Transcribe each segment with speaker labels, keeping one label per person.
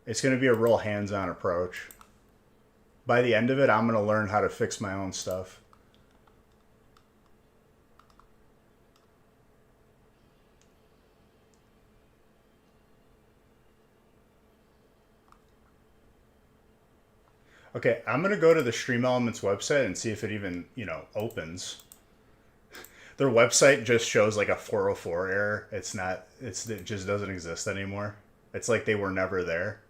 Speaker 1: It's going to be a real hands-on approach. By the end of it, I'm going to learn how to fix my own stuff. Okay, I'm going to go to the Stream Elements website and see if it even, opens. Their website just shows like a 404 error. It just doesn't exist anymore. It's like they were never there.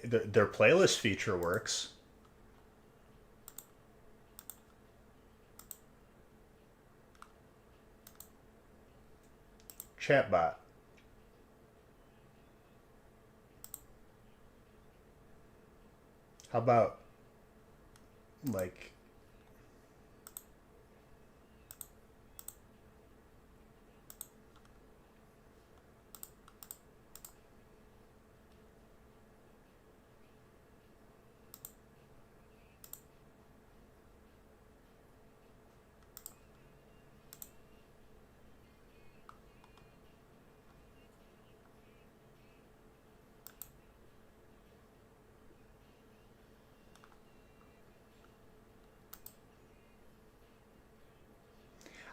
Speaker 1: Their playlist feature works. Chatbot. How about like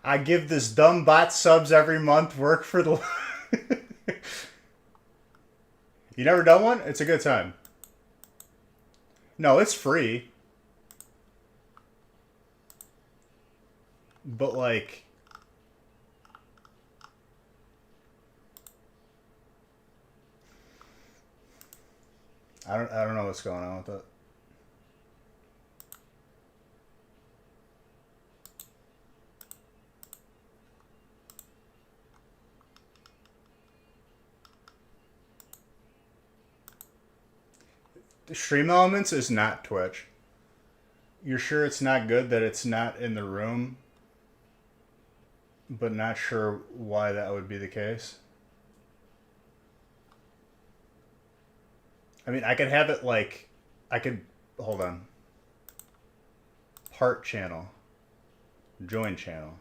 Speaker 1: I give this dumb bot subs every month work for the You never done one? It's a good time. No, it's free. But like I don't know what's going on with it. The Stream Elements is not Twitch. You're sure it's not good that it's not in the room, but not sure why that would be the case? I mean, I could have it like, I could, hold on. Part channel. Join channel.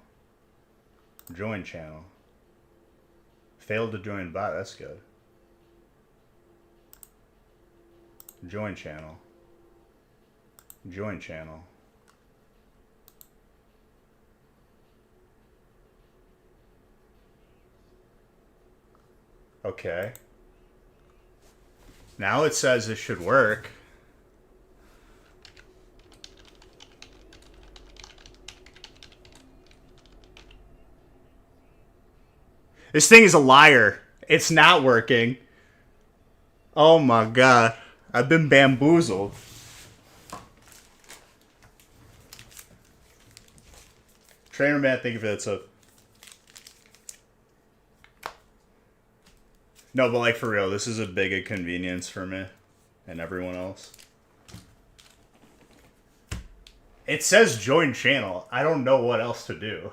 Speaker 1: Join channel. Failed to join bot, that's good. Join channel. Join channel. Okay. Now it says it should work. This thing is a liar. It's not working. Oh my god. I've been bamboozled. Trainer Matt, thank you for that sub. No, but like for real, this is a big inconvenience for me and everyone else. It says join channel. I don't know what else to do.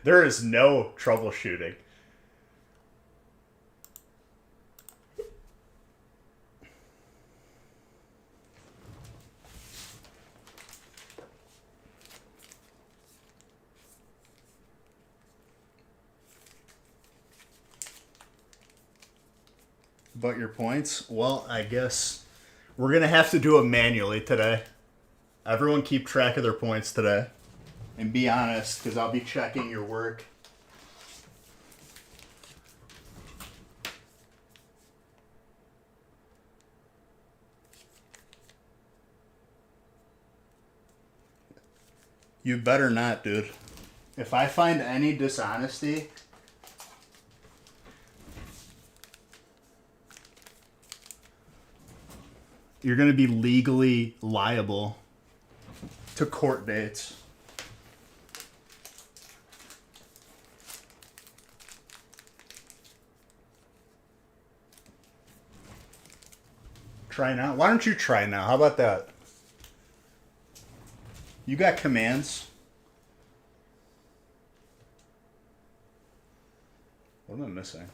Speaker 1: There is no troubleshooting. But your points? Well, I guess we're going to have to do it manually today. Everyone keep track of their points today. And be honest, because I'll be checking your work. You better not, dude. If I find any dishonesty, you're going to be legally liable to court dates. Try now? Why don't you try now? How about that? You got commands. What am I missing?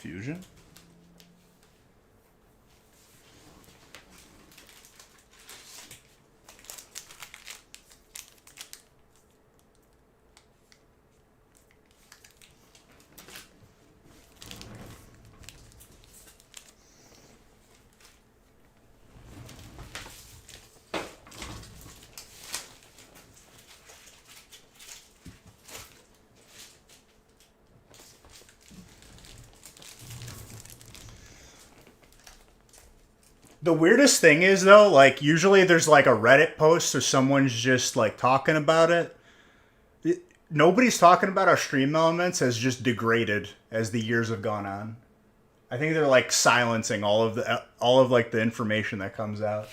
Speaker 1: confusion. The weirdest thing is, though, like, usually there's, like, a Reddit post or someone's just, like, talking about it. Nobody's talking about how Stream Elements has just degraded as the years have gone on. I think they're, like, silencing all of, like, the information that comes out.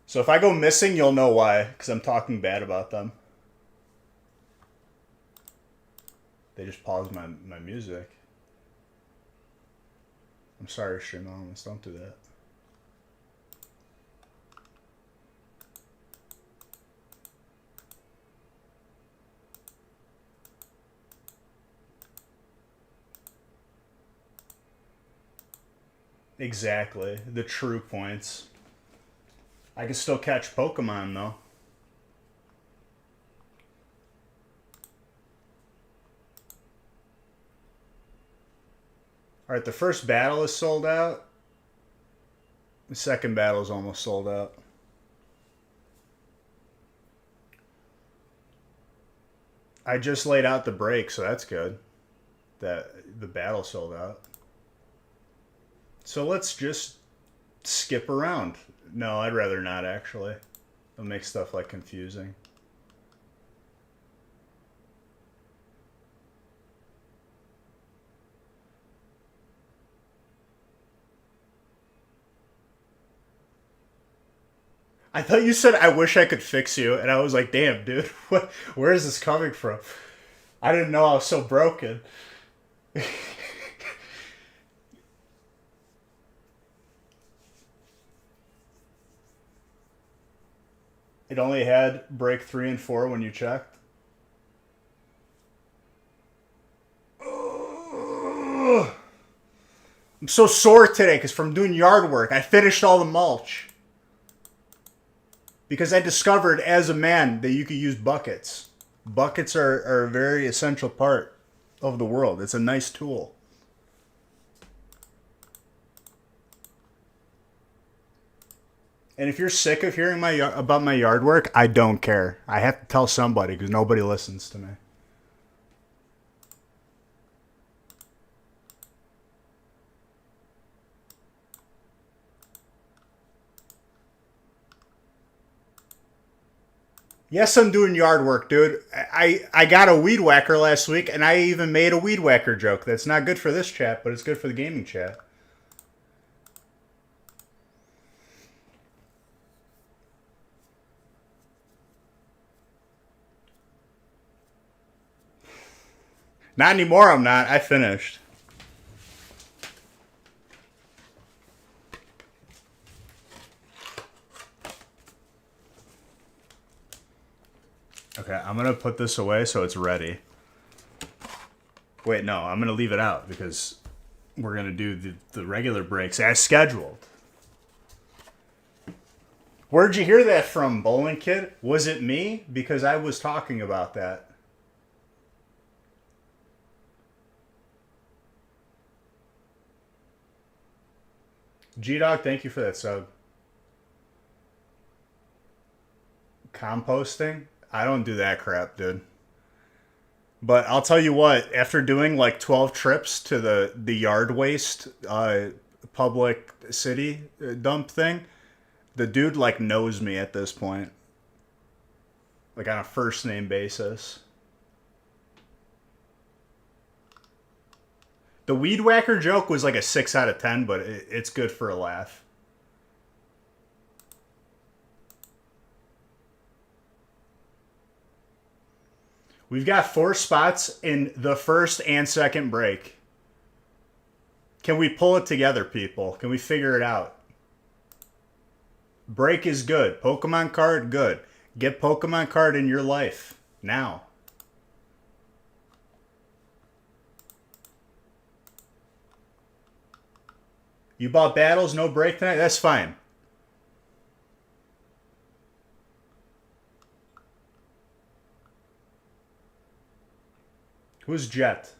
Speaker 1: So if I go missing, you'll know why, because I'm talking bad about them. They just paused my music. I'm sorry, Stream Elements, don't do that. Exactly. The true points. I can still catch Pokemon, though. Alright, the first battle is sold out. The second battle is almost sold out. I just laid out the break, so that's good. That the battle sold out. So let's just skip around. No, I'd rather not, actually. It'll make stuff, like, confusing. I thought you said, I wish I could fix you, and I was like, damn, dude, where is this coming from? I didn't know I was so broken. It only had break 3 and 4 when you checked. Ugh. I'm so sore today because from doing yard work, I finished all the mulch. Because I discovered as a man that you could use buckets. Buckets are a very essential part of the world. It's a nice tool. And if you're sick of hearing about my yard work, I don't care. I have to tell somebody because nobody listens to me. Yes, I'm doing yard work, dude. I got a weed whacker last week, and I even made a weed whacker joke. That's not good for this chat, but it's good for the gaming chat. Not anymore, I'm not. I finished. Okay, I'm going to put this away so it's ready. Wait, no, I'm going to leave it out because we're going to do the regular breaks as scheduled. Where'd you hear that from, Bowling Kid? Was it me? Because I was talking about that. G-Dog, thank you for that sub. Composting? I don't do that crap, dude. But I'll tell you what, after doing like 12 trips to the yard waste public city dump thing, the dude like knows me at this point. Like on a first name basis. The weed whacker joke was like a 6 out of 10, but it's good for a laugh. We've got 4 spots in the first and second break. Can we pull it together, people? Can we figure it out? Break is good. Pokemon card, good. Get Pokemon card in your life. Now. You bought battles, no break tonight? That's fine. Who's Jet?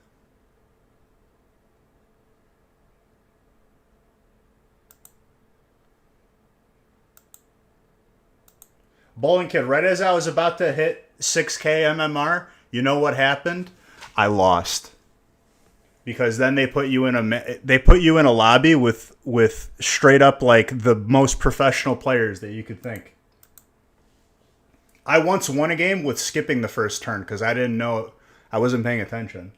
Speaker 1: Bowling Kid, right as I was about to hit 6K MMR, you know what happened? I lost. Because then they put you in a lobby with straight up like the most professional players that you could think. I once won a game with skipping the first turn because I didn't know, I wasn't paying attention.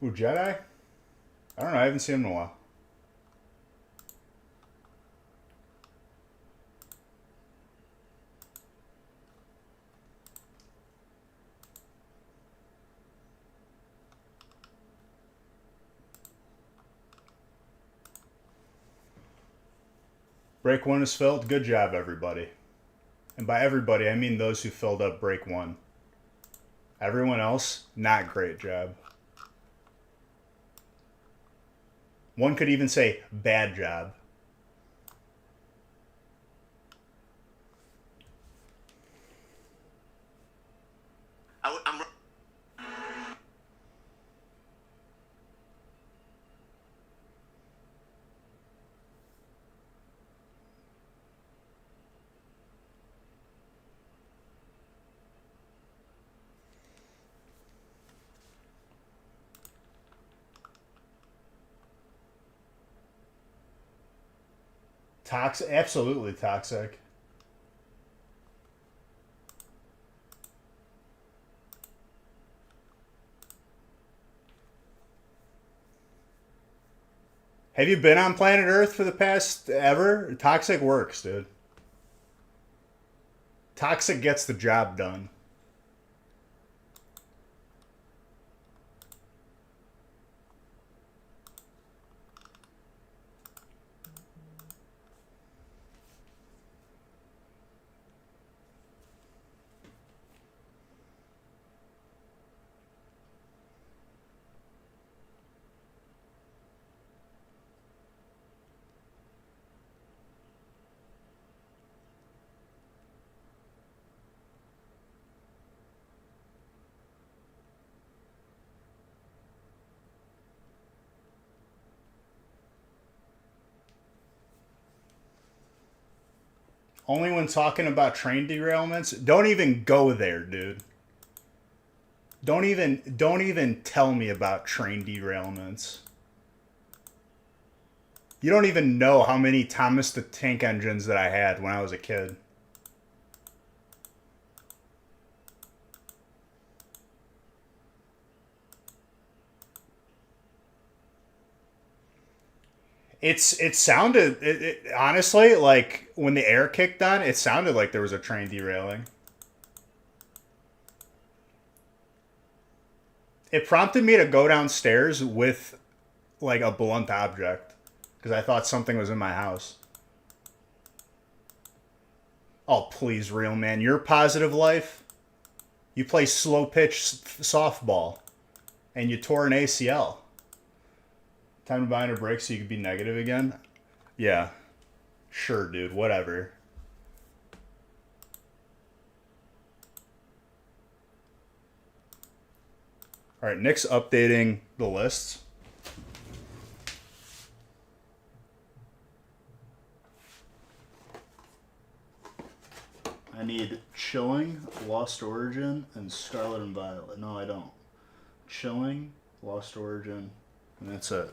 Speaker 1: Ooh, Jedi? I don't know. I haven't seen him in a while. Break 1 is filled. Good job, everybody. And by everybody, I mean those who filled up break 1. Everyone else, not great job. One could even say bad job.
Speaker 2: I'm
Speaker 1: Toxic, absolutely toxic. Have you been on planet Earth for the past ever? Toxic works, dude. Toxic gets the job done. Only when talking about train derailments. Don't even go there, dude. Don't even tell me about train derailments. You don't even know how many Thomas the Tank Engines that I had when I was a kid. It sounded honestly like when the air kicked on, it sounded like there was a train derailing. It prompted me to go downstairs with like a blunt object because I thought something was in my house. Oh, please, real man, your positive life. You play slow pitch softball and you tore an ACL. Time to buy under break so you could be negative again? Yeah. Sure, dude. Whatever. All right, Nick's updating the lists. I need Chilling, Lost Origin, and Scarlet and Violet. No, I don't. Chilling, Lost Origin, and that's it.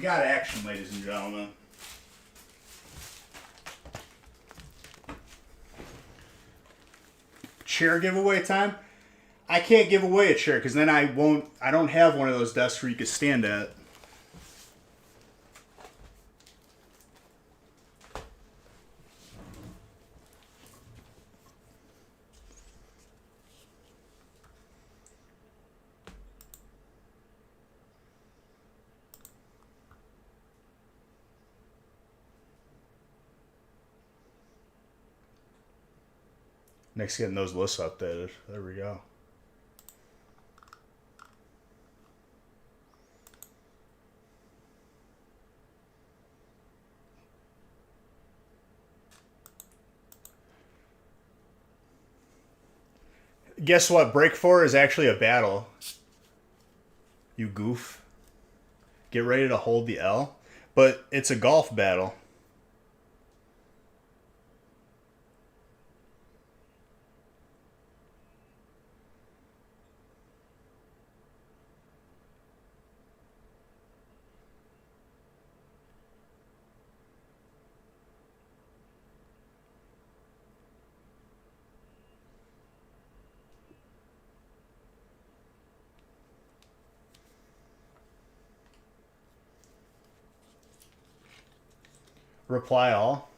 Speaker 1: got action, ladies and gentlemen. Chair giveaway time? I can't give away a chair because then I don't have one of those desks where you can stand at. Next, getting those lists updated. There we go. Guess what? Break 4 is actually a battle. You goof. Get ready to hold the L. But it's a golf battle. Reply all.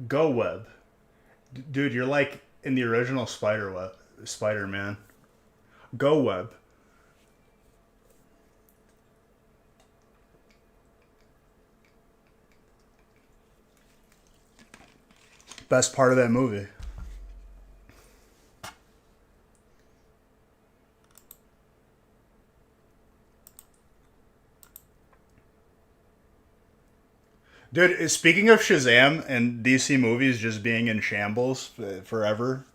Speaker 1: Go web. Dude, you're like in the original Spider-Man. Go web. Best part of that movie. Dude, speaking of Shazam and DC movies just being in shambles forever,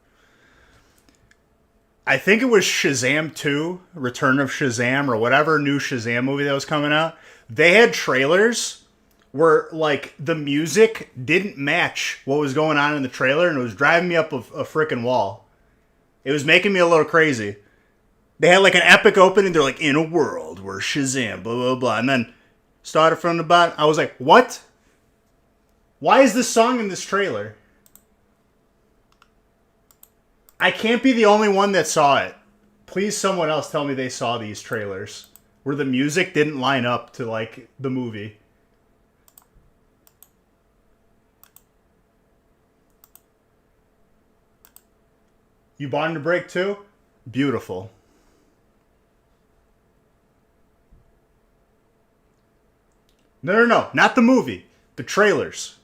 Speaker 1: I think it was Shazam 2, Return of Shazam, or whatever new Shazam movie that was coming out. They had trailers where, like, the music didn't match what was going on in the trailer, and it was driving me up a freaking wall. It was making me a little crazy. They had, like, an epic opening. They're like, in a world where Shazam, blah, blah, blah. And then started from the bottom. I was like, what? Why is this song in this trailer? I can't be the only one that saw it. Please, someone else tell me they saw these trailers where the music didn't line up to, like, the movie. You bought into Break 2? Beautiful. No. Not the movie. The trailers.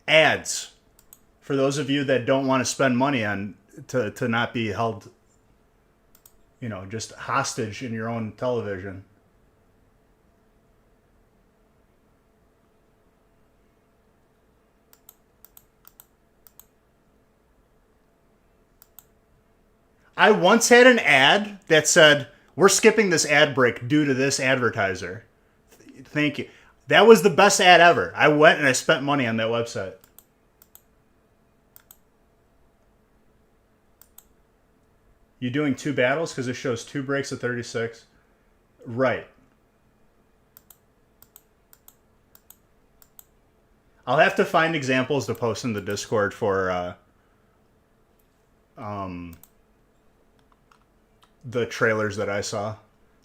Speaker 1: Ads. For those of you that don't want to spend money on to not be held, you know, just hostage in your own television. I once had an ad that said, we're skipping this ad break due to this advertiser. Thank you. That was the best ad ever. I went and I spent money on that website. You doing 2 battles? Because it shows 2 breaks of 36. Right. I'll have to find examples to post in the Discord for the trailers that I saw.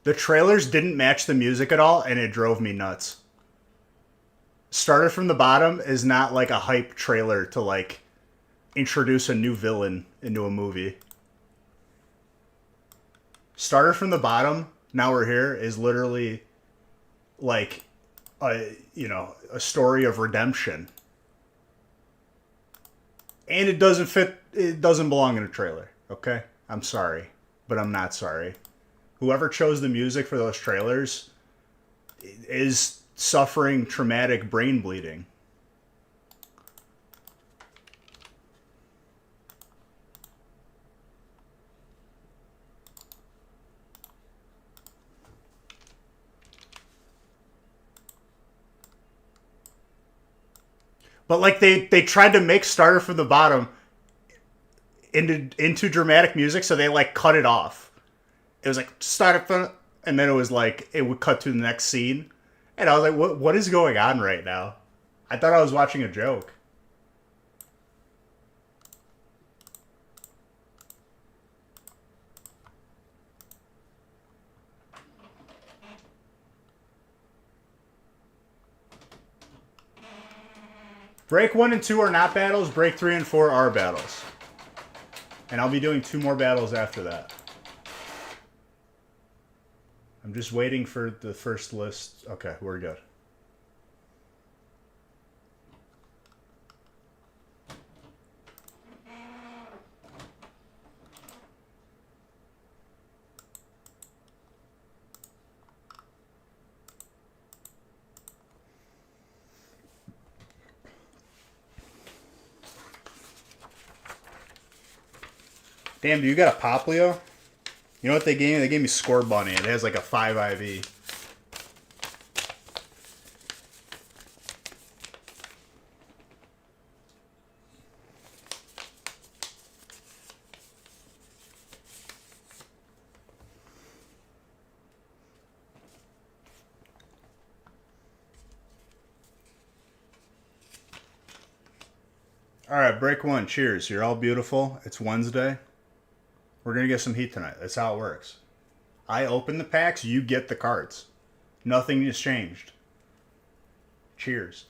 Speaker 1: The trailers didn't match the music at all, and it drove me nuts. Started from the Bottom is not like a hype trailer to, like, introduce a new villain into a movie. Started from the Bottom, Now We're Here is literally like a story of redemption. And it doesn't belong in a trailer, okay? I'm sorry, but I'm not sorry. Whoever chose the music for those trailers is suffering traumatic brain bleeding. But like they tried to make Starter from the Bottom into dramatic music, so they like cut it off. It was like Starter from, and then it was like it would cut to the next scene, and I was like, what is going on right now? I thought I was watching a joke. Break 1 and 2 are not battles. Break 3 and 4 are battles. And I'll be doing 2 more battles after that. I'm just waiting for the first list. Okay, we're good. Damn, do you got a Poplio? You know what they gave me? They gave me Score Bunny. It has like a 5 IV. All right, break 1. Cheers. You're all beautiful. It's Wednesday. We're going to get some heat tonight. That's how it works. I open the packs, you get the cards. Nothing has changed. Cheers.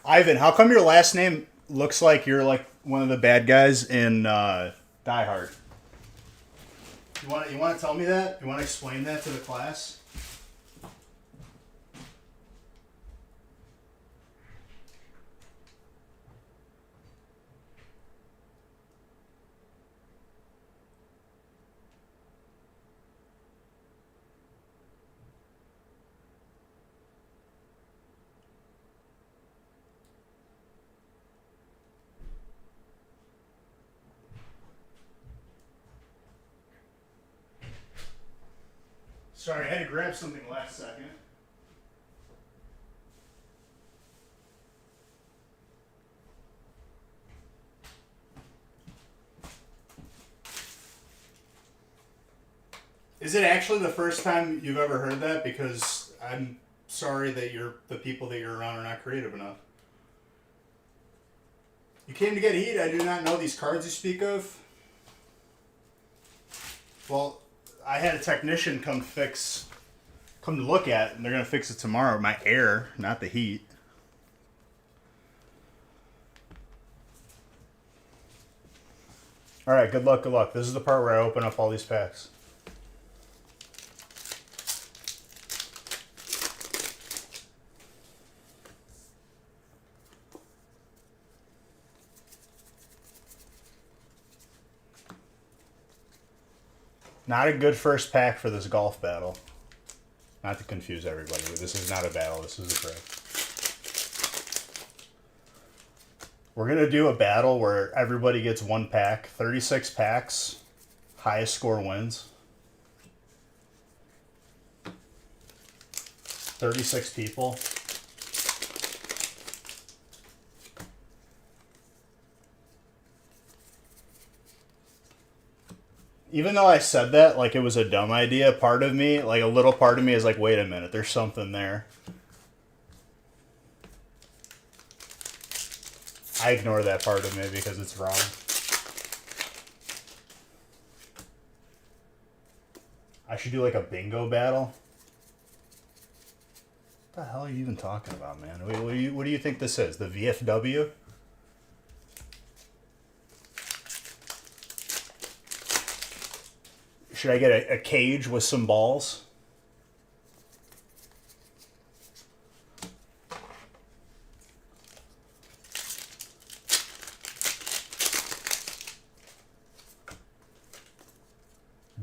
Speaker 1: Ivan, how come your last name looks like you're like one of the bad guys in Die Hard? You want to tell me that? You want to explain that to the class? Sorry, I had to grab something last second. Is it actually the first time you've ever heard that? Because I'm sorry that the people that you're around are not creative enough. You came to get heat. I do not know these cards you speak of. Well, I had a technician come to look at, and they're going to fix it tomorrow. My air, not the heat. All right, good luck, good luck. This is the part where I open up all these packs. Not a good first pack for this golf battle. Not to confuse everybody. This is not a battle. This is a break. We're going to do a battle where everybody gets 1 pack. 36 packs. Highest score wins. 36 people. Even though I said that like it was a dumb idea, part of me, like a little part of me is like, wait a minute, there's something there. I ignore that part of me because it's wrong. I should do like a bingo battle. What the hell are you even talking about, man? What do you think this is? The VFW? Should I get a cage with some balls?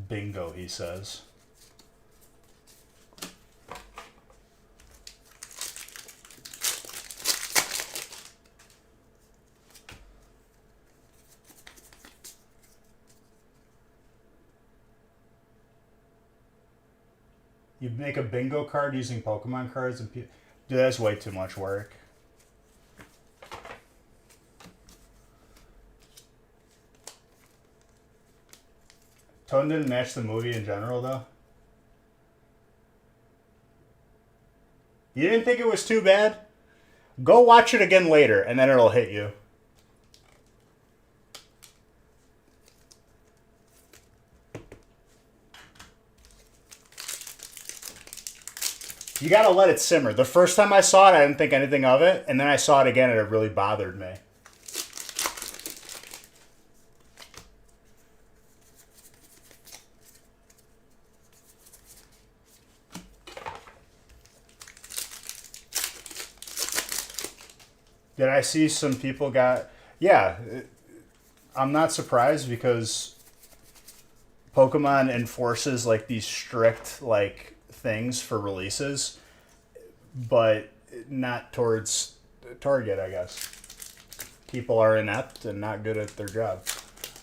Speaker 1: Bingo, he says. You make a bingo card using Pokemon cards and dude, that's way too much work. Tone didn't match the movie in general, though. You didn't think it was too bad? Go watch it again later, and then it'll hit you. You gotta let it simmer. The first time I saw it, I didn't think anything of it, and then I saw it again, and it really bothered me. Did I see some people got... Yeah, I'm not surprised because Pokemon enforces like these strict like things for releases, but not towards Target, I guess. People are inept and not good at their job.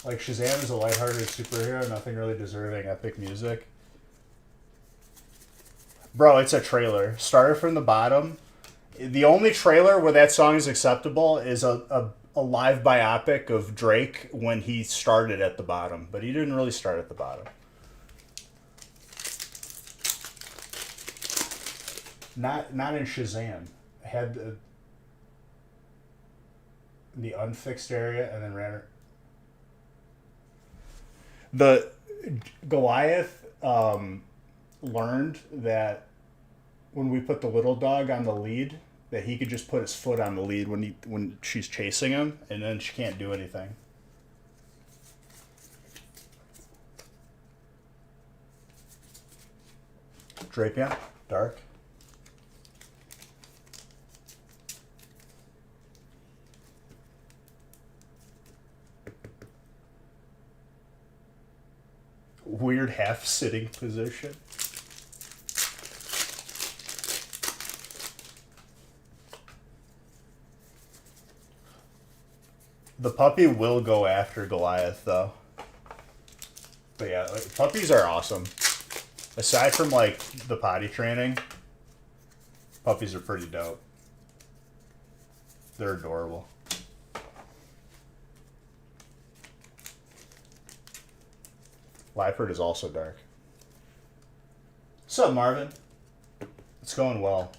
Speaker 1: Like Shazam is a lighthearted superhero, nothing really deserving epic music. Bro, it's a trailer. Started from the bottom. The only trailer where that song is acceptable is a live biopic of Drake when he started at the bottom, but he didn't really start at the bottom. Not in Shazam. I had the unfixed area and then ran it. The Goliath learned that when we put the little dog on the lead, that he could just put his foot on the lead when she's chasing him, and then she can't do anything. Drapion, dark. Weird half-sitting position. The puppy will go after Goliath, though. But yeah, like, puppies are awesome. Aside from, like, the potty training, puppies are pretty dope. They're adorable. Liepard is also dark. What's up, Marvin? It's going well.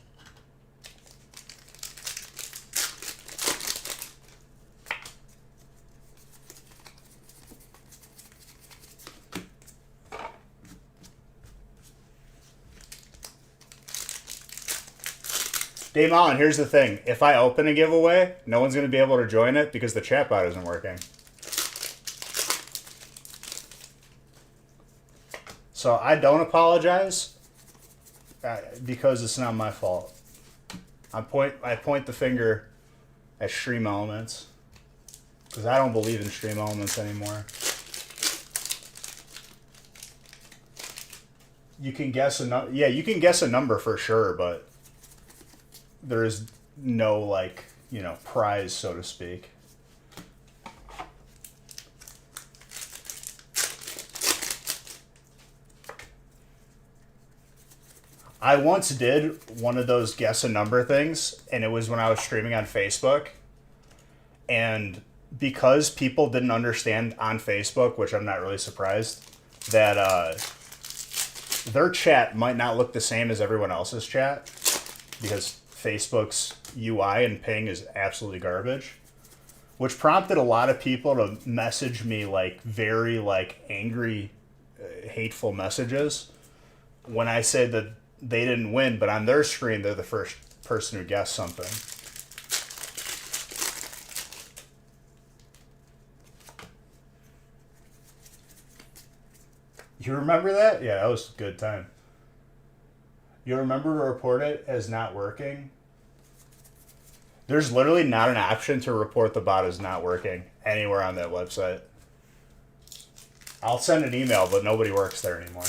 Speaker 1: Dave Allen, here's the thing. If I open a giveaway, no one's going to be able to join it because the chat bot isn't working. So I don't apologize because it's not my fault. I point the finger at Stream Elements because I don't believe in Stream Elements anymore. You can guess you can guess a number for sure, but there is no, like, you know, prize, so to speak. I once did one of those guess a number things, and it was when I was streaming on Facebook. And because people didn't understand on Facebook, which I'm not really surprised, that their chat might not look the same as everyone else's chat, because Facebook's UI and ping is absolutely garbage, which prompted a lot of people to message me like very like angry, hateful messages when I said that they didn't win, but on their screen they're the first person who guessed something. You remember that? Yeah, that was a good time. You remember to report it as not working? There's literally not an option to report the bot as not working anywhere on that website. I'll send an email, but nobody works there anymore.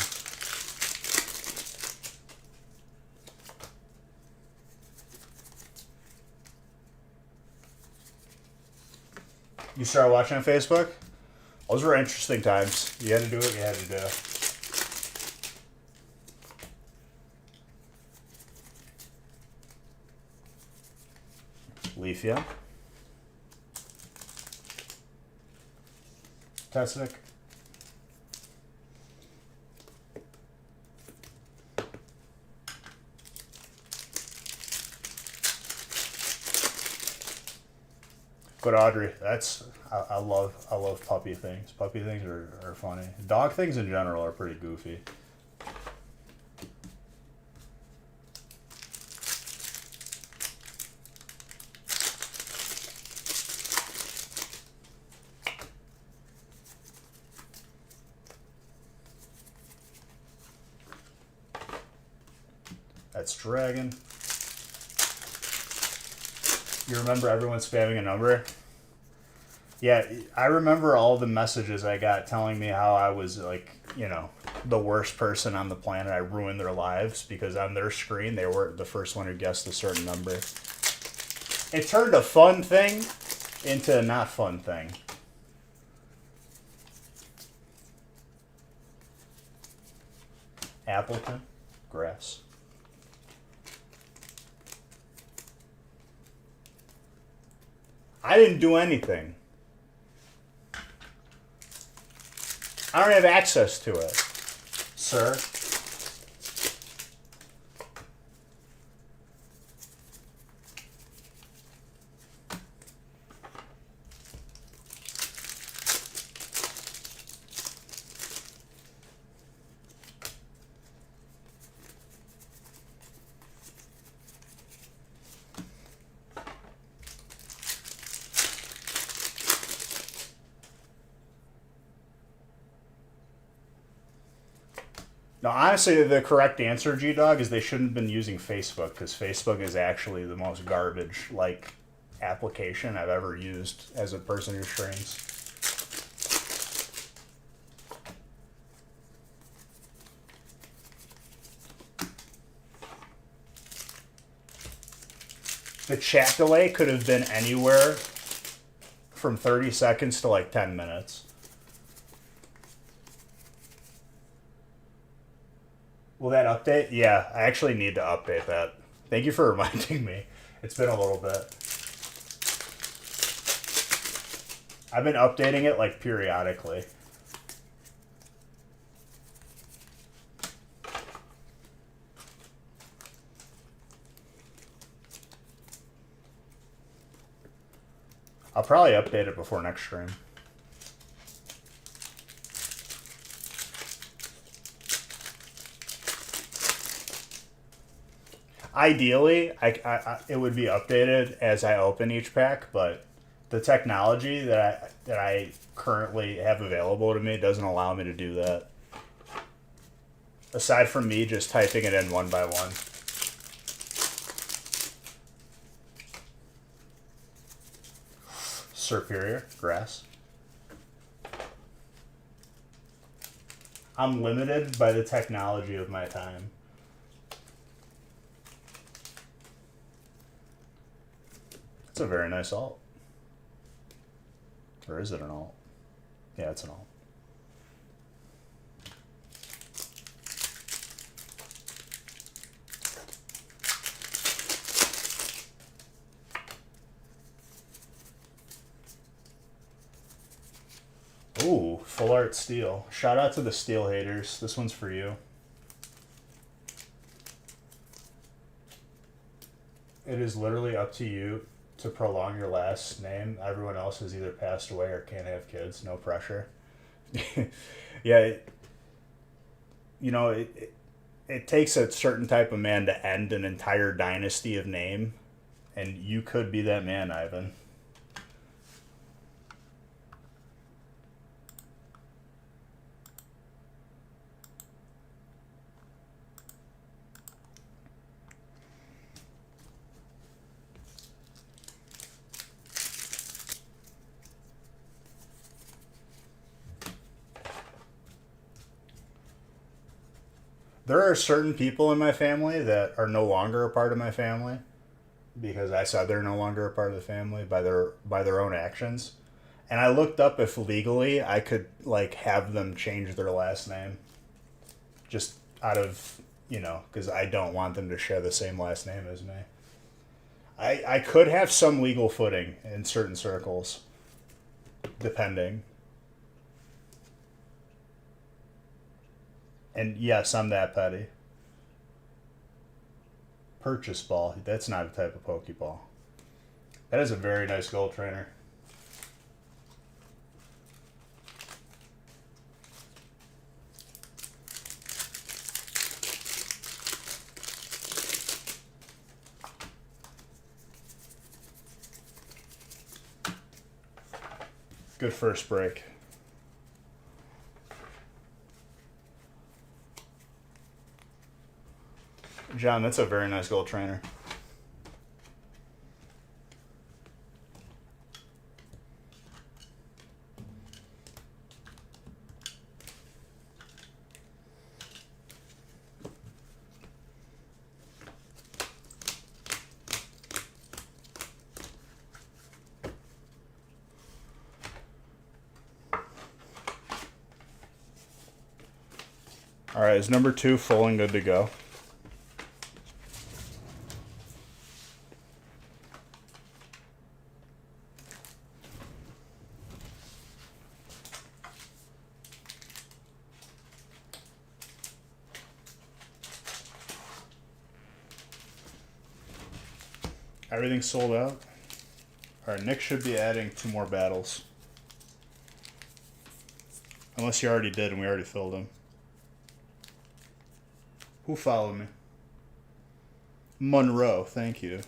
Speaker 1: You started watching on Facebook? Those were interesting times. You had to do what you had to do. Leafia. Tessic. But Audrey, I love puppy things. Puppy things are funny. Dog things in general are pretty goofy. That's Dragon. You remember everyone spamming a number? Yeah, I remember all the messages I got telling me how I was like, the worst person on the planet. I ruined their lives because on their screen they were the first one who guessed a certain number. It turned a fun thing into a not fun thing. Appleton, grass. I didn't do anything. I don't have access to it, sir. No, honestly, the correct answer, G-Dog, is they shouldn't have been using Facebook because Facebook is actually the most garbage application I've ever used as a person who streams. The chat delay could have been anywhere from 30 seconds to 10 minutes. Will that update? Yeah, I actually need to update that. Thank you for reminding me. It's been a little bit. I've been updating it periodically. I'll probably update it before next stream. Ideally, it would be updated as I open each pack, but the technology that I currently have available to me doesn't allow me to do that. Aside from me just typing it in one by one. Superior, grass. I'm limited by the technology of my time. It's a very nice alt. Or is it an alt? Yeah, it's an alt. Ooh, full art steel. Shout out to the steel haters. This one's for you. It is literally up to you to prolong your last name. Everyone else has either passed away or can't have kids. No pressure. Yeah, it takes a certain type of man to end an entire dynasty of name, and you could be that man, Ivan. There are certain people in my family that are no longer a part of my family because I said they're no longer a part of the family by their own actions. And I looked up if legally I could have them change their last name just out of, because I don't want them to share the same last name as me. I could have some legal footing in certain circles, depending. And yes, I'm that petty. Purchase ball. That's not a type of Pokeball. That is a very nice gold trainer. Good first break. John, that's a very nice gold trainer. All right, is number 2 full and good to go? Everything's sold out. All right, Nick should be adding 2 more battles. Unless you already did and we already filled them. Who followed me? Monroe, thank you.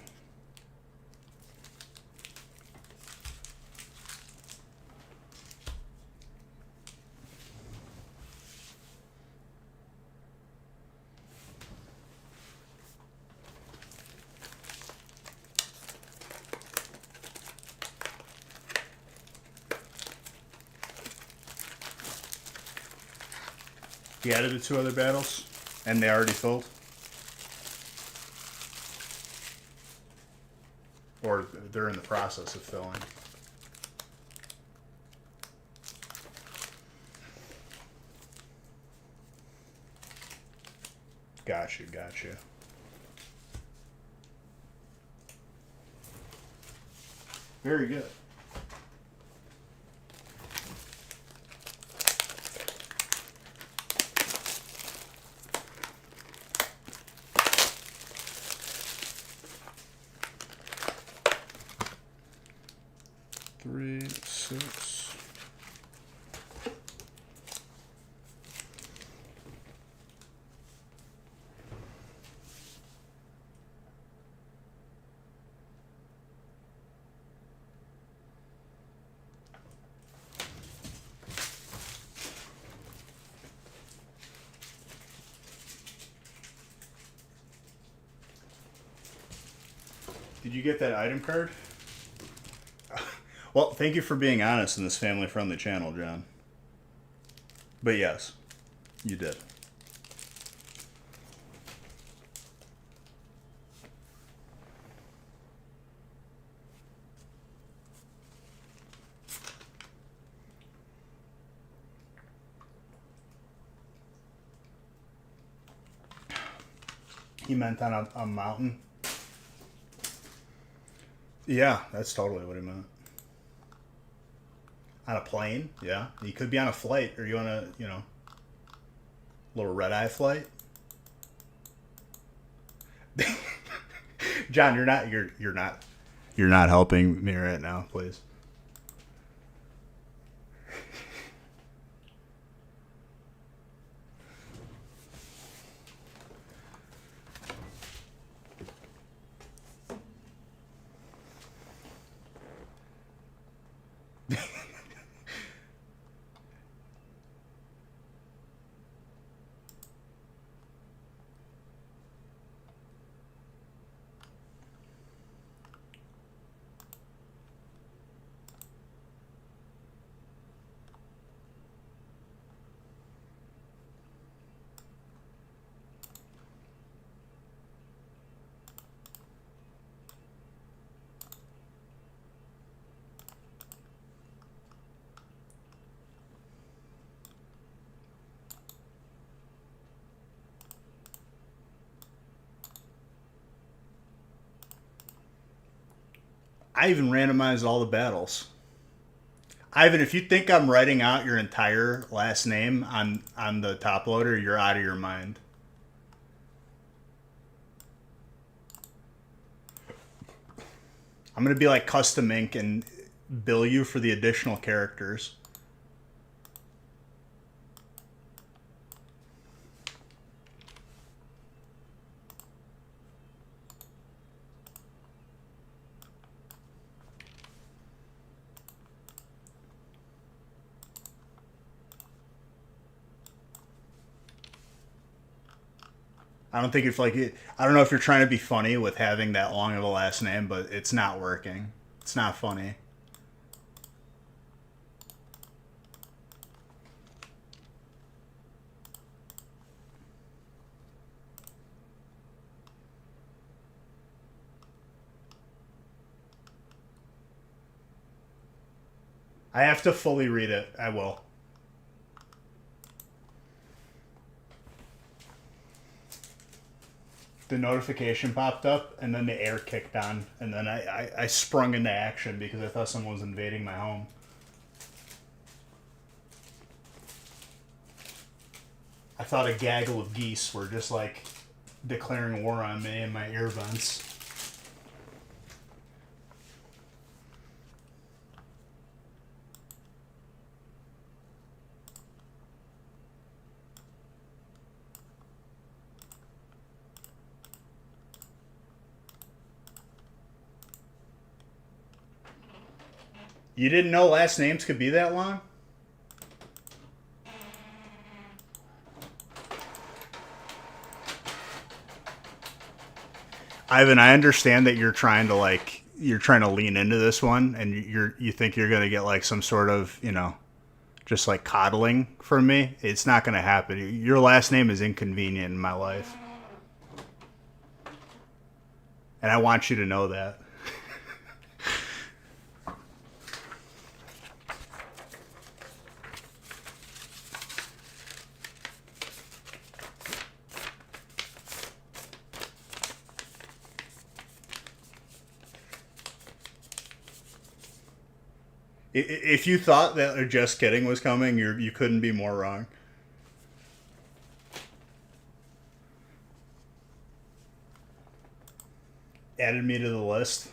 Speaker 1: He added the 2 other battles, and they already filled? Or they're in the process of filling? Gotcha. Very good. Three, 6. Did you get that item card? Well, thank you for being honest in this family-friendly channel, John. But yes, you did. He meant on a mountain? Yeah, that's totally what he meant. On a plane, yeah. You could be on a flight, or you on a, little red-eye flight. John, you're not helping me right now, please. I even randomized all the battles. Ivan, if you think I'm writing out your entire last name on the top loader, you're out of your mind. I'm gonna be like custom ink and bill you for the additional characters. I don't think if like it, I don't know if you're trying to be funny with having that long of a last name, but it's not working. It's not funny. I have to fully read it. I will. The notification popped up, and then the air kicked on, and then I sprung into action because I thought someone was invading my home. I thought a gaggle of geese were just like declaring war on me and my ear vents. You didn't know last names could be that long? Ivan, I understand that you're trying to lean into this one and you think you're going to get like some sort of, just like coddling from me. It's not going to happen. Your last name is inconvenient in my life. And I want you to know that. If you thought that or Just Kidding was coming, you couldn't be more wrong. Added me to the list.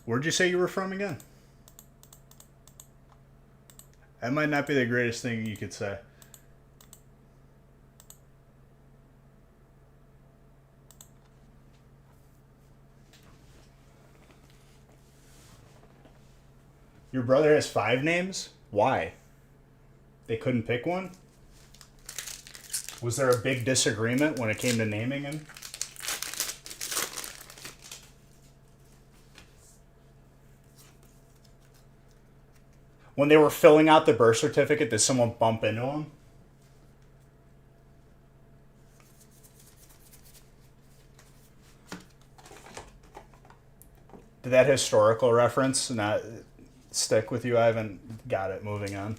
Speaker 1: Where'd you say you were from again? That might not be the greatest thing you could say. Your brother has 5 names? Why? They couldn't pick one? Was there a big disagreement when it came to naming him? When they were filling out the birth certificate, did someone bump into him? Did that historical reference not stick with you? I haven't got it. Moving on.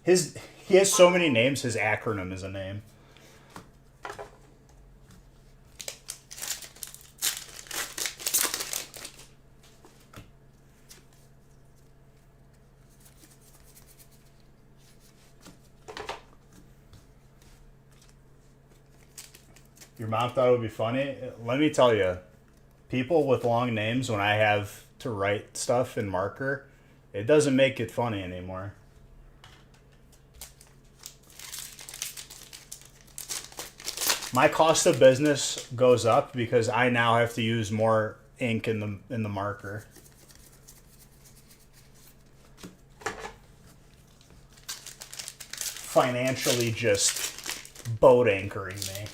Speaker 1: He has so many names, his acronym is a name. Your mom thought it would be funny. Let me tell you, people with long names, when I have to write stuff in marker, it doesn't make it funny anymore. My cost of business goes up because I now have to use more ink in the marker. Financially just boat anchoring me.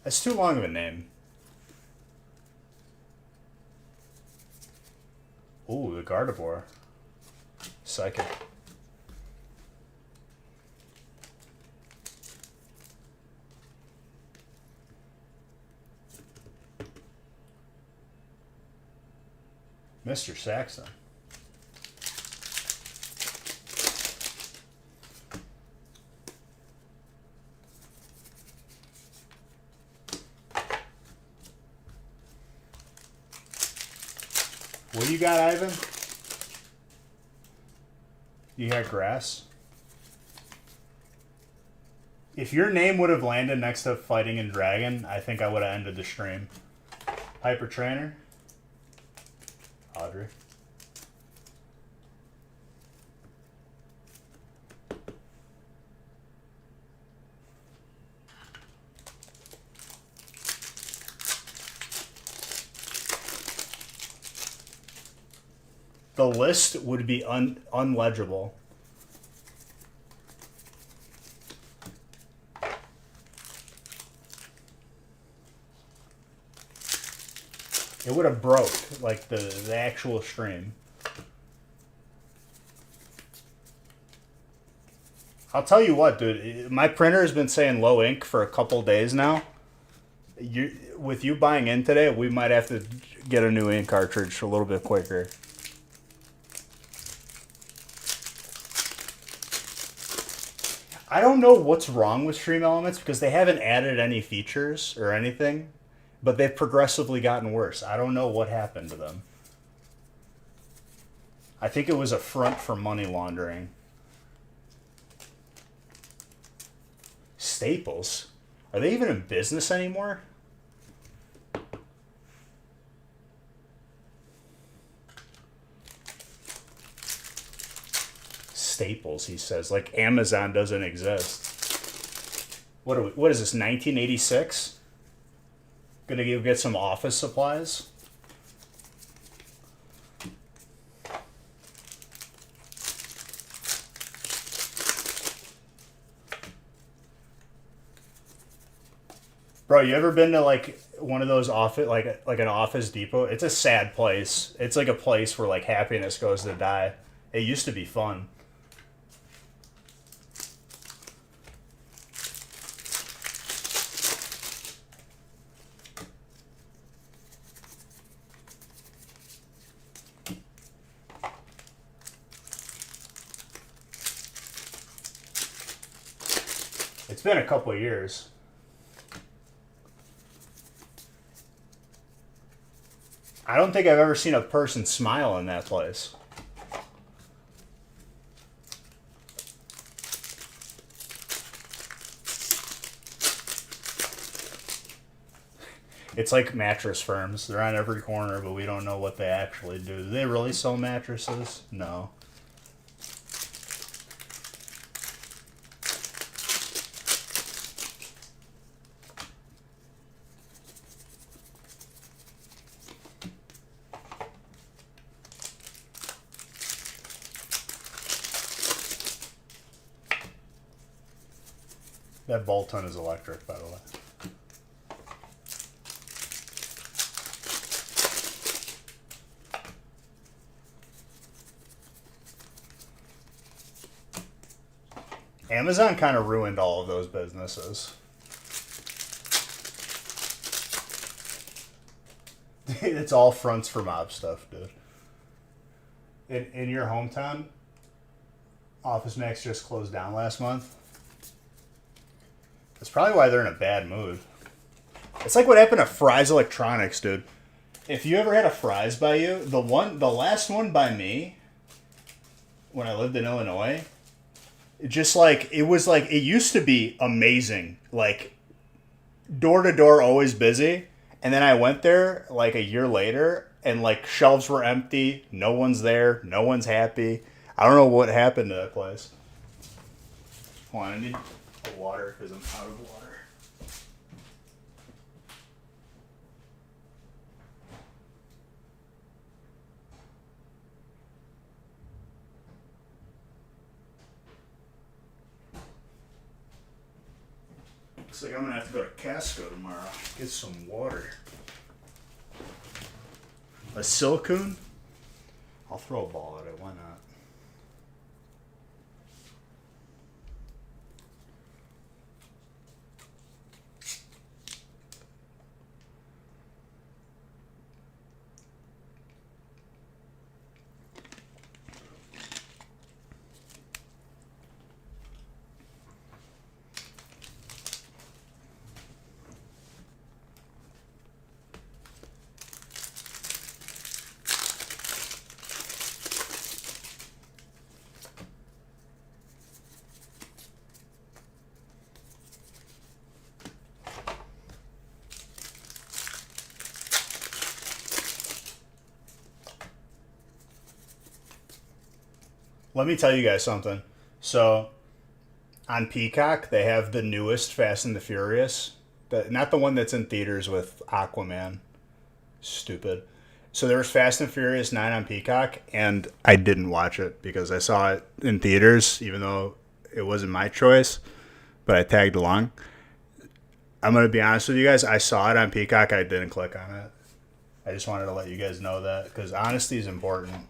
Speaker 1: That's too long of a name. Ooh, the Gardevoir. Psychic. Mr. Saxon. What do you got, Ivan? You got grass? If your name would have landed next to Fighting and Dragon, I think I would have ended the stream. Hyper Trainer? Audrey. The list would be unlegible. It would have broke, like, the actual stream. I'll tell you what, dude. My printer has been saying low ink for a couple days now. With you buying in today, we might have to get a new ink cartridge a little bit quicker. I don't know what's wrong with Stream Elements because they haven't added any features or anything, but they've progressively gotten worse. I don't know what happened to them. I think it was a front for money laundering. Staples? Are they even in business anymore? Staples, he says. Like Amazon doesn't exist. What is this, 1986? Gonna get some office supplies? Bro, you ever been to like one of those office like an Office Depot? It's a sad place. It's like a place where like happiness goes to die. It used to be fun. It's been a couple of years. I don't think I've ever seen a person smile in that place. It's like mattress firms. They're on every corner, but we don't know what they actually do. Do they really sell mattresses? No. That Bolton is electric, by the way. Amazon kind of ruined all of those businesses. It's all fronts for mob stuff, dude. In your hometown, Office Max just closed down last month. That's probably why they're in a bad mood. It's like what happened to Fry's Electronics, dude. If you ever had a Fry's by you, the last one by me, when I lived in Illinois, it used to be amazing. Like, door to door, always busy. And then I went there like a year later, and like shelves were empty. No one's there. No one's happy. I don't know what happened to that place. Hold on, I need a water because I'm out of water. Looks like I'm gonna have to go to Casco tomorrow. Get some water. A silicone? I'll throw a ball at it. Why not? Let me tell you guys something. So on Peacock, they have the newest Fast and the Furious. Not the one that's in theaters with Aquaman. Stupid. So there was Fast and Furious 9 on Peacock, and I didn't watch it because I saw it in theaters, even though it wasn't my choice, but I tagged along. I'm going to be honest with you guys. I saw it on Peacock. I didn't click on it. I just wanted to let you guys know that because honesty is important.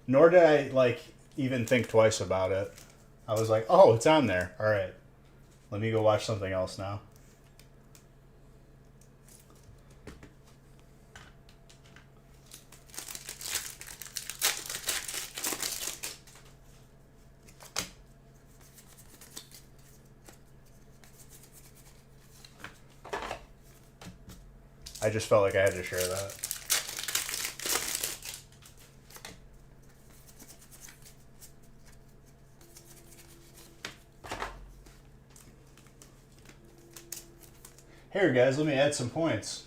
Speaker 1: Nor did I, even think twice about it. I was like, oh, it's on there. All right. Let me go watch something else now. I just felt like I had to share that. Here, guys, let me add some points.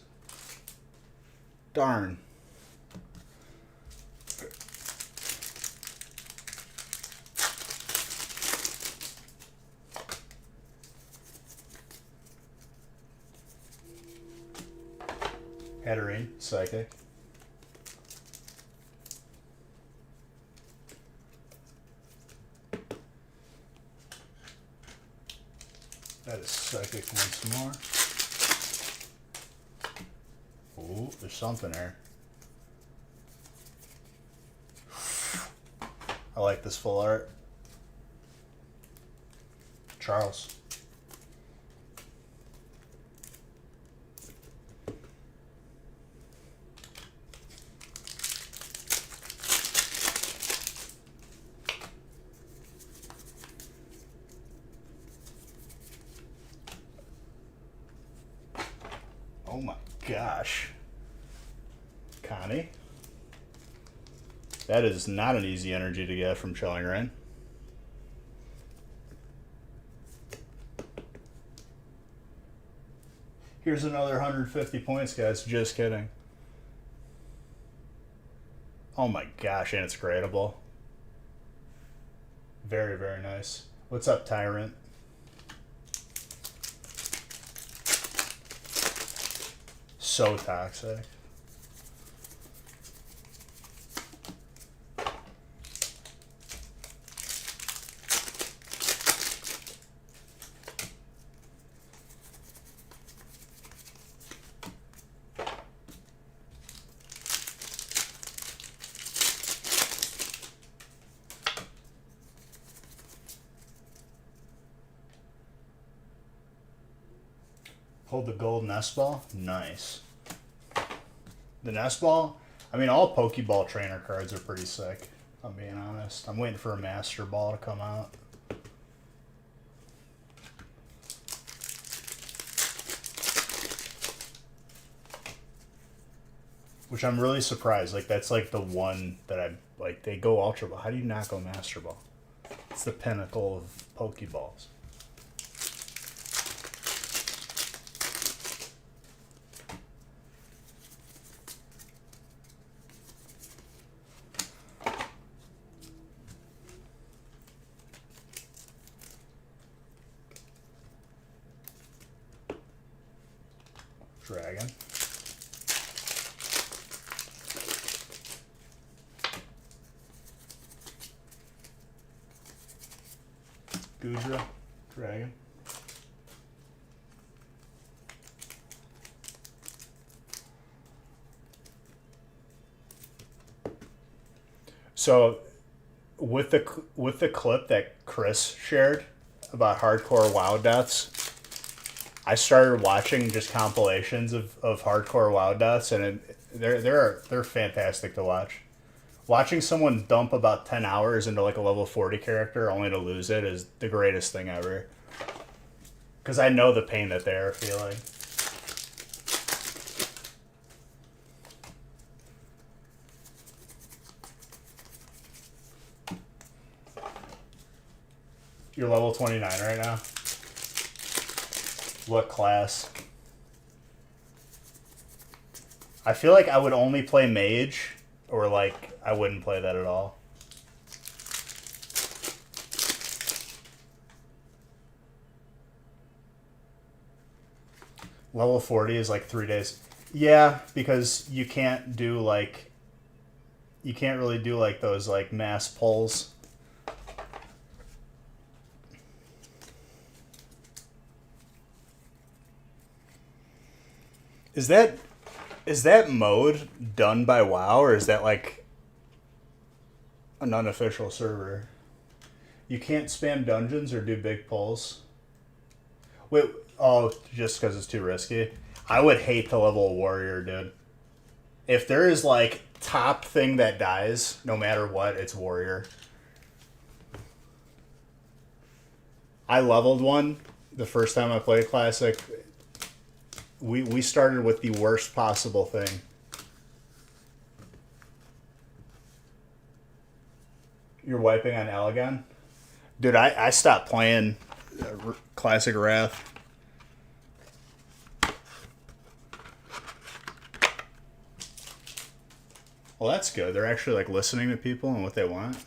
Speaker 1: Darn. Hatterene, Psychic. That is Psychic once more. Ooh, there's something there. I like this full art. Charles. Oh my gosh. Connie. That is not an easy energy to get from Chilling Rain. Here's another 150 points, guys. Just kidding. Oh my gosh, and it's gradable. Very, very nice. What's up, Tyrant? So toxic. Hold the gold nest ball. Nice. The nest ball, I mean, all Pokeball trainer cards are pretty sick, if I'm being honest. I'm waiting for a Master Ball to come out. Which I'm really surprised. That's the one that they go Ultra Ball. How do you not go Master Ball? It's the pinnacle of Pokeballs. Dragon. Gudra. Dragon. So with the clip that Chris shared about hardcore WoW deaths, I started watching just compilations of hardcore WoW deaths, and they're fantastic to watch. Watching someone dump about 10 hours into a level 40 character only to lose it is the greatest thing ever. Because I know the pain that they're feeling. You're level 29 right now? What class? I feel like I would only play mage Or like I wouldn't play that at all. Level 40 is like 3 days. Yeah, because you can't do like you can't really do like those like mass pulls. Is that mode done by WoW, or is that like an unofficial server? You can't spam dungeons or do big pulls. Wait, oh, just because it's too risky. I would hate to level a warrior, dude. If there is like top thing that dies, no matter what, it's warrior. I leveled one the first time I played Classic. We started with the worst possible thing. You're wiping on Elegant? Dude, I stopped playing Classic Wrath. Well, that's good. They're actually like listening to people and what they want.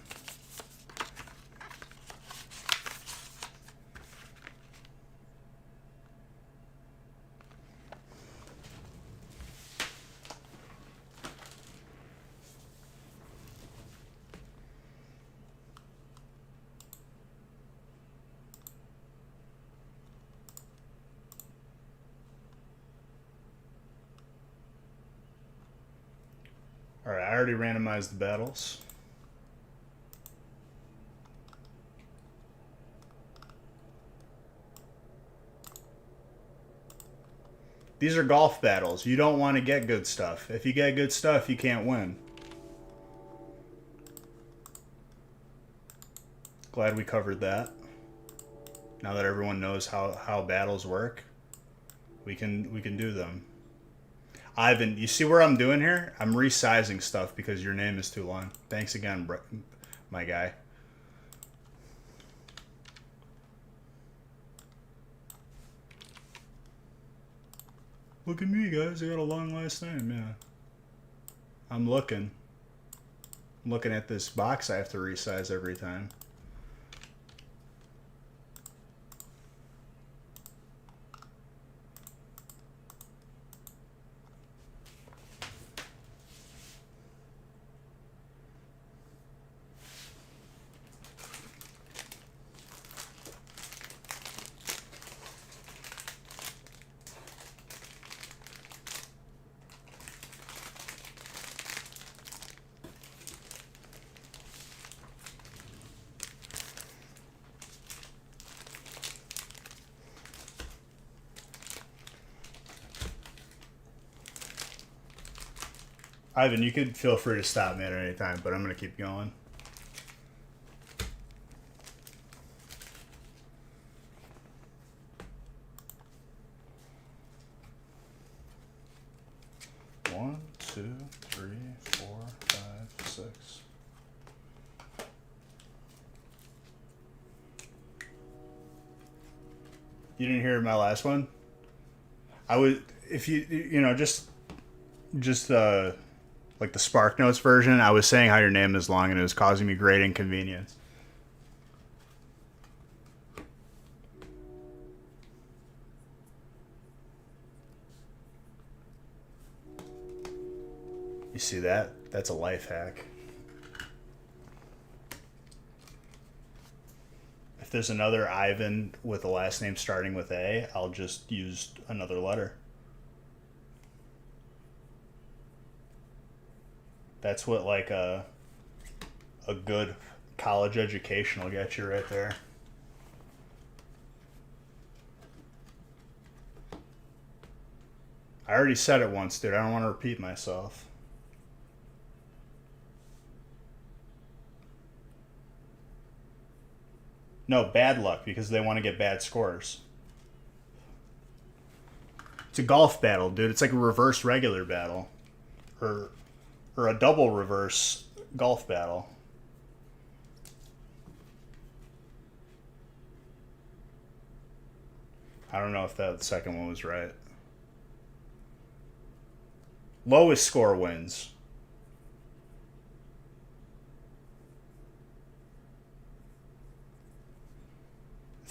Speaker 1: Alright, I already randomized the battles. These are golf battles. You don't want to get good stuff. If you get good stuff, you can't win. Glad we covered that. Now that everyone knows how battles work, we can do them. Ivan, you see where I'm doing here? I'm resizing stuff because your name is too long. Thanks again, my guy. Look at me, guys. I got a long last name, yeah. I'm looking. I'm looking at this box I have to resize every time. Ivan, you could feel free to stop me at any time, but I'm going to keep going. One, two, three, four, five, six. You didn't hear my last one? I would, if you know, just like the Spark Notes version, I was saying how your name is long and it was causing me great inconvenience. You see that? That's a life hack. If there's another Ivan with a last name starting with A, I'll just use another letter. That's what like a good college education will get you right there. I already said it once, dude. I don't want to repeat myself. No, bad luck because they want to get bad scores. It's a golf battle, dude. It's like a reverse regular battle. Or a double reverse golf battle. I don't know if that second one was right. Lowest score wins.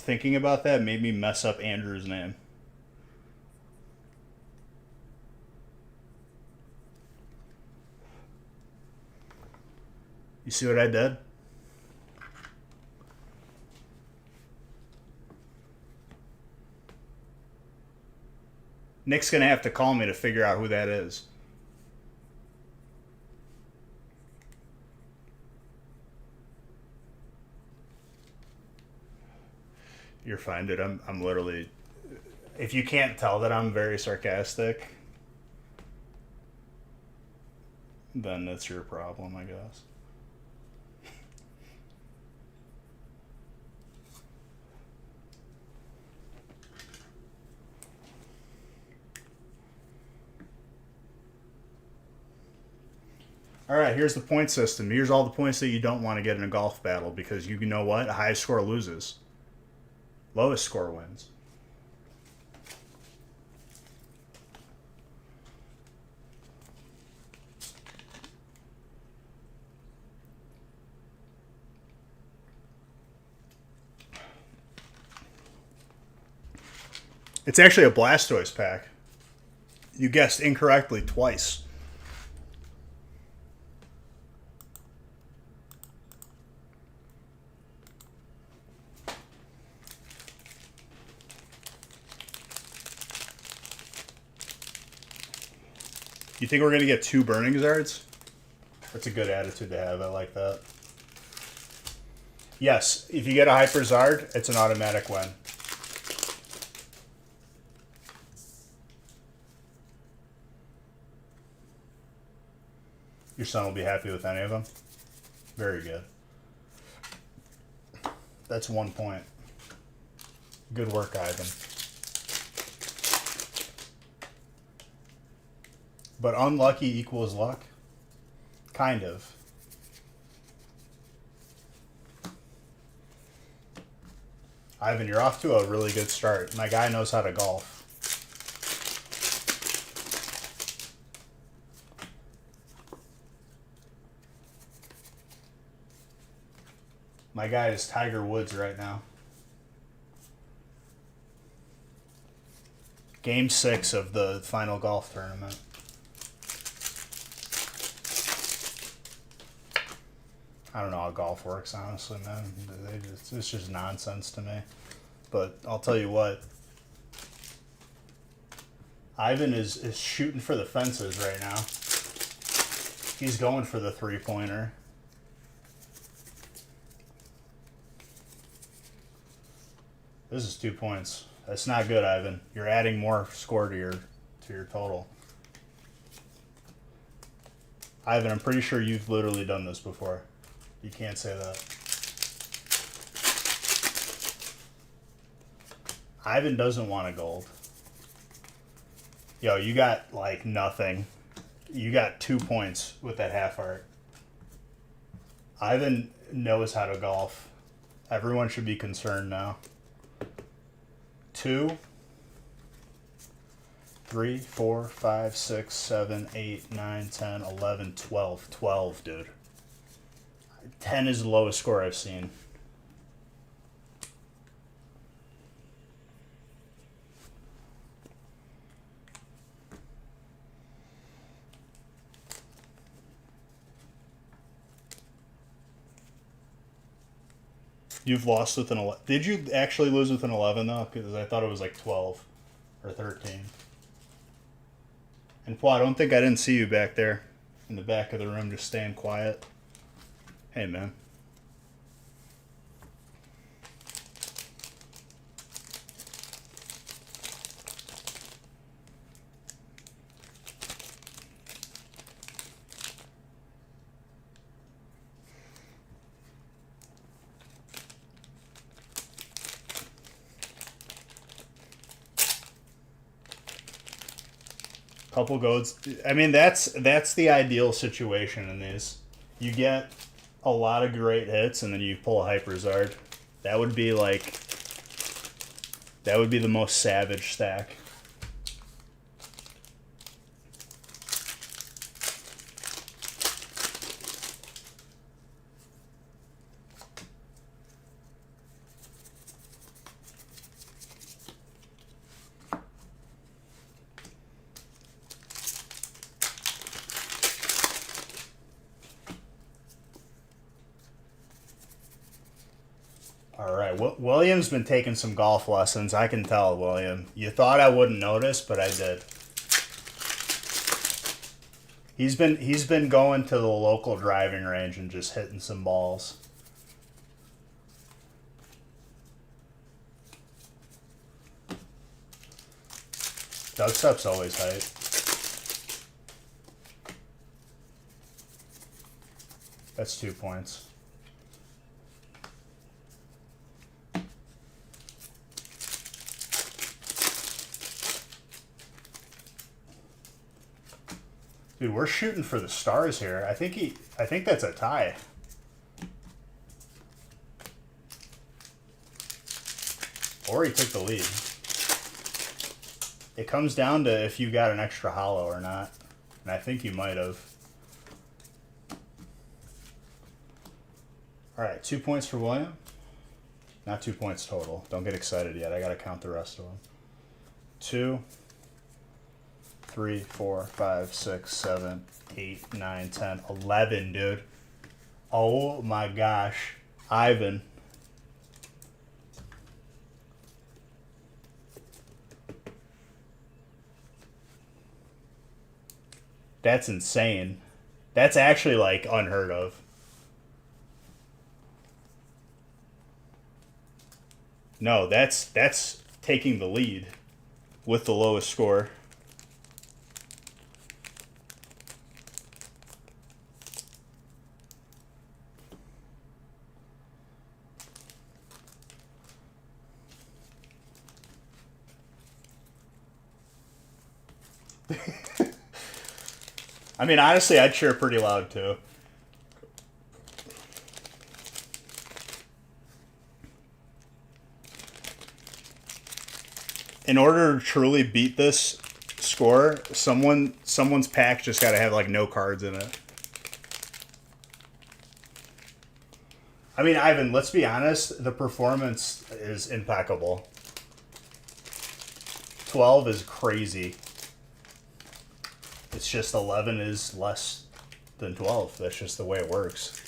Speaker 1: thinking about that made me mess up Andrew's name. You see what I did? Nick's going to have to call me to figure out who that is. You're fine, dude. I'm literally... If you can't tell that I'm very sarcastic, then that's your problem, I guess. All right, here's the point system. Here's all the points that you don't want to get in a golf battle because you know what? Highest score loses. Lowest score wins. It's actually a Blastoise pack. You guessed incorrectly twice. You think we're going to get 2 Burning Zards? That's a good attitude to have. I like that. Yes, if you get a Hyper Zard, it's an automatic win. Your son will be happy with any of them. Very good. That's 1 point. Good work, Ivan. But unlucky equals luck? Kind of. Ivan, you're off to a really good start. My guy knows how to golf. My guy is Tiger Woods right now. Game 6 of the final golf tournament. I don't know how golf works, honestly, man. It's just nonsense to me. But I'll tell you what. Ivan is shooting for the fences right now. He's going for the 3-pointer. This is 2 points. That's not good, Ivan. You're adding more score to your total. Ivan, I'm pretty sure you've literally done this before. You can't say that. Ivan doesn't want a gold. Yo, you got like nothing. You got 2 points with that half art. Ivan knows how to golf. Everyone should be concerned now. 2, 3, 4, 5, 6, 7, 8, 9, 10, 11, 12. 12, dude. 10 is the lowest score I've seen. You've lost with an 11. Did you actually lose with an 11, though? Because I thought it was like 12 or 13. And Paul, I don't think I didn't see you back there in the back of the room just staying quiet. Hey, man. Couple goats. I mean, that's the ideal situation in these. You get a lot of great hits, and then you pull a Hyper Zard. That would be like... That would be the most savage stack. William's been taking some golf lessons. I can tell, William. You thought I wouldn't notice, but I did. He's been going to the local driving range and just hitting some balls. Dubstep's always hype. That's 2 points. Dude, we're shooting for the stars here. I think that's a tie. Or he took the lead. It comes down to if you got an extra hollow or not. And I think you might have. Alright, 2 points for William. Not 2 points total. Don't get excited yet. I gotta count the rest of them. 2, 3, 4, 5, 6, 7, 8, 9, 10, 11, dude. Oh my gosh. Ivan. That's insane. That's actually like unheard of. No, that's taking the lead with the lowest score. I mean, honestly, I'd cheer pretty loud, too. In order to truly beat this score, someone's pack just got to have, like, no cards in it. I mean, Ivan, let's be honest. The performance is impeccable. 12 is crazy. It's just 11 is less than 12. That's just the way it works.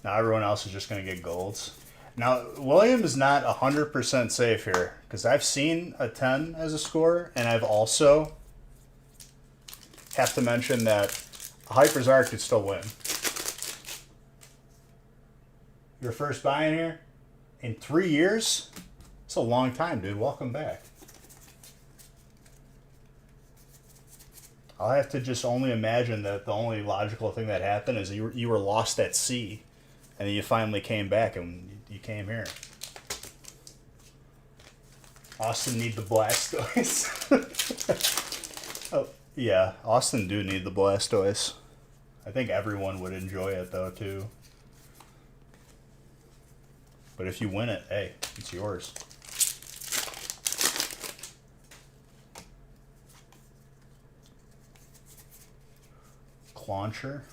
Speaker 1: Now everyone else is just going to get golds. Now, William is not 100% safe here, because I've seen a 10 as a score, and I've also have to mention that Hyper's Art could still win. Your first buy in here? In 3 years? It's a long time, dude. Welcome back. I'll have to just only imagine that the only logical thing that happened is you were lost at sea, and then you finally came back and you came here. Austin need the Blastoise. Oh, yeah. Austin do need the Blastoise. I think everyone would enjoy it, though, too. But if you win it, hey, it's yours. Launcher.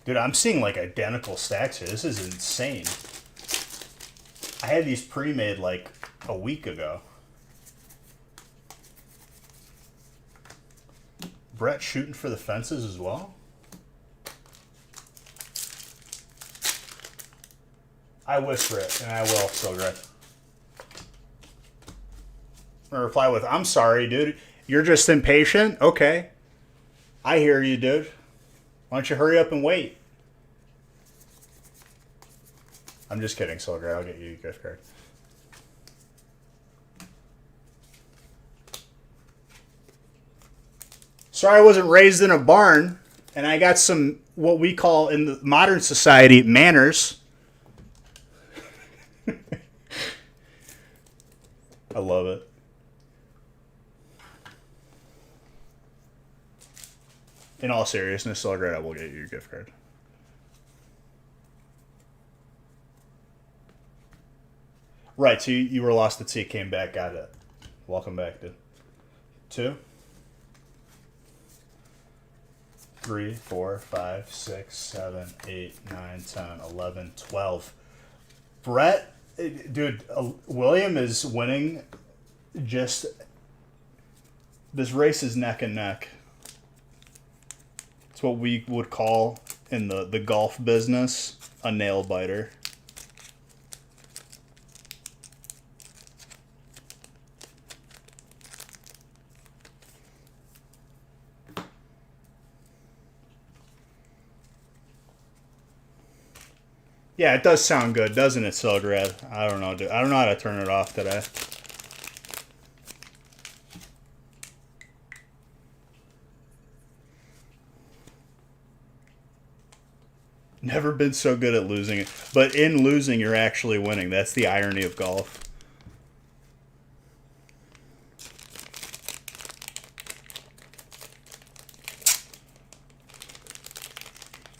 Speaker 1: Dude, I'm seeing like identical stacks here. This is insane. I had these pre-made like a week ago. Brett shooting for the fences as well. I whisper it, and I will, Silgreth. I'm gonna reply with, I'm sorry, dude. You're just impatient? Okay. I hear you, dude. Why don't you hurry up and wait? I'm just kidding, Silgreth. I'll get you a gift card. Sorry I wasn't raised in a barn, and I got some, what we call in the modern society, manners. I love it. In all seriousness, Silgreth, I will get you your gift card. Right, so you were lost at sea, came back, got it. Welcome back, dude. 2, 3, 4, 5, 6, 7, 8, 9, 10, 11, 12. Brett, dude, William is winning. Just, this race is neck and neck. It's what we would call in the golf business, a nail biter. Yeah, it does sound good, doesn't it, Selgrad? I don't know, dude. I don't know how to turn it off today. Never been so good at losing it. But in losing, you're actually winning. That's the irony of golf.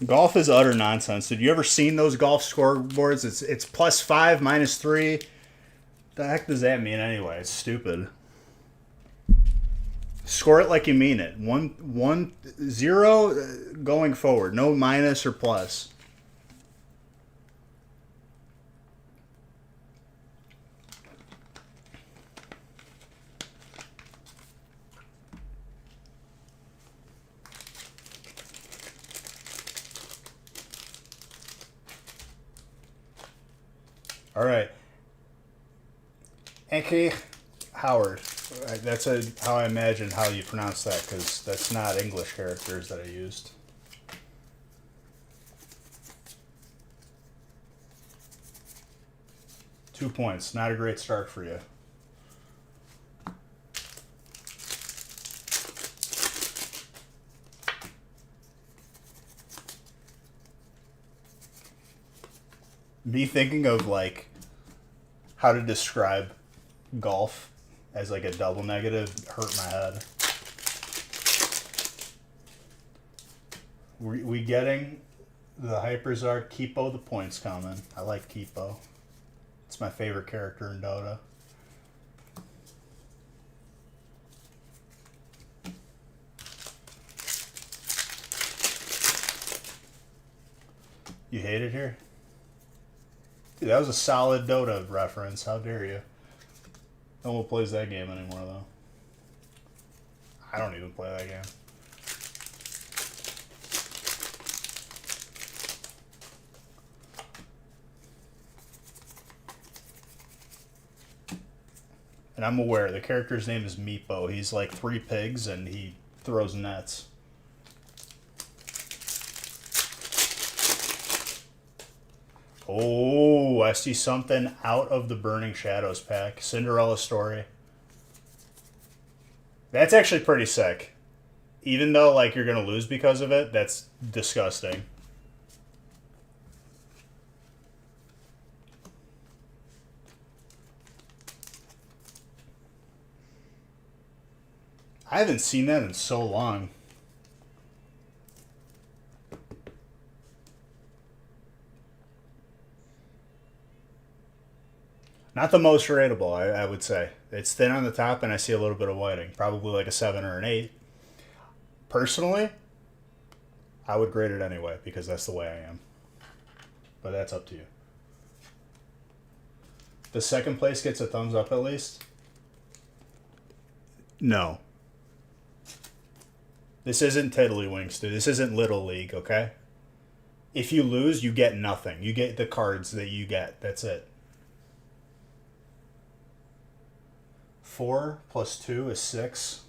Speaker 1: Golf is utter nonsense. Did you ever seen those golf scoreboards? It's +5, -3. The heck does that mean anyway? It's stupid. Score it like you mean it. 1-0 going forward. No minus or plus. All right. Enke Howard. That's how I imagine how you pronounce that, because that's not English characters that I used. Two points. Not a great start for you. Me thinking of like how to describe golf as like a double negative hurt my head. We getting the Hyperzard Kipo, the points coming. I like Kipo. It's my favorite character in Dota. You hate it here? Dude, that was a solid Dota reference. How dare you? No one plays that game anymore, though. I don't even play that game. And I'm aware, the character's name is Meepo. He's like 3 pigs, and he throws nets. Oh, I see something out of the Burning Shadows pack. Cinderella Story. That's actually pretty sick. Even though, like, you're going to lose because of it, that's disgusting. I haven't seen that in so long. Not the most rateable, I would say. It's thin on the top, and I see a little bit of whiting. Probably like a 7 or an 8. Personally, I would grade it anyway, because that's the way I am. But that's up to you. The second place gets a thumbs up at least? No. This isn't Tiddlywinks, dude. This isn't Little League, okay? If you lose, you get nothing. You get the cards that you get. That's it. 4 plus 2 is 6.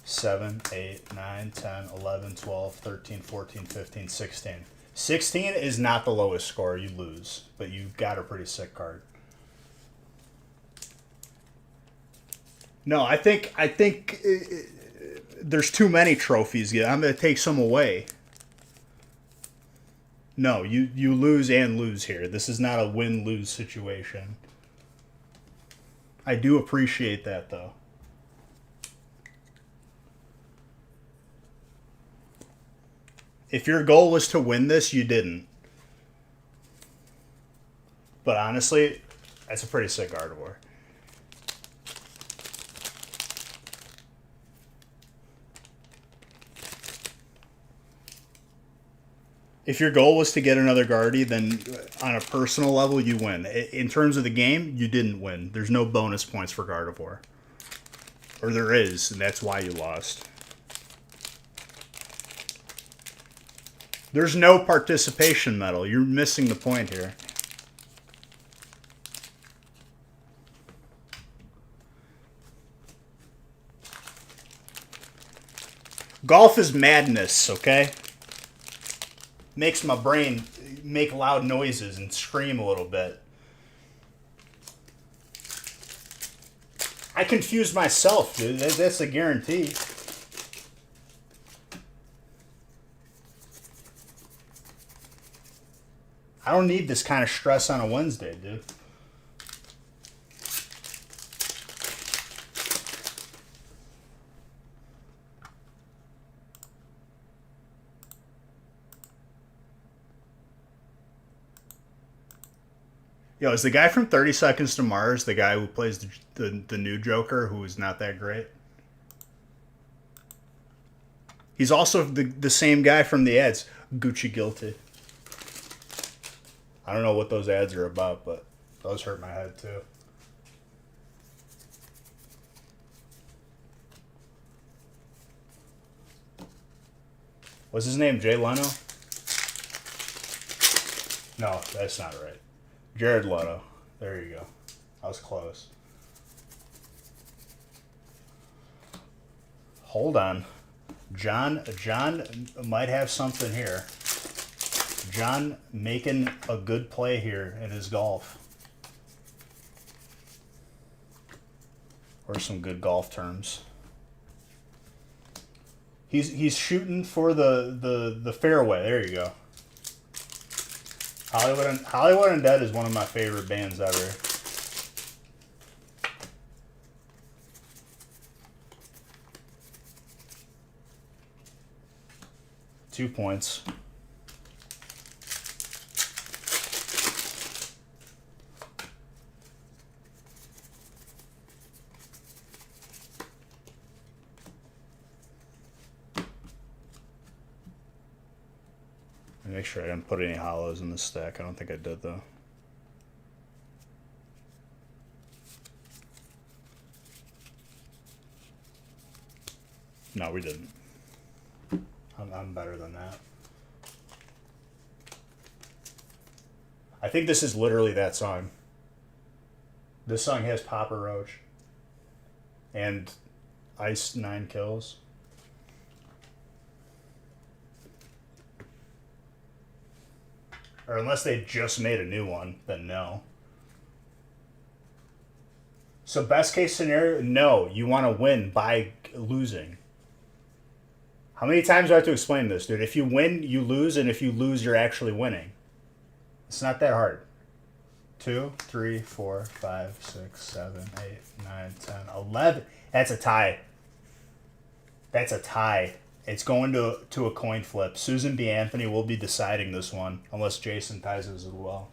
Speaker 1: Seven, 8, 9, 10, 11, 12, 13, 14, 15, 16. 16 is not the lowest score. You lose, but you got a pretty sick card. No, I think there's too many trophies. Yeah, I'm gonna take some away. No, you lose and lose here. This is not a win-lose situation. I do appreciate that, though. If your goal was to win this, you didn't. But honestly, that's a pretty sick Gardevoir. If your goal was to get another Guardy, then on a personal level, you win. In terms of the game, you didn't win. There's no bonus points for Gardevoir. Or there is, and that's why you lost. There's no participation medal. You're missing the point here. Golf is madness, okay? Makes my brain make loud noises and scream a little bit. I confused myself, dude. That's a guarantee. I don't need this kind of stress on a Wednesday, dude. Yo, is the guy from 30 Seconds to Mars the guy who plays the new Joker who is not that great? He's also the same guy from the ads. Gucci Guilty. I don't know what those ads are about, but those hurt my head too. What's his name? Jay Leno? No, that's not right. Jared Leto. There you go. I was close. Hold on. John might have something here. John making a good play here in his golf. Or some good golf terms. He's shooting for the fairway. There you go. Hollywood Undead is one of my favorite bands ever. Two points. Make sure I didn't put any hollows in this stack. I don't think I did, though. No, we didn't. I'm better than that. I think this is literally that song. This song has Papa Roach and Ice 9 Kills. Or unless they just made a new one, then no. So best case scenario, no. You want to win by losing. How many times do I have to explain this, dude? If you win, you lose, and if you lose, you're actually winning. It's not that hard. 2, 3, 4, 5, 6, 7, 8, 9, 10, 11. That's a tie. That's a tie. It's going to a coin flip. Susan B. Anthony will be deciding this one, unless Jason ties it as well.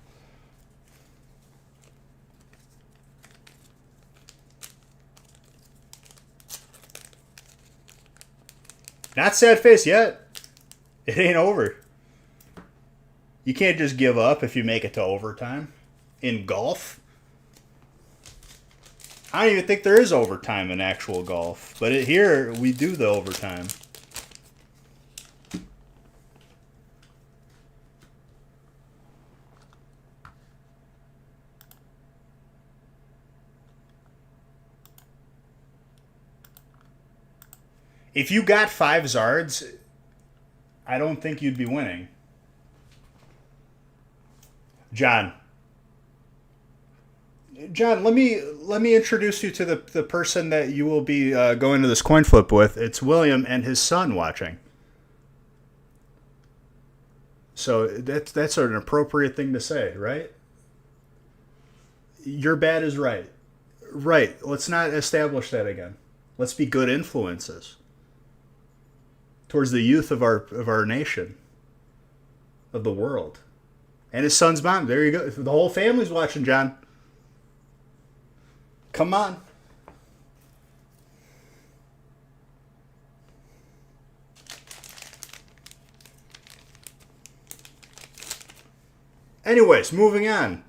Speaker 1: Not sad face yet. It ain't over. You can't just give up if you make it to overtime. In golf, I don't even think there is overtime in actual golf. But here, we do the overtime. If you got 5 Zards, I don't think you'd be winning. John, let me introduce you to the person that you will be going to this coin flip with. It's William and his son watching. So that's an appropriate thing to say, right? Your bad is right. Right. Let's not establish that again. Let's be good influences towards the youth of our nation, of the world. And his son's mom. There you go. The whole family's watching, John. Come on. Anyways, moving on.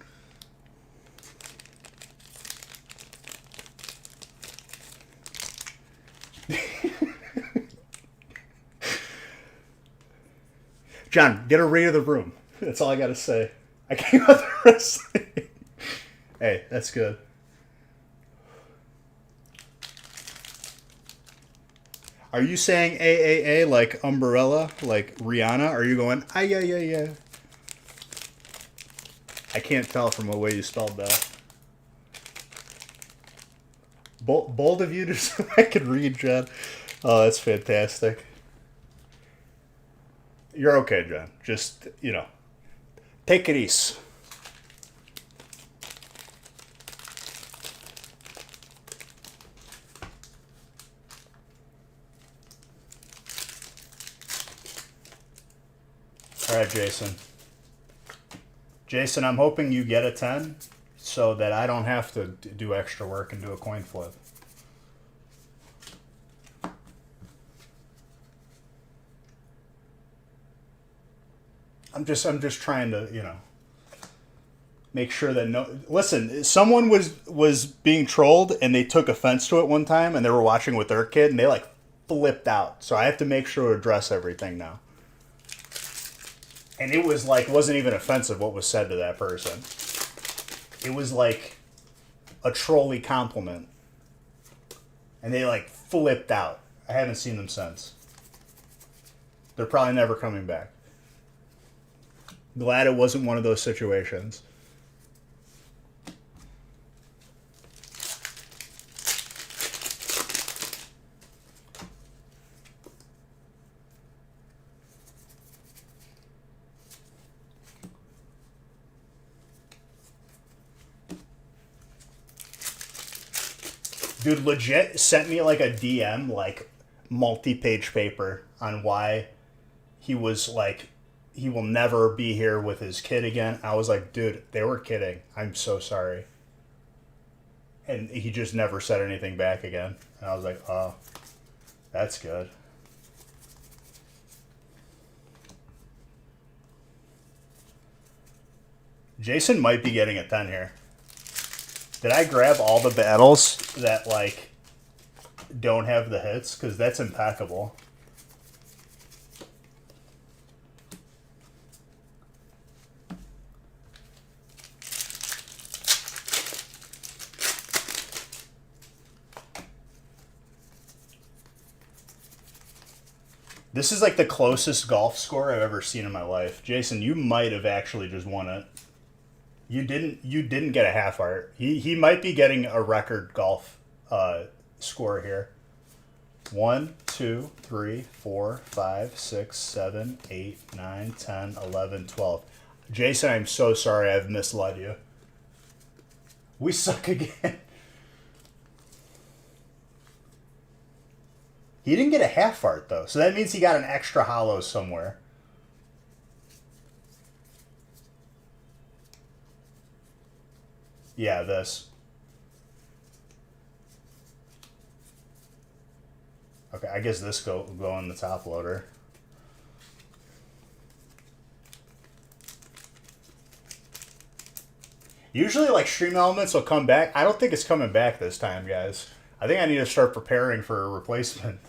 Speaker 1: John, get a read of the room. That's all I gotta say. I came out the wrestling. Hey, that's good. Are you saying AAA like umbrella, like Rihanna? Or are you going, ah, yeah, yeah, yeah? I can't tell from the way you spelled that. Bold of you to so I could read, John. Oh, that's fantastic. You're okay, John. Just, take it easy. All right, Jason. Jason, I'm hoping you get a 10 so that I don't have to do extra work and do a coin flip. I'm just trying to, make sure that listen, someone was being trolled and they took offense to it one time and they were watching with their kid and they like flipped out. So I have to make sure to address everything now. And it was like, wasn't even offensive what was said to that person. It was like a trolly compliment. And they like flipped out. I haven't seen them since. They're probably never coming back. Glad it wasn't one of those situations. Dude legit sent me like a DM, like multi-page paper on why he was like, he will never be here with his kid again. I was like, dude, they were kidding. I'm so sorry. And he just never said anything back again. And I was like, oh, that's good. Jason might be getting a 10 here. Did I grab all the battles that, like, don't have the hits? Because that's impeccable. This is, like, the closest golf score I've ever seen in my life. Jason, you might have actually just won it. You didn't get a half art. He might be getting a record golf score here. 1, 2, 3, 4, 5, 6, 7, 8, 9, 10, 11, 12. Jason, I'm so sorry I've misled you. We suck again. He didn't get a half art though, so that means he got an extra hollow somewhere. Yeah, this. Okay, I guess this go in the top loader. Usually, like, Stream Elements will come back. I don't think it's coming back this time, guys. I think I need to start preparing for a replacement.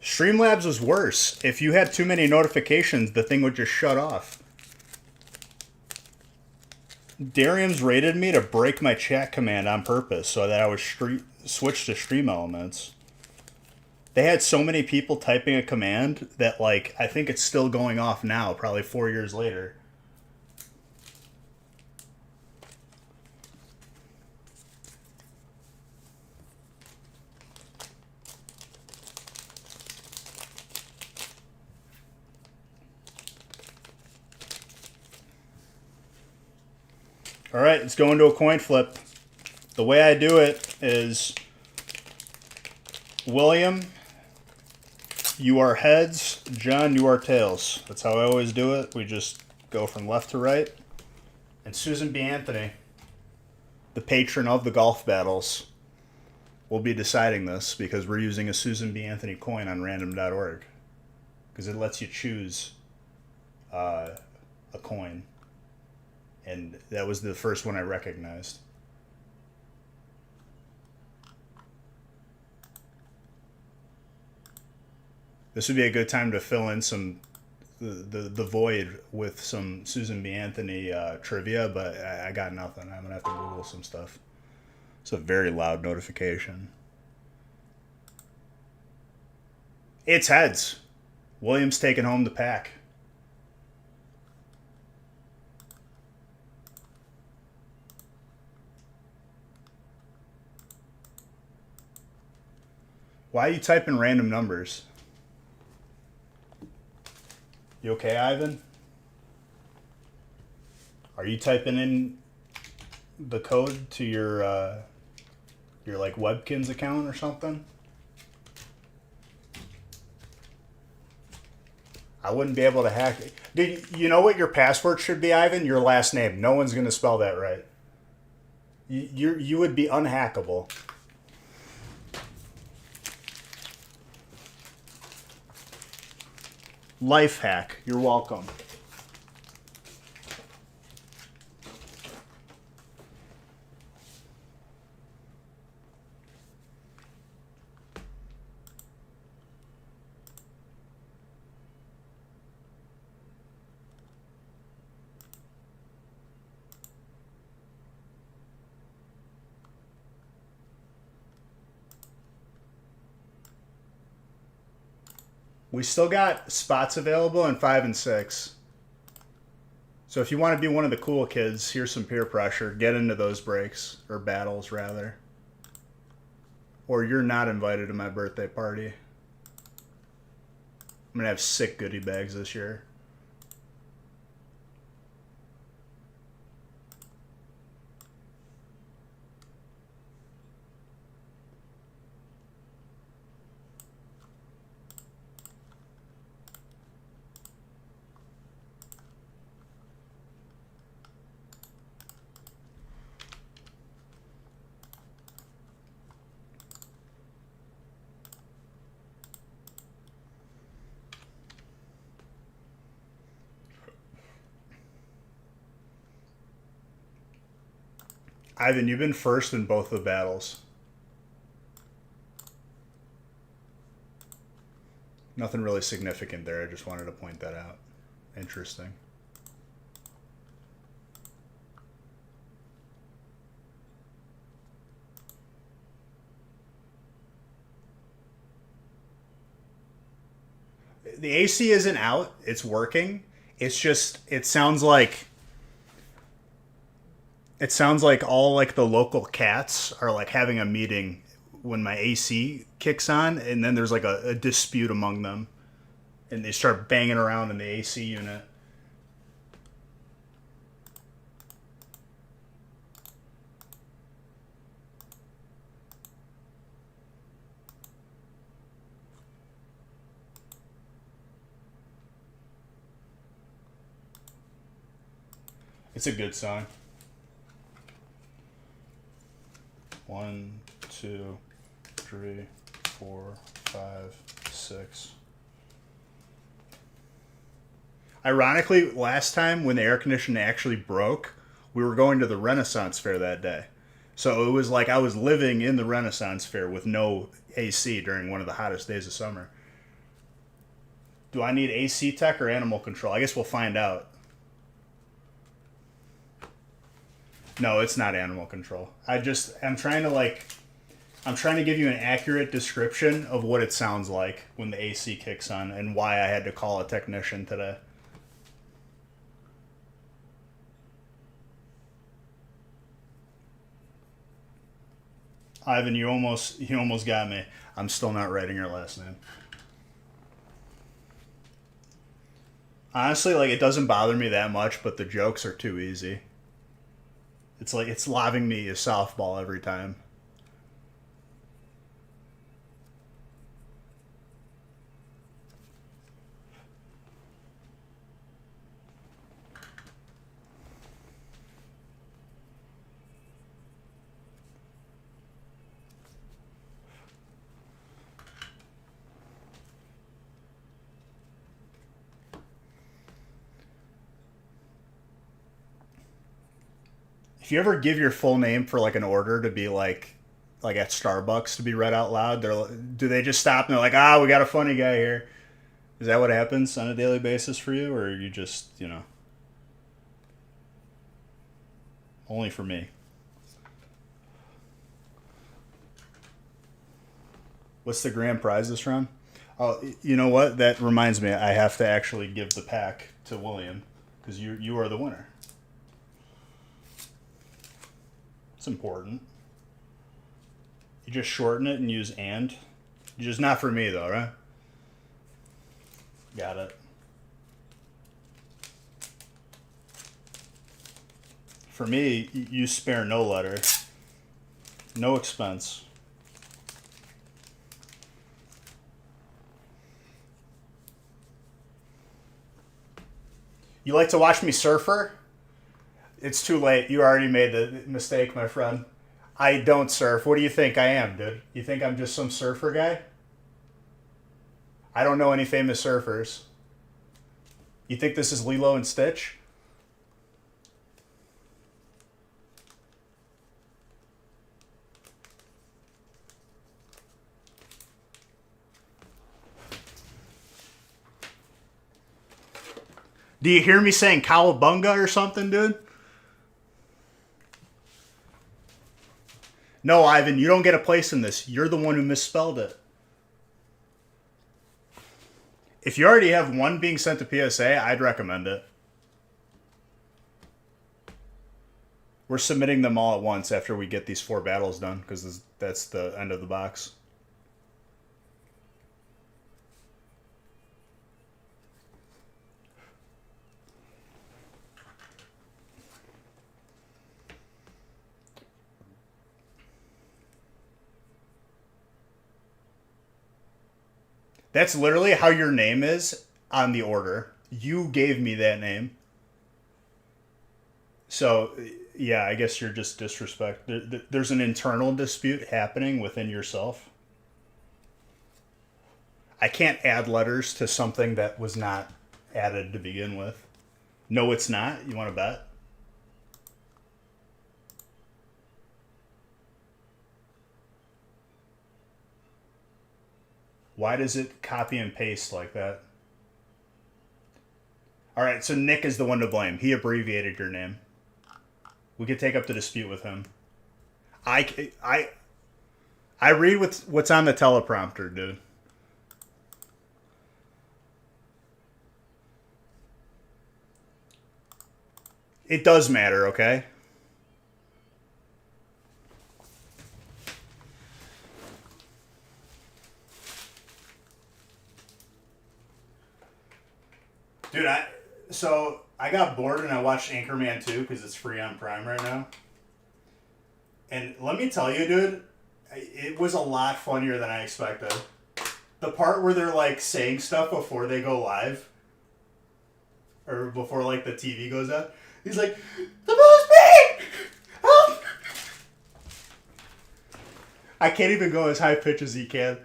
Speaker 1: Streamlabs was worse. If you had too many notifications, the thing would just shut off. Darium's rated me to break my chat command on purpose so that I would switch to Stream Elements. They had so many people typing a command that, like, I think it's still going off now, probably 4 years later. All right, let's go into a coin flip. The way I do it is William You are heads, John, you are tails. That's how I always do it. We just go from left to right. And Susan B. Anthony, the patron of the golf battles, will be deciding this because we're using a Susan B. Anthony coin on random.org. Because it lets you choose a coin. And that was the first one I recognized. This would be a good time to fill in some the void with some Susan B. Anthony trivia, but I got nothing. I'm gonna have to Google some stuff. It's a very loud notification. It's heads. Williams taking home the pack. Why are you typing random numbers? You okay, Ivan? Are you typing in the code to your like Webkins account or something? I wouldn't be able to hack it. Dude, you know what your password should be, Ivan? Your last name. No one's gonna spell that right. You would be unhackable. Life hack. You're welcome. We still got spots available in 5 and 6. So if you want to be one of the cool kids, here's some peer pressure. Get into those breaks, or battles rather. Or you're not invited to my birthday party. I'm going to have sick goodie bags this year. Ivan, you've been first in both the battles. Nothing really significant there. I just wanted to point that out. Interesting. The AC isn't out. It's working. It's just, it sounds like all like the local cats are like having a meeting when my AC kicks on, and then there's like a dispute among them, and they start banging around in the AC unit. It's a good song. 1, 2, 3, 4, 5, 6. Ironically, last time when the air conditioning actually broke, we were going to the Renaissance Fair that day. So it was like I was living in the Renaissance Fair with no AC during one of the hottest days of summer. Do I need AC tech or animal control? I guess we'll find out. No, it's not animal control. I'm trying to give you an accurate description of what it sounds like when the AC kicks on and why I had to call a technician today. Ivan, you almost got me. I'm still not writing your last name. Honestly, like, it doesn't bother me that much, but the jokes are too easy. It's like it's lobbing me a softball every time. if you ever give your full name for like an order to be like at Starbucks to be read out loud, do they just stop and they're like, we got a funny guy here? Is that what happens on a daily basis for you, or are you just, only for me? What's the grand prize this round? Oh, you know what? That reminds me. I have to actually give the pack to William because you are the winner. It's important. You just shorten it and use and. Just not for me though, right? Got it. For me, you spare no letter, no expense. You like to watch me surfer? It's too late. You already made the mistake, my friend. I don't surf. What do you think I am, dude? You think I'm just some surfer guy? I don't know any famous surfers. You think this is Lilo and Stitch? Do you hear me saying cowabunga or something, dude? No, Ivan, you don't get a place in this. You're the one who misspelled it. If you already have one being sent to PSA, I'd recommend it. We're submitting them all at once after we get these 4 battles done, because that's the end of the box. That's literally how your name is on the order. You gave me that name. So, yeah, I guess you're just disrespect. There's an internal dispute happening within yourself. I can't add letters to something that was not added to begin with. No, it's not. You want to bet? Why does it copy and paste like that? All right, so Nick is the one to blame. He abbreviated your name. We could take up the dispute with him. I read what's on the teleprompter, dude. It does matter, okay? Dude, I got bored and I watched Anchorman 2 because it's free on Prime right now. And let me tell you, dude, it was a lot funnier than I expected. The part where they're like saying stuff before they go live, or before like the TV goes out, he's like, "The ball's big! Help!" I can't even go as high pitch as he can.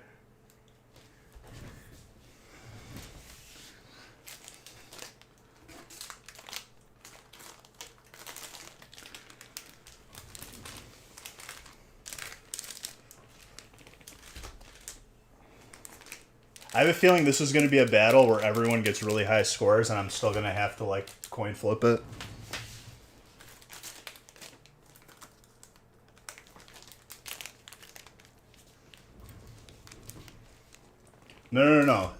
Speaker 1: I have a feeling this is going to be a battle where everyone gets really high scores, and I'm still going to have to, like, coin flip it. No.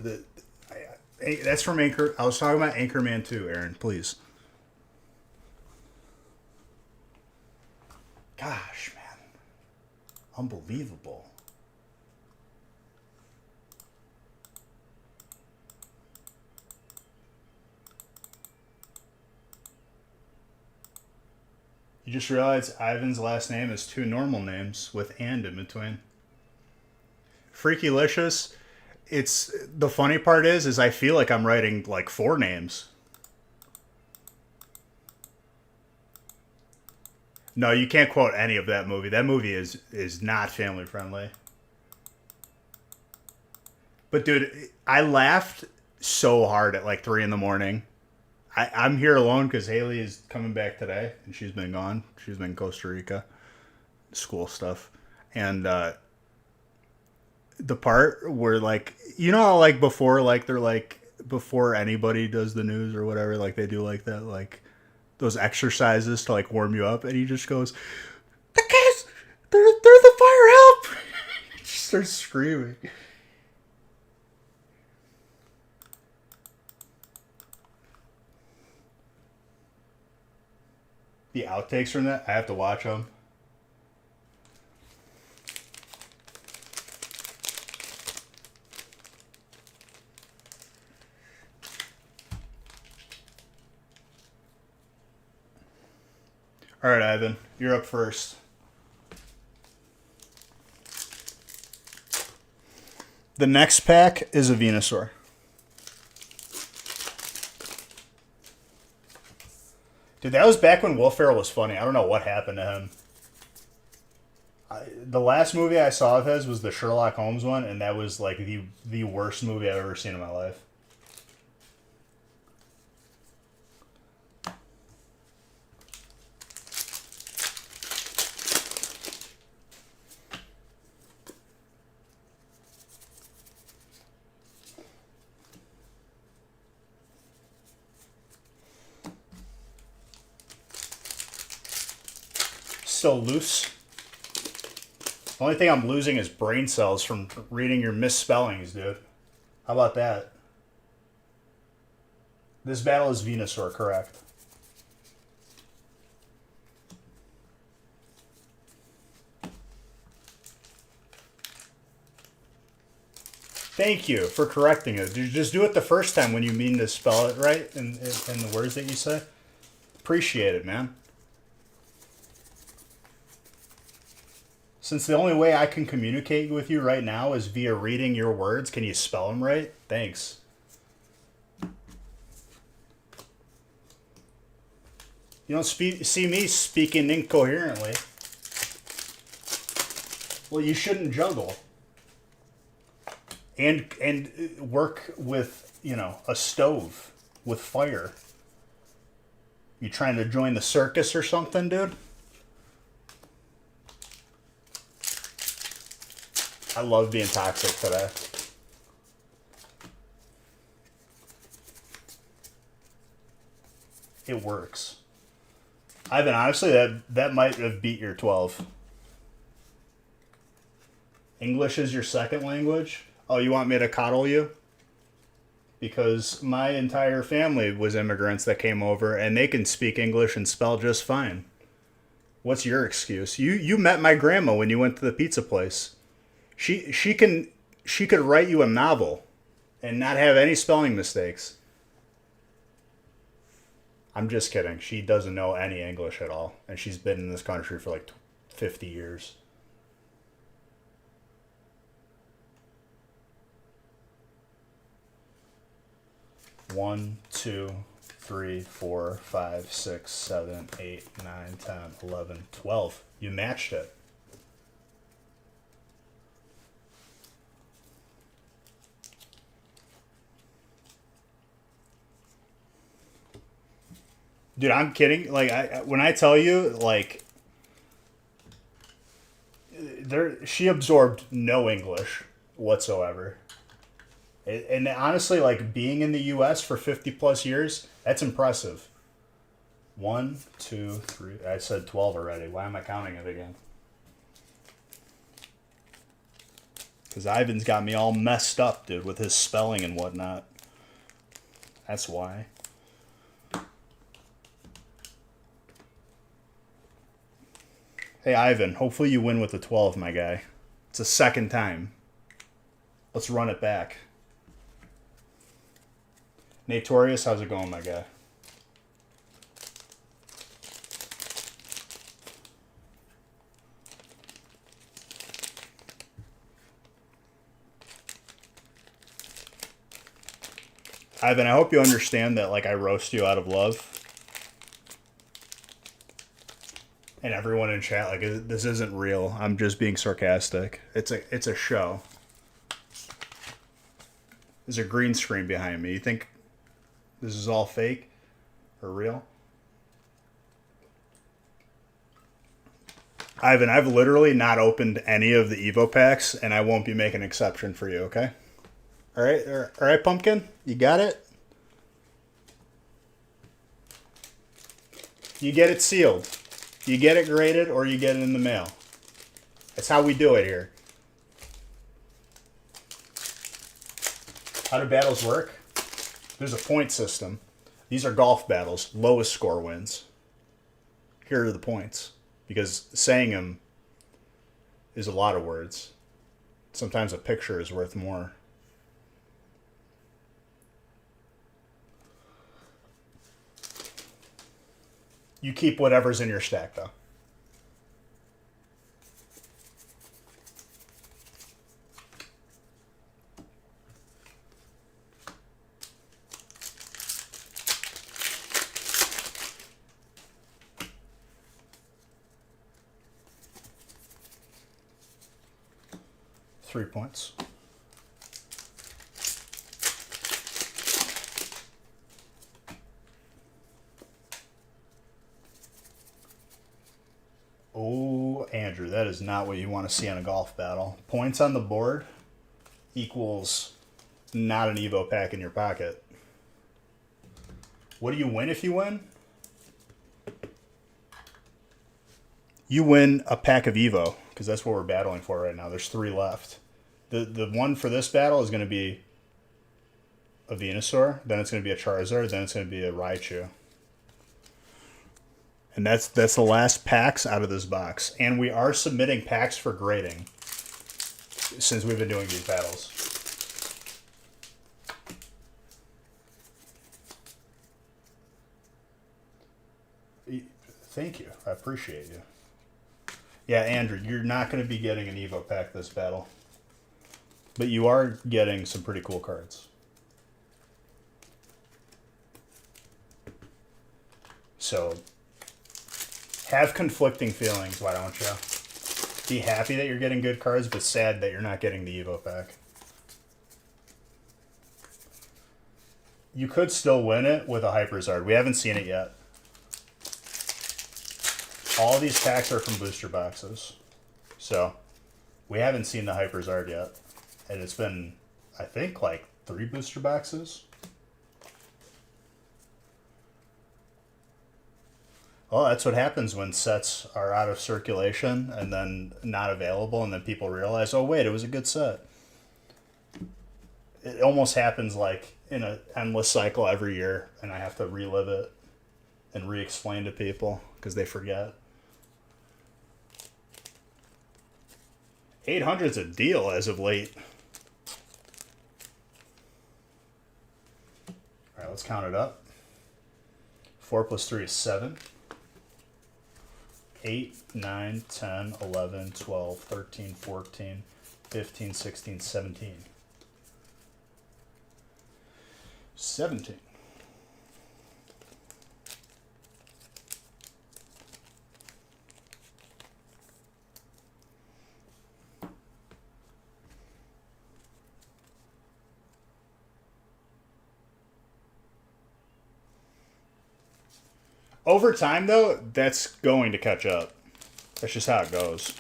Speaker 1: That's from Anchor. I was talking about Anchorman 2, Aaron. Please. Gosh, man. Unbelievable. You just realized Ivan's last name is 2 normal names with "and" in between. Freakylicious. It's the funny part is I feel like I'm writing like 4 names. No, you can't quote any of that movie. That movie is not family friendly. But dude, I laughed so hard at like 3 in the morning. I'm here alone because Haley is coming back today, and she's been gone. She's been in Costa Rica, school stuff, and the part where like you know how like before like they're like before anybody does the news or whatever like they do like that like those exercises to like warm you up, and he just goes, "The guys, they're the fire help!" He just starts screaming. The outtakes from that, I have to watch them. All right, Ivan, you're up first. The next pack is a Venusaur. Dude, that was back when Will Ferrell was funny. I don't know what happened to him. The last movie I saw of his was the Sherlock Holmes one, and that was like the worst movie I've ever seen in my life. Still loose. The only thing I'm losing is brain cells from reading your misspellings, dude. How about that? This battle is Venusaur, correct? Thank you for correcting it. Just do it the first time when you mean to spell it right in the words that you say. Appreciate it, man. Since the only way I can communicate with you right now is via reading your words, can you spell them right? Thanks. You don't see me speaking incoherently. Well, you shouldn't juggle. And work with, you know, a stove with fire. You trying to join the circus or something, dude? I love being toxic today. It works. Ivan, honestly, that might have beat your 12. English is your second language? Oh, you want me to coddle you? Because my entire family was immigrants that came over, and they can speak English and spell just fine. What's your excuse? You met my grandma when you went to the pizza place. She could write you a novel and not have any spelling mistakes. I'm just kidding. She doesn't know any English at all, and she's been in this country for like 50 years. One, 2, 3, 4, 5, 6, 7, 8, 9, 10, 11, 12. You matched it. Dude, I'm kidding. Like, when I tell you, like, she absorbed no English whatsoever. And honestly, like, being in the U.S. for 50 plus years, that's impressive. 1, 2, 3. I said 12 already. Why am I counting it again? Because Ivan's got me all messed up, dude, with his spelling and whatnot. That's why. Hey, Ivan, hopefully you win with the 12, my guy. It's the second time. Let's run it back. Natorius, how's it going, my guy? Ivan, I hope you understand that, like, I roast you out of love. And everyone in chat, like, this isn't real. I'm just being sarcastic. It's a show. There's a green screen behind me. You think this is all fake? or real. Ivan, I've literally not opened any of the Evo packs, and I won't be making an exception for you, okay? All right, Pumpkin? You got it? You get it sealed. You get it graded, or you get it in the mail. That's how we do it here. How do battles work? There's a point system. These are golf battles. Lowest score wins. Here are the points. Because saying them is a lot of words. Sometimes a picture is worth more. You keep whatever's in your stack, though. Three points. Oh, Andrew, that is not what you want to see on a golf battle. Points on the board equals not an Evo pack in your pocket. What do you win if you win? You win a pack of Evo, because that's what we're battling for right now. There's 3 left. The one for this battle is going to be a Venusaur, then it's going to be a Charizard, then it's going to be a Raichu. And that's the last packs out of this box. And we are submitting packs for grading since we've been doing these battles. Thank you. I appreciate you. Yeah, Andrew, you're not going to be getting an Evo pack this battle. But you are getting some pretty cool cards. So, have conflicting feelings, why don't you? Be happy that you're getting good cards, but sad that you're not getting the Evo pack. You could still win it with a Hyperzard. We haven't seen it yet. All these packs are from booster boxes. So, we haven't seen the Hyperzard yet. And it's been, I think, like 3 booster boxes. Well, that's what happens when sets are out of circulation and then not available, and then people realize, oh, wait, it was a good set. It almost happens like in an endless cycle every year, and I have to relive it and re-explain to people because they forget. 800's a deal as of late. All right, let's count it up. 4 plus 3 is 7. 8, 9, 10, 11, 12, 13, 14, 15, 16, 17. 17. Over time, though, that's going to catch up. That's just how it goes.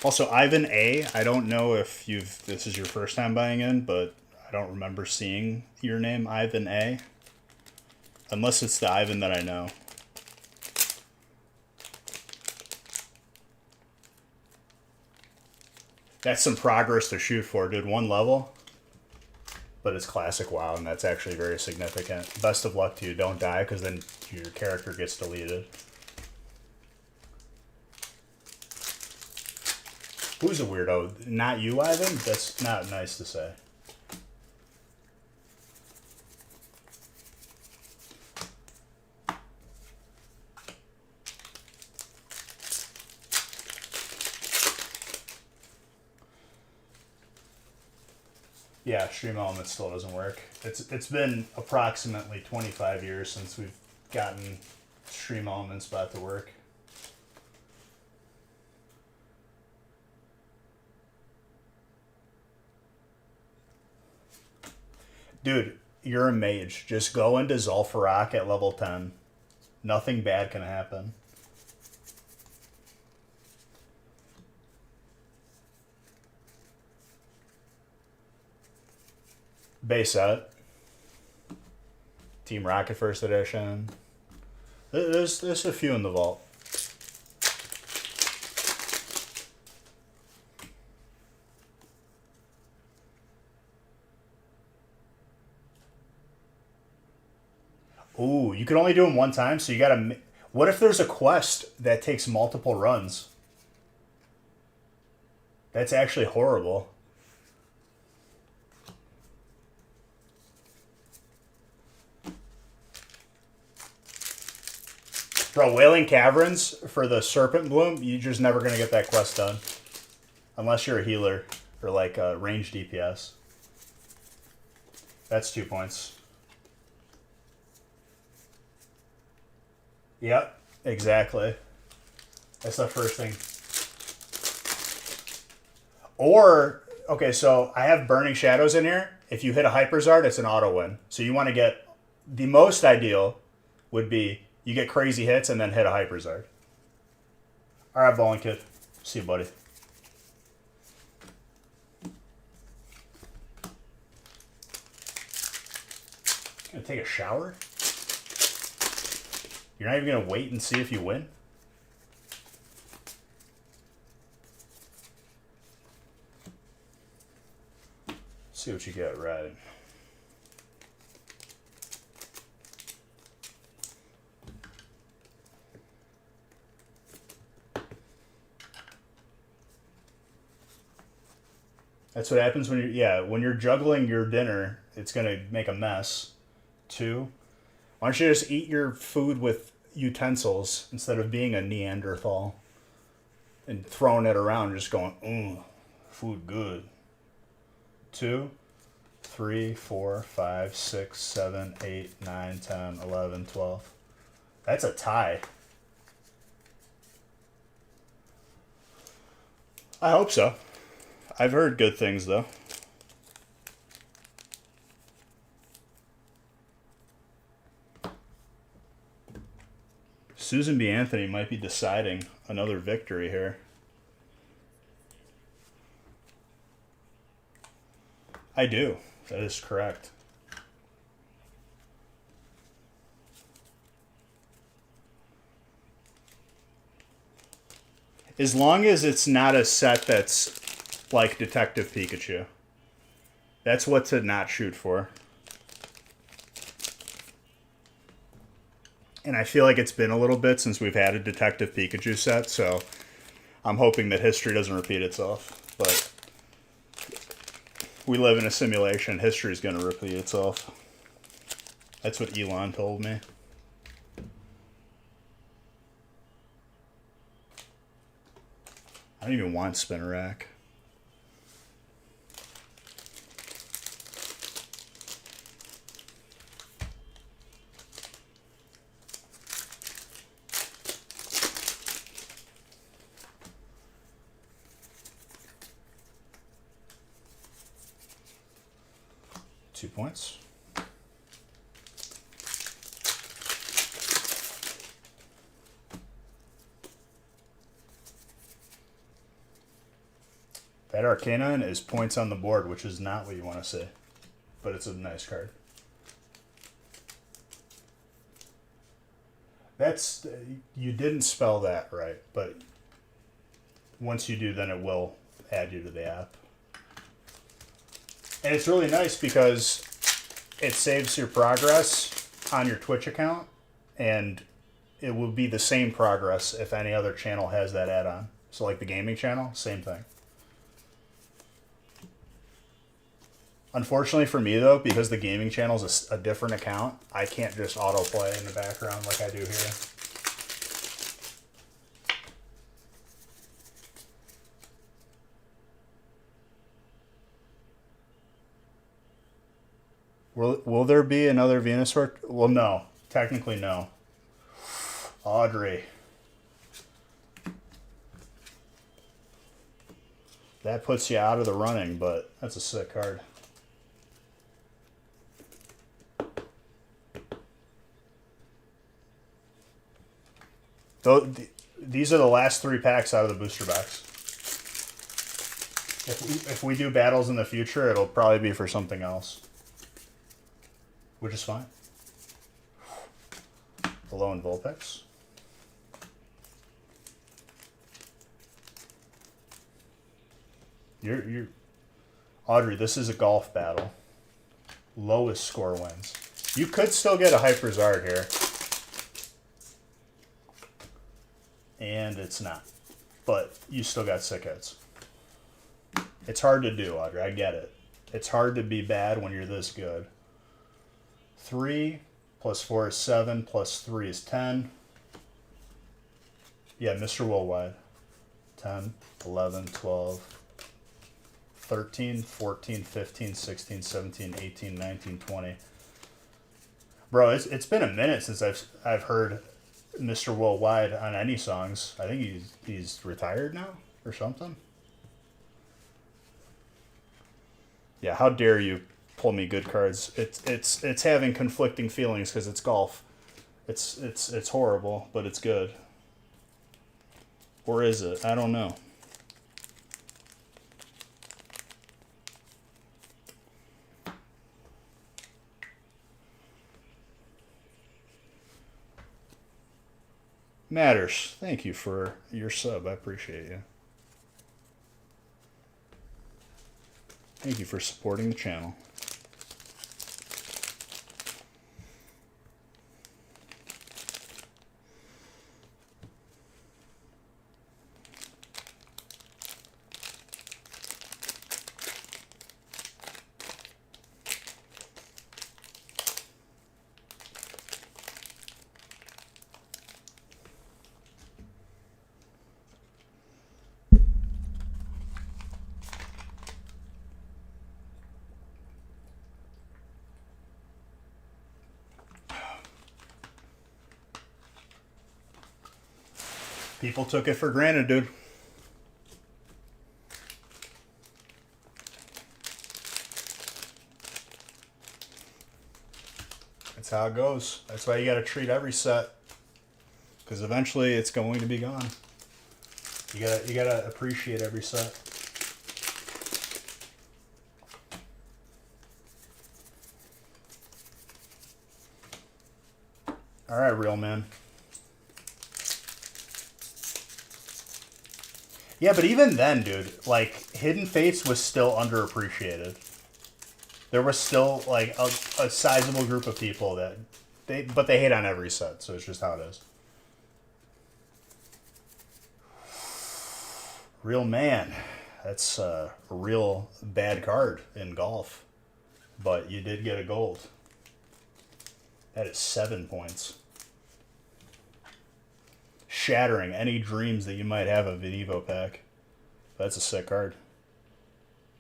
Speaker 1: Also, Ivan A, I don't know if this is your first time buying in, but I don't remember seeing your name, Ivan A. Unless it's the Ivan that I know. That's some progress to shoot for, dude. 1 level. But it's classic WoW, and that's actually very significant. Best of luck to you. Don't die, because then your character gets deleted. Who's a weirdo? Not you, Ivan? That's not nice to say. Yeah, Stream Element still doesn't work. It's been approximately 25 years since we've gotten Stream Elements back to work. Dude, you're a mage. Just go into Zul'Farrak at level 10. Nothing bad can happen. Base set. Team Rocket First Edition. There's a few in the vault. Ooh, you can only do them one time, so you gotta... What if there's a quest that takes multiple runs? That's actually horrible. Bro, Wailing Caverns for the Serpent Bloom, you're just never going to get that quest done. Unless you're a healer or like a range DPS. That's 2 points. Yep, exactly. That's the first thing. Or, okay, so I have Burning Shadows in here. If you hit a Hyperzard, it's an auto win. So you want to get... The most ideal would be you get crazy hits and then hit a Hyperzard. Alright, Bowling Kid. See you, buddy. Gonna take a shower? You're not even gonna wait and see if you win? See what you get right. That's what happens when when you're juggling your dinner, it's gonna make a mess. 2. Why don't you just eat your food with utensils instead of being a Neanderthal and throwing it around, just going, food good. 2, 3, 4, 5, 6, 7, 8, 9, 10, 11, 12. That's a tie. I hope so. I've heard good things, though. Susan B. Anthony might be deciding another victory here. I do. That is correct. As long as it's not a set that's like Detective Pikachu. That's what to not shoot for. And I feel like it's been a little bit since we've had a Detective Pikachu set, so I'm hoping that history doesn't repeat itself. But we live in a simulation. History's going to repeat itself. That's what Elon told me. I don't even want Spinnerack. Points. That Arcanine is points on the board, which is not what you want to see, but it's a nice card. That's, you didn't spell that right, but once you do, then it will add you to the app. And it's really nice because it saves your progress on your Twitch account, and it will be the same progress if any other channel has that add-on. So like the gaming channel, same thing. Unfortunately for me though, because the gaming channel is a different account, I can't just autoplay in the background like I do here. Will there be another Venusaur? Well, no. Technically, no. Audrey. That puts you out of the running, but that's a sick card. These are the last 3 packs out of the booster box. If we do battles in the future, it'll probably be for something else. Which is fine. The Lone Vulpix. You're Audrey, this is a golf battle. Lowest score wins. You could still get a Hyper Zard here. And it's not. But you still got sick hits. It's hard to do, Audrey. I get it. It's hard to be bad when you're this good. 3 plus 4 is 7 plus 3 is 10. Yeah, Mr. Worldwide. 10, 11, 12, 13, 14, 15, 16, 17, 18, 19, 20. Bro, it's been a minute since I've heard Mr. Worldwide on any songs. I think he's retired now or something. Yeah, how dare you pull me good cards? It's having conflicting feelings because it's golf. It's horrible, but it's good. Or is it? I don't know. Matters. Thank you for your sub. I appreciate you. Thank you for supporting the channel. People took it for granted, dude. That's how it goes. That's why you got to treat every set, because eventually it's going to be gone. You gotta appreciate every set. All right, real man. Yeah, but even then, dude, like, Hidden Fates was still underappreciated. There was still, like, a sizable group of people that they hate on every set, so it's just how it is. Real man. That's a real bad card in golf. But you did get a gold. That is 7 points. Shattering any dreams that you might have of an Evo pack. That's a sick card.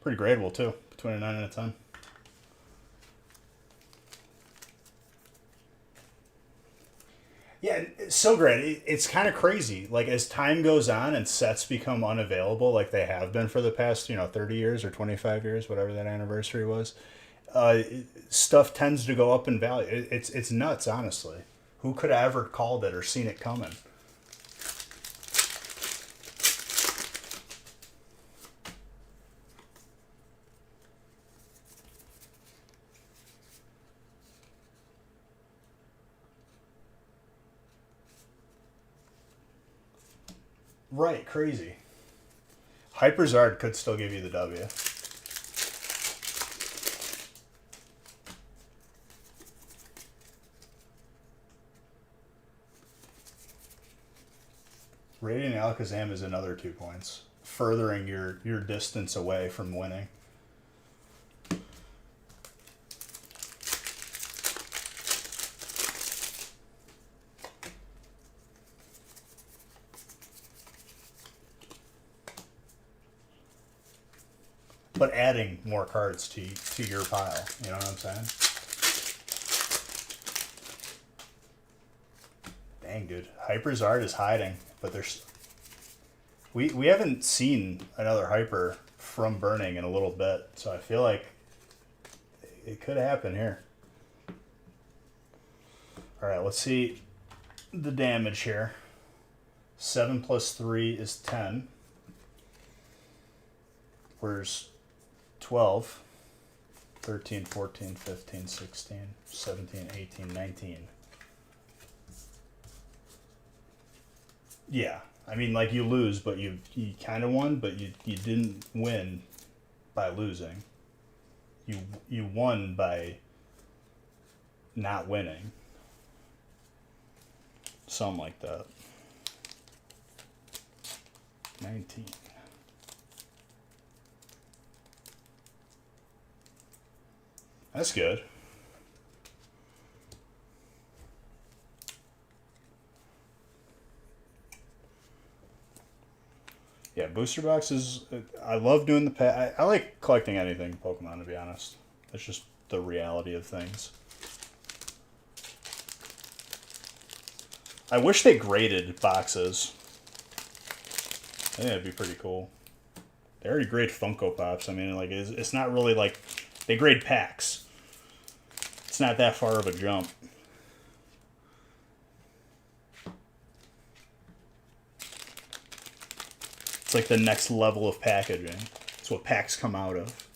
Speaker 1: Pretty gradable too. Between a 9 and a 10. Yeah, it's so great. It's kind of crazy. Like, as time goes on and sets become unavailable, like they have been for the past, 30 years or 25 years, whatever that anniversary was, stuff tends to go up in value. It's nuts, honestly. Who could have ever called it or seen it coming? Right, crazy. Hyperzard could still give you the W. Radiant Alakazam is another 2 points, furthering your distance away from winning. But adding more cards to your pile, you know what I'm saying? Dang, dude. Hyper's art is hiding, but there's... We haven't seen another Hyper from Burning in a little bit, so I feel like it could happen here. Alright, let's see the damage here. 7 plus 3 is 10. Where's 12? 13, 14, 15, 16, 17, 18, 19. Yeah. I mean, like, you lose, but you kind of won, but you didn't win by losing. You won by not winning. Something like that. 19. That's good. Yeah, booster boxes. I love doing the pack. I like collecting anything Pokemon, to be honest. That's just the reality of things. I wish they graded boxes. I think that'd be pretty cool. They already grade Funko Pops. I mean, like, it's not really like... They grade packs. It's not that far of a jump. It's like the next level of packaging. It's what packs come out of.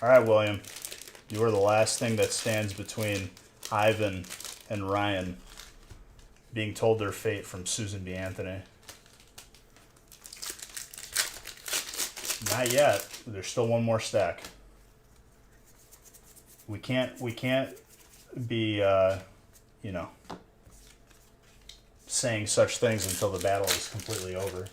Speaker 1: All right, William. You are the last thing that stands between Ivan and Ryan being told their fate from Susan B. Anthony. Not yet. There's still one more stack. We can't be, you know, saying such things until the battle is completely over.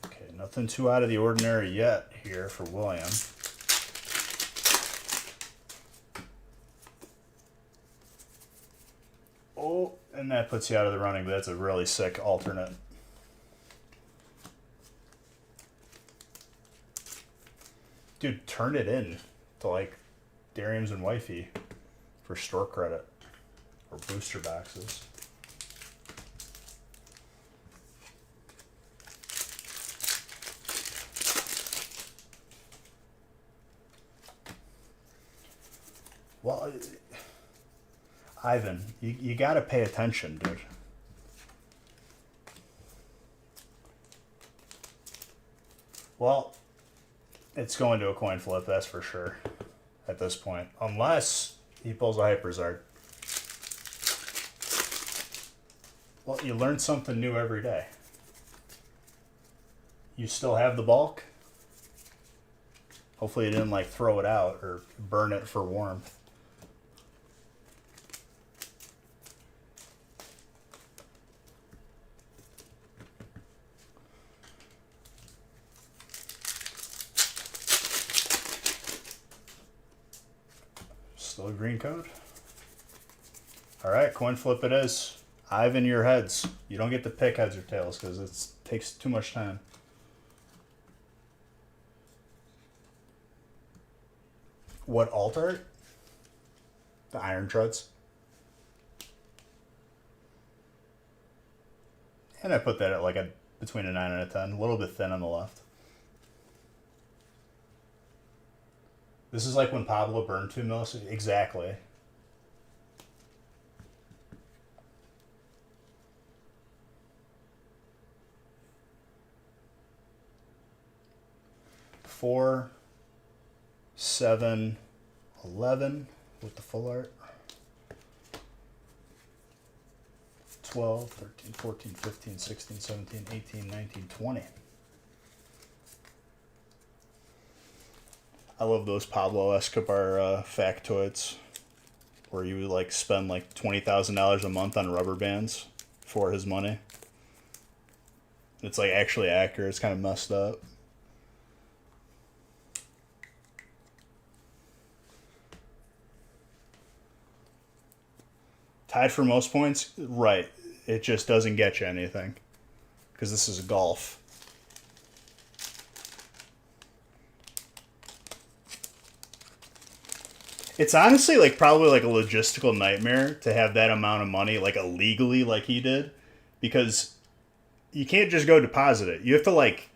Speaker 1: Okay, nothing too out of the ordinary yet here for William. Oh, and that puts you out of the running, but that's a really sick alternate. Dude, turn it in to, like, Darium's and Wifey for store credit or booster boxes. Well, Ivan, you gotta pay attention, dude. Well, it's going to a coin flip, that's for sure, at this point. Unless he pulls a Hyperzard. Well, you learn something new every day. You still have the bulk. Hopefully you didn't, like, throw it out or burn it for warmth. Still a green code. Alright, coin flip it is. Ivan, your heads. You don't get to pick heads or tails because it takes too much time. What alt art? The Iron Treads. And I put that at like between a 9 and a 10. A little bit thin on the left. This is like when Pablo burned 2 milliseconds. Exactly. Four, 7, 11 with the full art. 12, 13, 14, 15, 16, 17, 18, 19, 20. I love those Pablo Escobar factoids where you would like spend like $20,000 a month on rubber bands for his money. It's like actually accurate. It's kind of messed up. Tied for most points? Right. it just doesn't get you anything. Because this is golf. It's honestly like probably like a logistical nightmare to have that amount of money like illegally like he did, because you can't just go deposit it. You have to like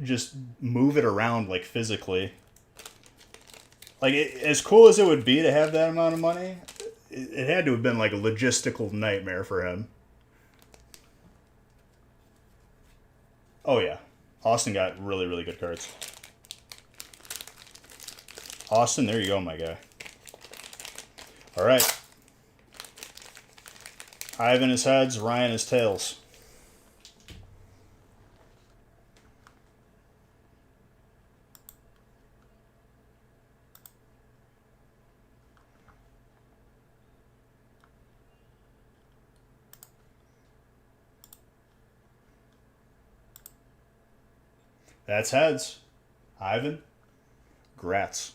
Speaker 1: just move it around like physically. Like as cool as it would be to have that amount of money, it had to have been like a logistical nightmare for him. Oh yeah, Austin got really really good cards. Austin, there you go, my guy. All right. Ivan is heads, Ryan is tails. That's heads. Ivan, grats.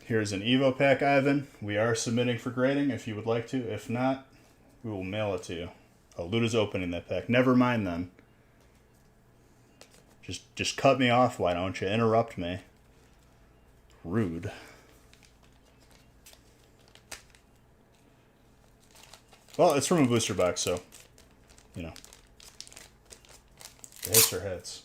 Speaker 1: Here's an Evo pack, Ivan. We are submitting for grading if you would like to. If not, we will mail it to you. Oh, Luda's opening that pack. Never mind then. Just cut me off, why don't you? Interrupt me. Rude. Well, it's from a booster box, so, you know. The hits are hits.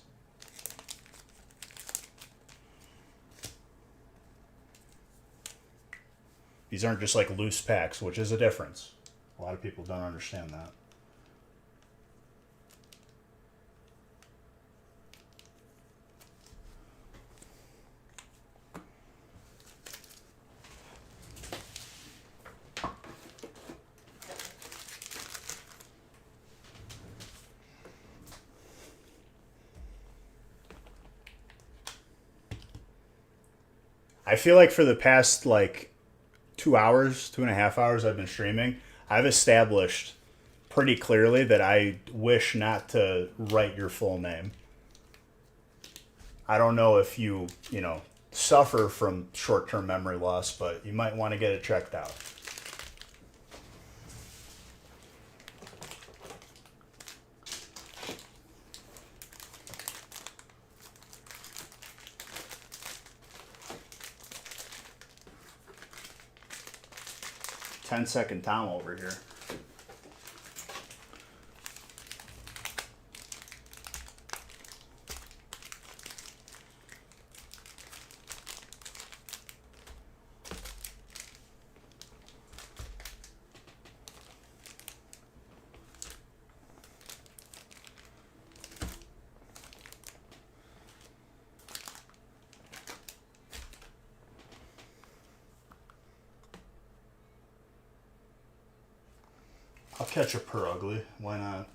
Speaker 1: These aren't just like loose packs, which is a difference. A lot of people don't understand that. I feel like for the past like 2 hours, 2.5 hours I've been streaming, I've established pretty clearly that I wish not to write your full name. I don't know if you suffer from short-term memory loss, but you might want to get it checked out. Ten-second Tom over here. I'll catch a per ugly. Why not?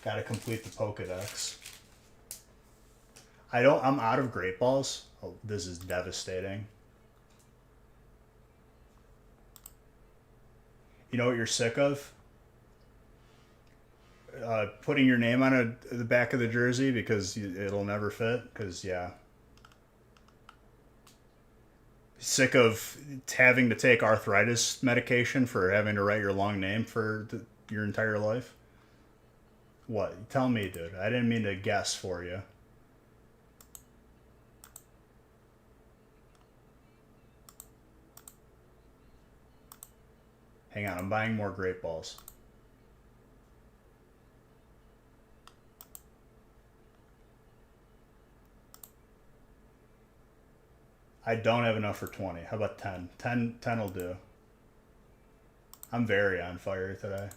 Speaker 1: Gotta complete the Pokedex. I'm out of Great Balls. Oh, this is devastating. You know what you're sick of? Putting your name on the back of the jersey because it'll never fit. Because, yeah. Sick of having to take arthritis medication for having to write your long name for your entire life? What? Tell me, dude. I didn't mean to guess for you. Hang on, I'm buying more Great Balls. I don't have enough for 20. How about 10? 10 will do. I'm very on fire today.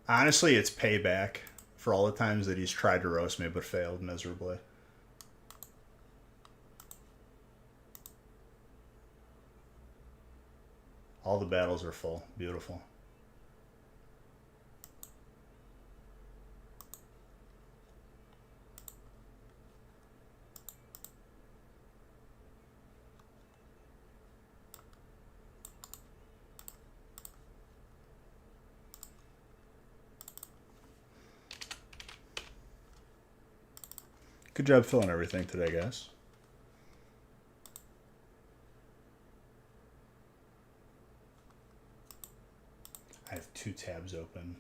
Speaker 1: Honestly, it's payback for all the times that he's tried to roast me but failed miserably. All the battles are full. Beautiful. Good job filling everything today, guys. I have 2 tabs open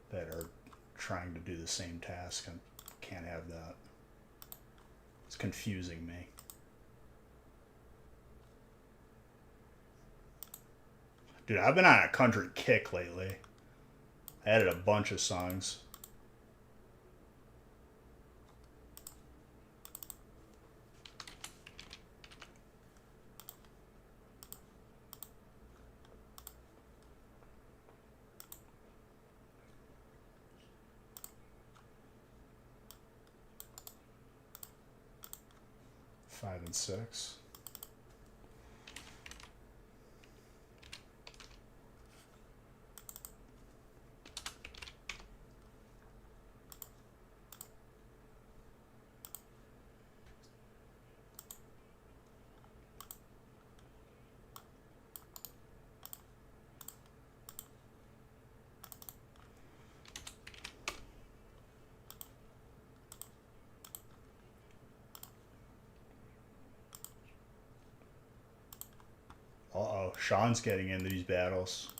Speaker 1: that are trying to do the same task. I can't have that. It's confusing me. Dude, I've been on a country kick lately. I added a bunch of songs. Five and 6. Uh-oh, Sean's getting into these battles.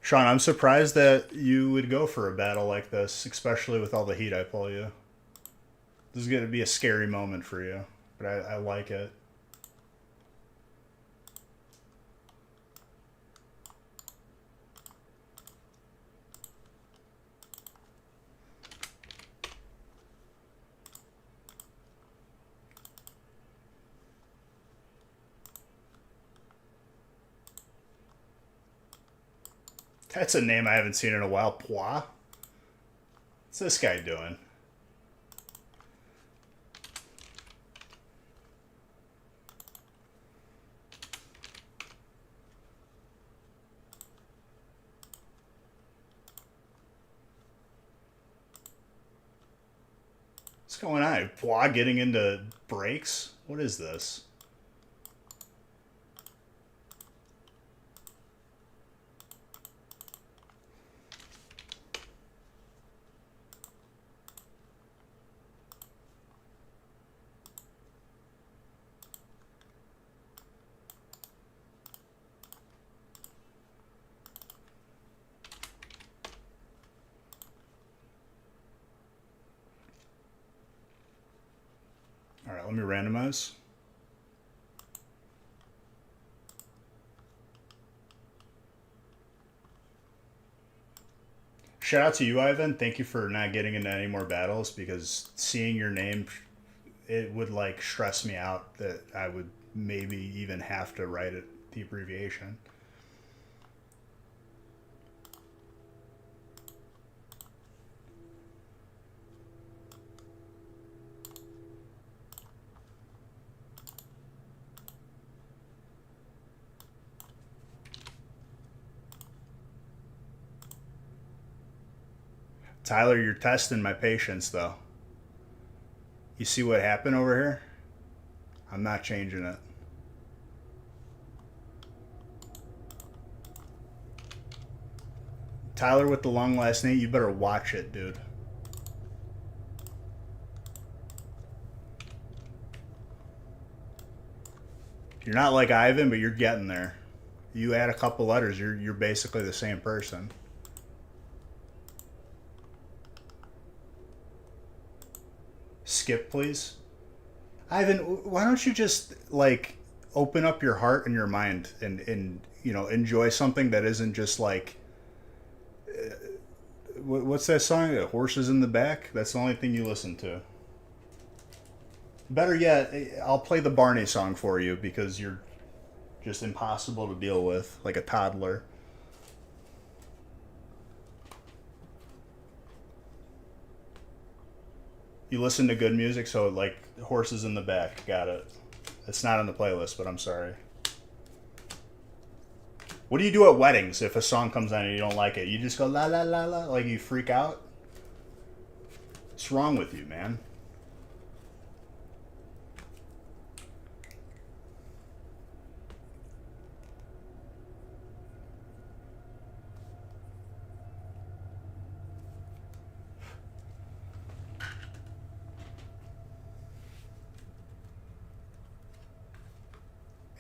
Speaker 1: Sean, I'm surprised that you would go for a battle like this, especially with all the heat I pull you. This is going to be a scary moment for you, but I like it. That's a name I haven't seen in a while. Pois? What's this guy doing? What's going on? Pois getting into breaks? What is this? All right, let me randomize. Shout out to you, Ivan. Thank you for not getting into any more battles, because seeing your name, it would like stress me out that I would maybe even have to write it, the abbreviation. Tyler, you're testing my patience, though. You see what happened over here? I'm not changing it. Tyler with the long last name, you better watch it, dude. You're not like Ivan, but you're getting there. You add a couple letters, you're basically the same person. Skip, please. Ivan, why don't you just like open up your heart and your mind and you know, enjoy something that isn't just like what's that song? Horses in the Back. That's the only thing you listen to. Better yet, I'll play the Barney song for you because you're just impossible to deal with, like a toddler. You listen to good music, so like Horses in the Back. Got it. It's not on the playlist, but I'm sorry. What do you do at weddings if a song comes on and you don't like it? You just go la la la la, like you freak out? What's wrong with you, man?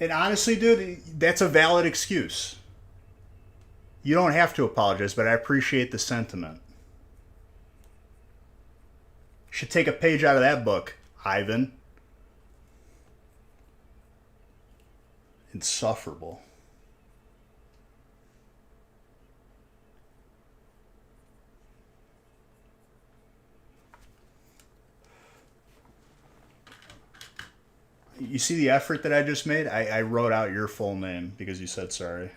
Speaker 1: And honestly, dude, that's a valid excuse. You don't have to apologize, but I appreciate the sentiment. You should take a page out of that book, Ivan. Insufferable. You see the effort that I just made? I wrote out your full name because you said sorry.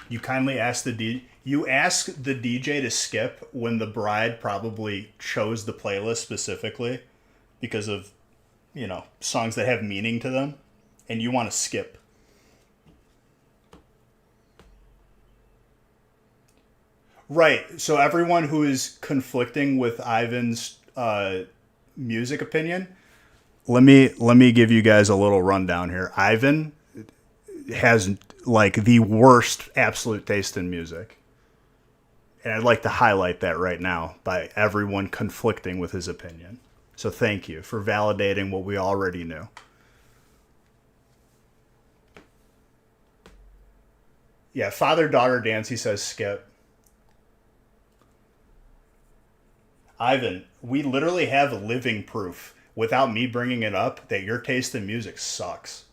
Speaker 1: You kindly asked you asked the DJ to skip when the bride probably chose the playlist specifically because of, songs that have meaning to them, and you want to skip. Right. So everyone who is conflicting with Ivan's music opinion, let me give you guys a little rundown here. Ivan has like the worst absolute taste in music. And I'd like to highlight that right now by everyone conflicting with his opinion. So thank you for validating what we already knew. Yeah, father-daughter dance, he says skip. Ivan, we literally have living proof without me bringing it up that your taste in music sucks.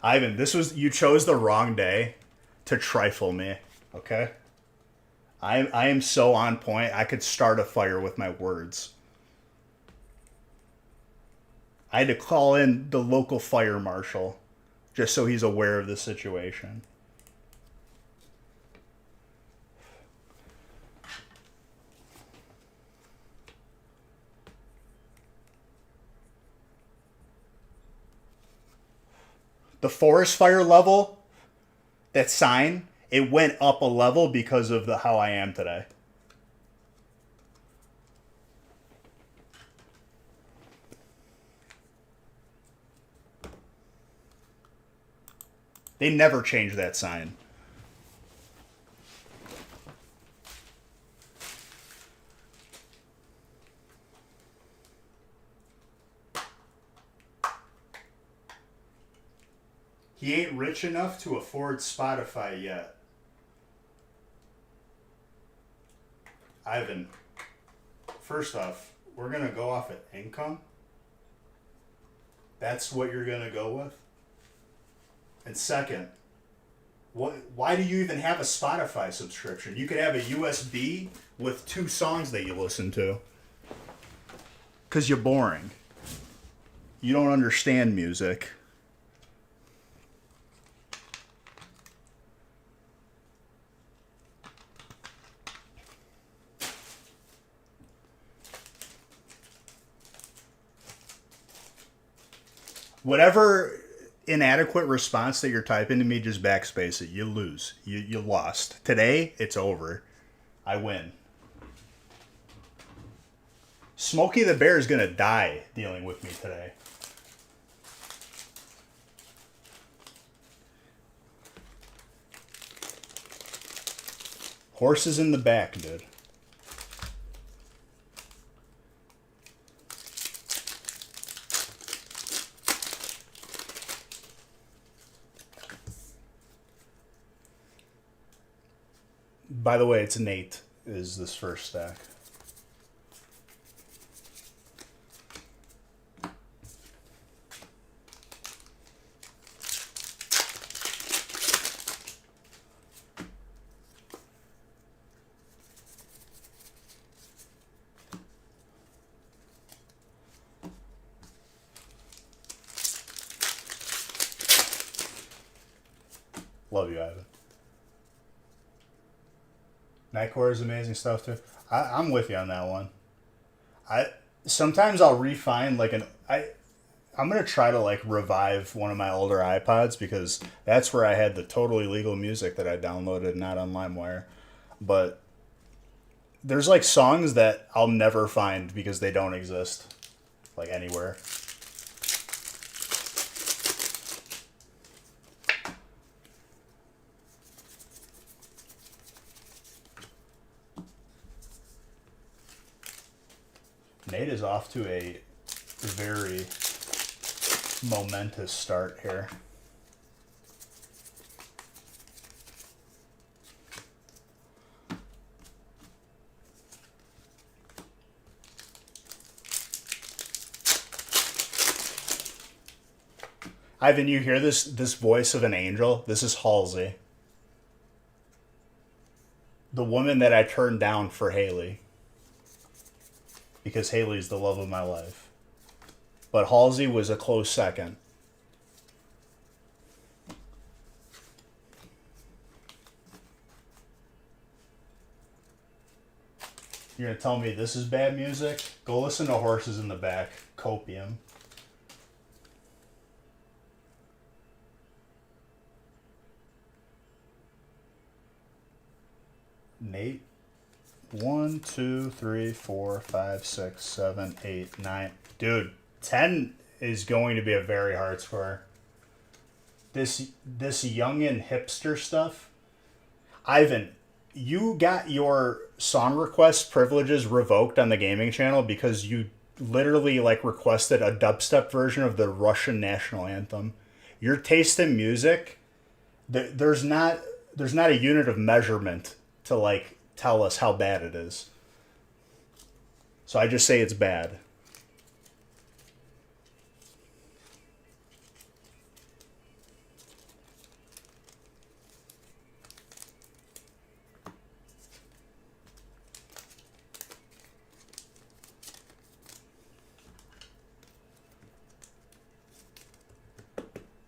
Speaker 1: Ivan, you chose the wrong day to trifle me, okay? I am so on point. I could start a fire with my words. I had to call in the local fire marshal just so he's aware of the situation. The forest fire level, that sign, it went up a level because of how I am today. They never change that sign. He ain't rich enough to afford Spotify yet. Ivan, first off, we're going to go off of income. That's what you're going to go with. And second, why do you even have a Spotify subscription? You could have a USB with 2 songs that you listen to. Because you're boring. You don't understand music. Whatever inadequate response that you're typing to me, just backspace it. You lose. You lost. Today, it's over. I win. Smokey the Bear is going to die dealing with me today. Horses in the back, dude. By the way, it's Nate is this first stack. Love you, Ivan. Nightcore is amazing stuff too. I'm with you on that one. Sometimes I'll refine I'm gonna try to like revive one of my older iPods because that's where I had the totally legal music that I downloaded, not on LimeWire. But there's like songs that I'll never find because they don't exist. like anywhere. Nate is off to a very momentous start here. Ivan, you hear this voice of an angel? This is Halsey. The woman that I turned down for Haley. Because Haley's the love of my life. But Halsey was a close second. You're going to tell me this is bad music? Go listen to Horses in the Back, Copium. Nate. 1, 2, 3, 4, 5, 6, 7, 8, 9. Dude, 10 is going to be a very hard score. This youngin' hipster stuff. Ivan, you got your song request privileges revoked on the gaming channel because you literally like requested a dubstep version of the Russian national anthem. Your taste in music, there's not a unit of measurement to like tell us how bad it is. So I just say it's bad.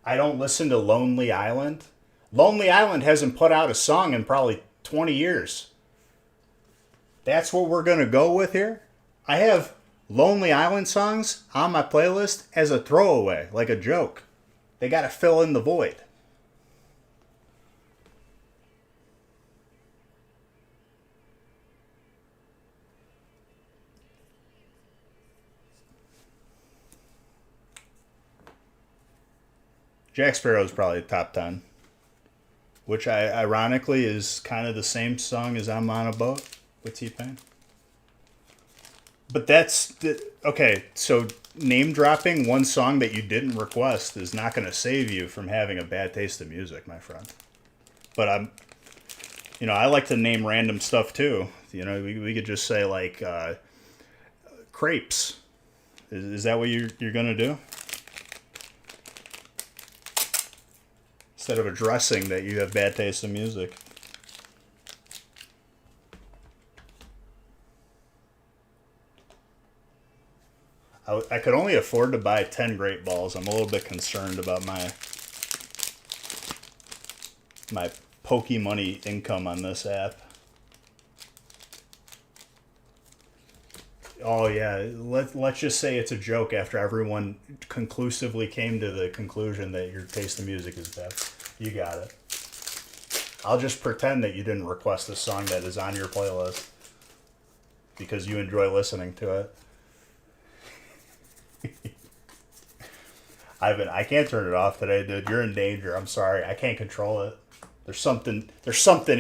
Speaker 1: I don't listen to Lonely Island. Lonely Island hasn't put out a song in probably 20 years. That's what we're going to go with here? I have Lonely Island songs on my playlist as a throwaway, like a joke. They got to fill in the void. Jack Sparrow is probably top 10. Which ironically is kind of the same song as I'm on a Boat with T-Pain. But okay, so name dropping one song that you didn't request is not going to save you from having a bad taste in music, my friend. But I like to name random stuff too. We could just say like crepes. Is that what you're going to do? Instead of addressing that you have bad taste in music. I could only afford to buy 10 Great Balls. I'm a little bit concerned about my Pokemoney income on this app. Oh yeah, let's just say it's a joke after everyone conclusively came to the conclusion that your taste in music is bad. You got it. I'll just pretend that you didn't request a song that is on your playlist because you enjoy listening to it. I can't turn it off today, dude. You're in danger. I'm sorry. I can't control it. There's something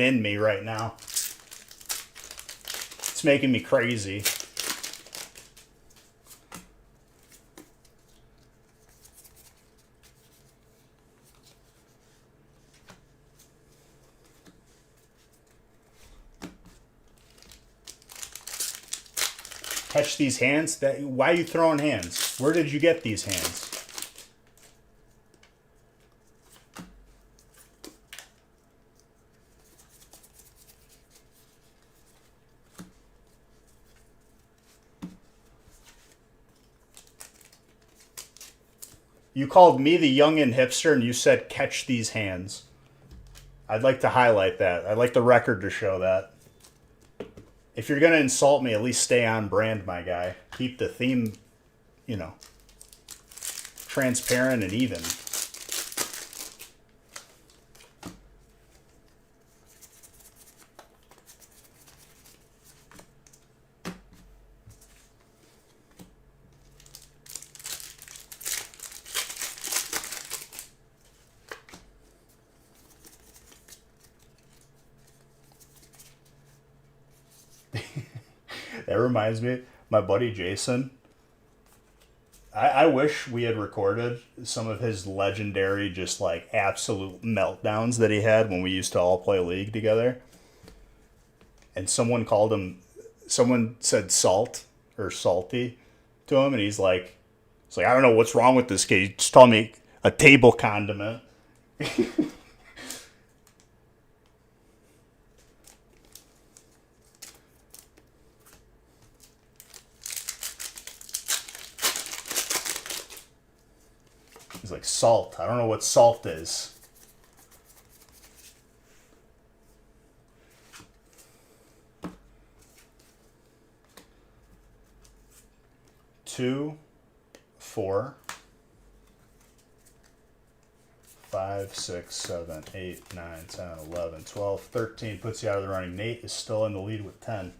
Speaker 1: in me right now. It's making me crazy. Catch these hands? Why are you throwing hands? Where did you get these hands? You called me the youngin' hipster and you said catch these hands. I'd like to highlight that. I'd like the record to show that. If you're going to insult me, at least stay on brand, my guy. Keep the theme, transparent and even. That reminds me, my buddy Jason. I wish we had recorded some of his legendary, just like absolute meltdowns that he had when we used to all play League together. And someone said salt or salty to him, and it's like, I don't know what's wrong with this kid. He just told me a table condiment. He's like, salt. I don't know what salt is. Two, 4, 5, 6, 7, 8, 9, 10, 11, 12, 13 puts you out of the running. Nate is still in the lead with 10.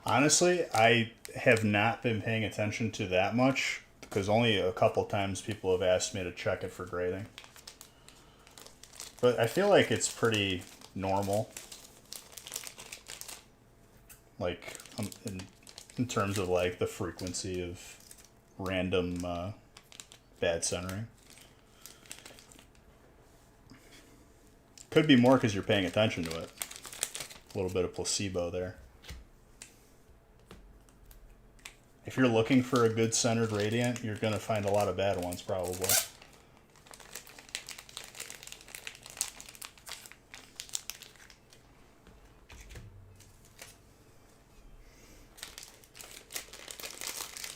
Speaker 1: Honestly, I have not been paying attention to that much because only a couple times people have asked me to check it for grading. But I feel like it's pretty normal. Like, in terms of like the frequency of random bad centering. Could be more because you're paying attention to it. A little bit of placebo there. If you're looking for a good centered radiant, you're going to find a lot of bad ones probably.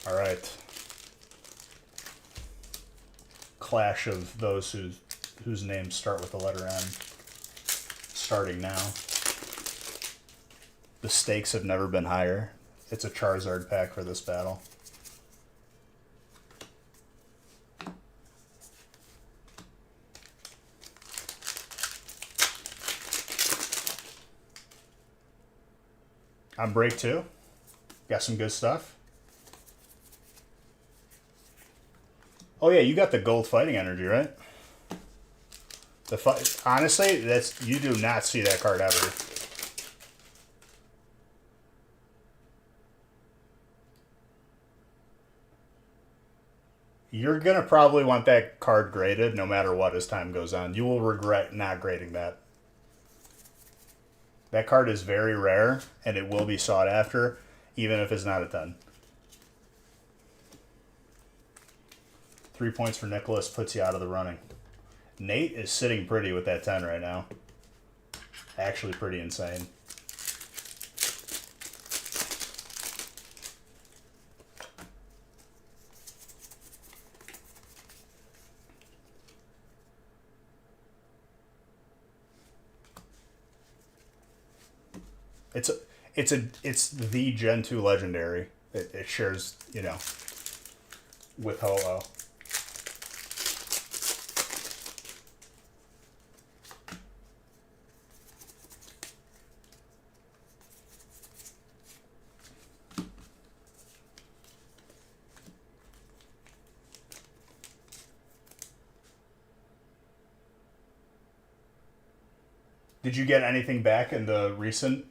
Speaker 1: All right. Clash of those whose names start with the letter N. Starting now. The stakes have never been higher. It's a Charizard pack for this battle. On break 2, got some good stuff. Oh yeah, you got the gold fighting energy, right? Honestly, you do not see that card ever. You're going to probably want that card graded no matter what as time goes on. You will regret not grading that. That card is very rare, and it will be sought after, even if it's not a 10. 3 points for Nicholas puts you out of the running. Nate is sitting pretty with that 10 right now. Actually pretty insane. It's the Gen 2 legendary. It shares, with Ho-Oh. Did you get anything back in the recent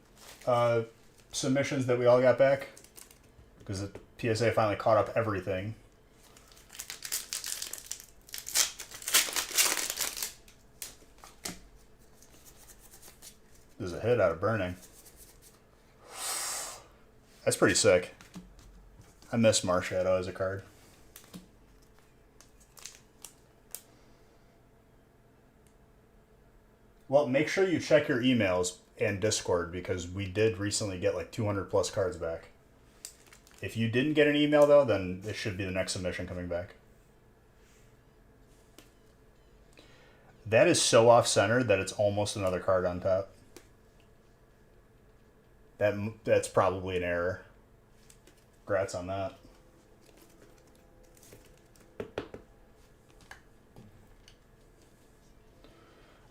Speaker 1: submissions that we all got back? Because the PSA finally caught up everything. There's a hit out of Burning. That's pretty sick. I miss Marshadow as a card. Well, make sure you check your emails and Discord because we did recently get like 200 plus cards back. If you didn't get an email though, then it should be the next submission coming back. That is so off-center that it's almost another card on top. That's probably an error. Congrats on that.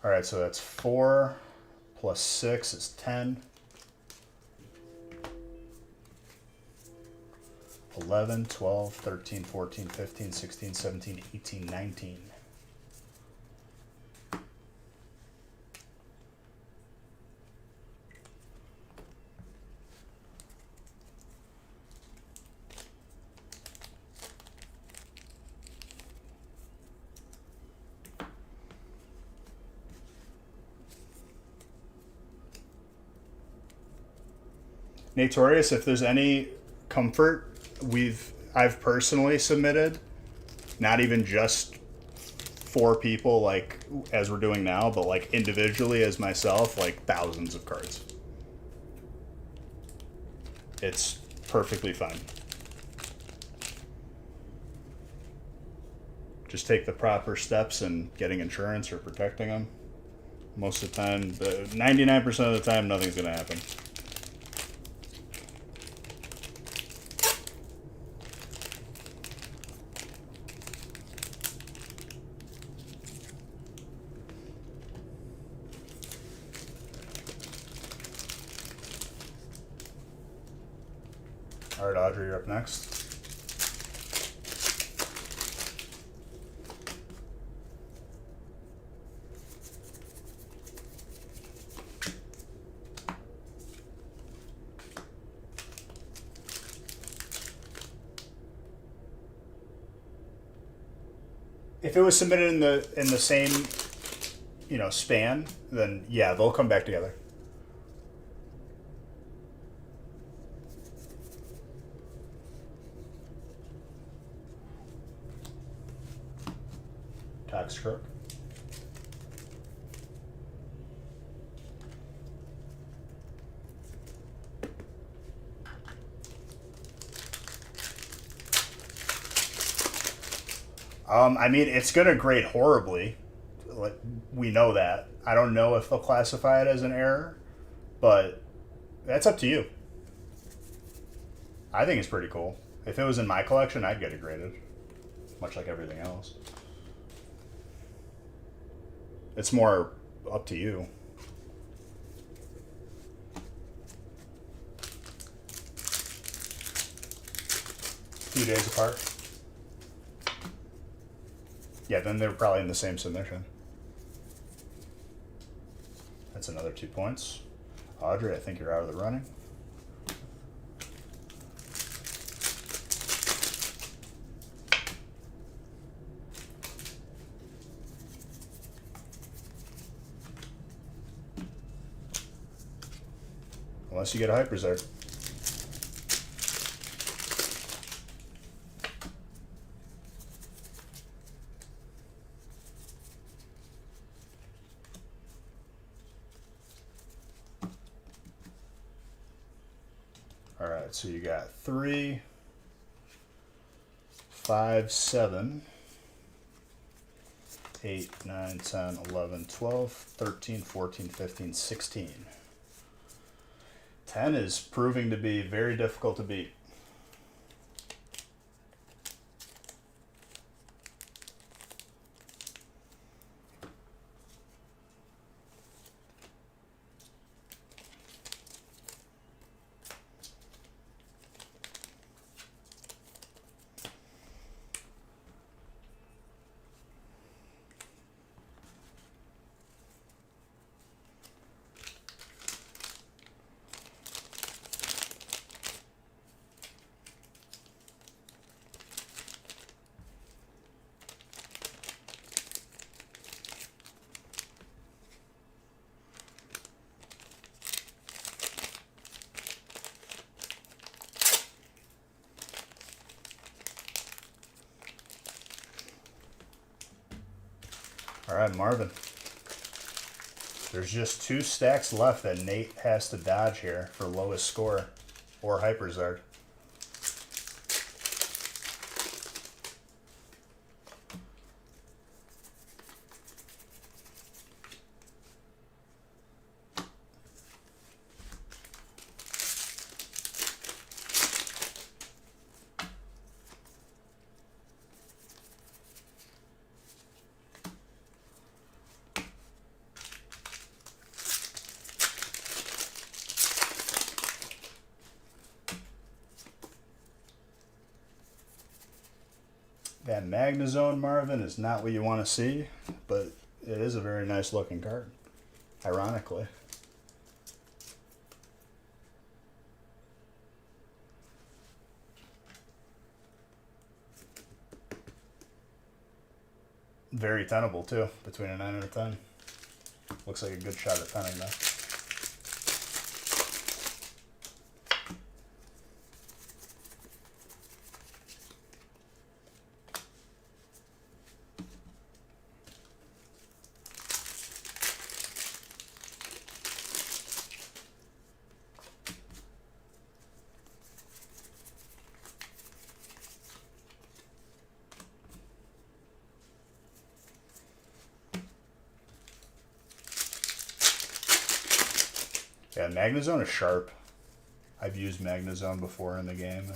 Speaker 1: All right, so that's 4 plus 6 is 10. 11, 12, 13, 14, 15, 16, 17, 18, 19. Natorius, if there's any comfort, I've personally submitted, not even just for people like as we're doing now, but like individually as myself, like thousands of cards. It's perfectly fine. Just take the proper steps in getting insurance or protecting them. Most of the time, 99% of the time, nothing's going to happen. All right, Audrey, you're up next. If it was submitted in the same, span, then yeah, they'll come back together. Tax crook. I mean, it's going to grade horribly. We know that. I don't know if they'll classify it as an error, but that's up to you. I think it's pretty cool. If it was in my collection, I'd get it graded, much like everything else. It's more up to you. Few days apart. Yeah, then they're probably in the same submission. That's another 2 points. Audrey, I think you're out of the running. Unless you get a Hyper Zard. All right, so you got 3, 5, 7, 8, 9, 10, 11, 12, 13, 14, 15, 16. 10 is proving to be very difficult to beat. All right, Marvin. There's just 2 stacks left that Nate has to dodge here for lowest score or Hyperzard. That Magnezone Marvin is not what you want to see, but it is a very nice looking card, ironically. Very tenable too, between a 9 and a 10. Looks like a good shot at penning though. Yeah, Magnezone is sharp. I've used Magnezone before in the game.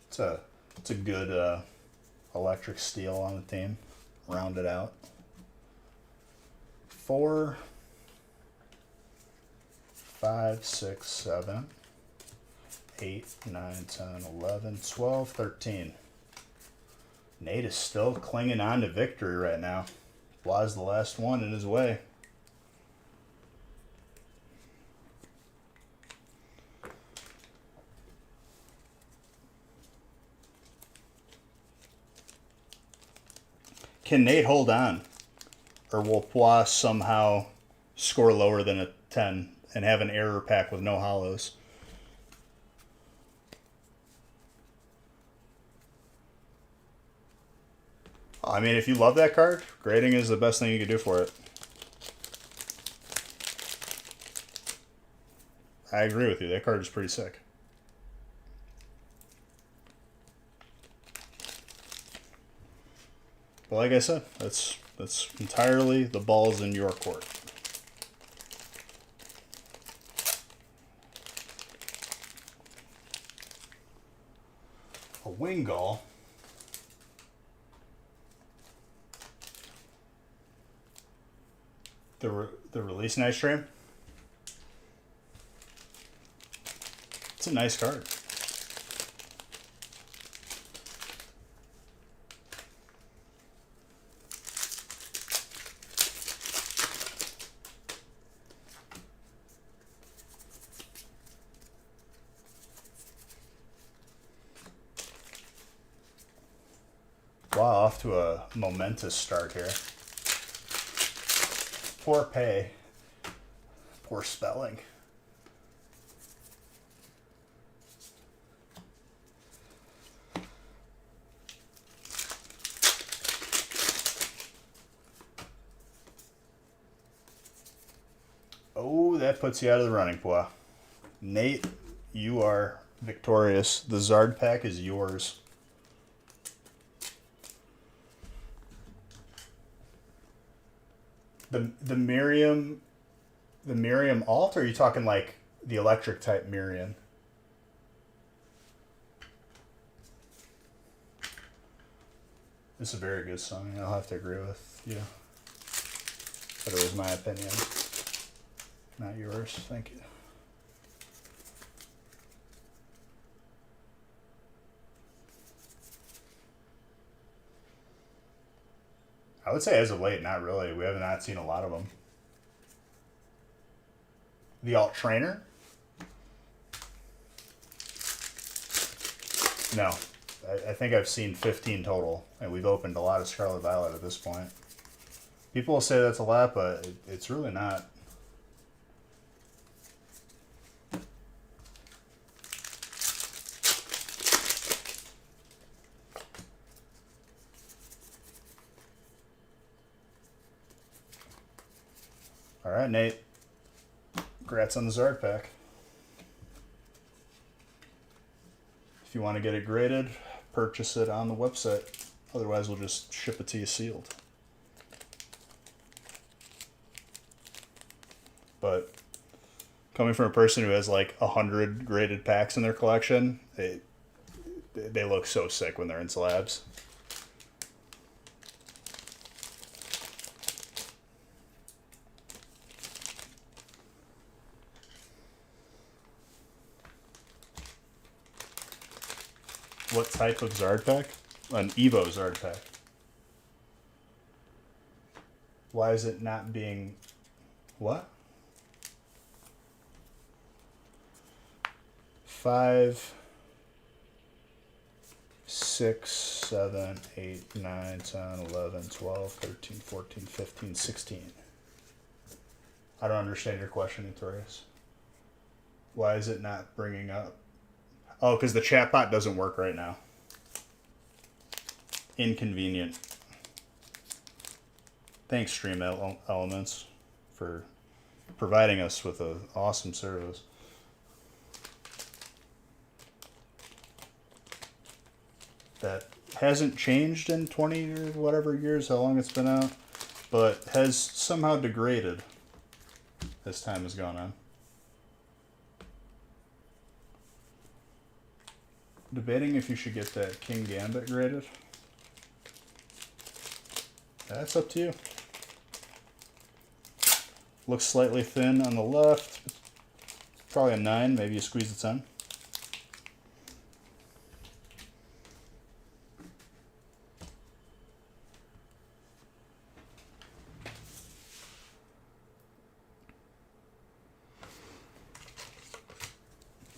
Speaker 1: It's a good electric steel on the team. Round it out. 4, 5, 6, 7, 8, 9, 10, 11, 12, 13. Nate is still clinging on to victory right now. Blah's the last one in his way. Can Nate hold on? Or will Pois somehow score lower than a 10 and have an error pack with no hollows? I mean, if you love that card, grading is the best thing you can do for it. I agree with you. That card is pretty sick. But like I said, that's entirely the ball's in your court. A Wingull. The release night stream. It's a nice card. Wow, off to a momentous start here. Poor pay. Poor spelling. Oh, that puts you out of the running, Pois. Nate, you are victorious. The Zard pack is yours. The Miriam alt, or are you talking like the electric type Miriam? This is a very good song. I'll have to agree with you. But it was my opinion, not yours. Thank you. I would say as of late, not really. We have not seen a lot of them. The alt trainer? No. I think I've seen 15 total, and we've opened a lot of Scarlet Violet at this point. People will say that's a lot, but it's really not. right, Nate. Congrats on the Zard pack. If you want to get it graded, purchase it on the website. Otherwise, we'll just ship it to you sealed. But coming from a person who has like 100 graded packs in their collection, they look so sick when they're in slabs. What type of Zard pack? An Evo Zard pack. Why is it not being... What? 5, 6, 7, 8, 9, 10, 11, 12, 13, 14, 15, 16. I don't understand your question, Notorious. Why is it not bringing up? Oh, because the chatbot doesn't work right now. Inconvenient. Thanks, Stream Elements, for providing us with an awesome service. That hasn't changed in 20 or whatever years, how long it's been out, but has somehow degraded as time has gone on. Debating if you should get that King Gambit graded. That's up to you. Looks slightly thin on the left. Probably a 9, maybe you squeeze a 10.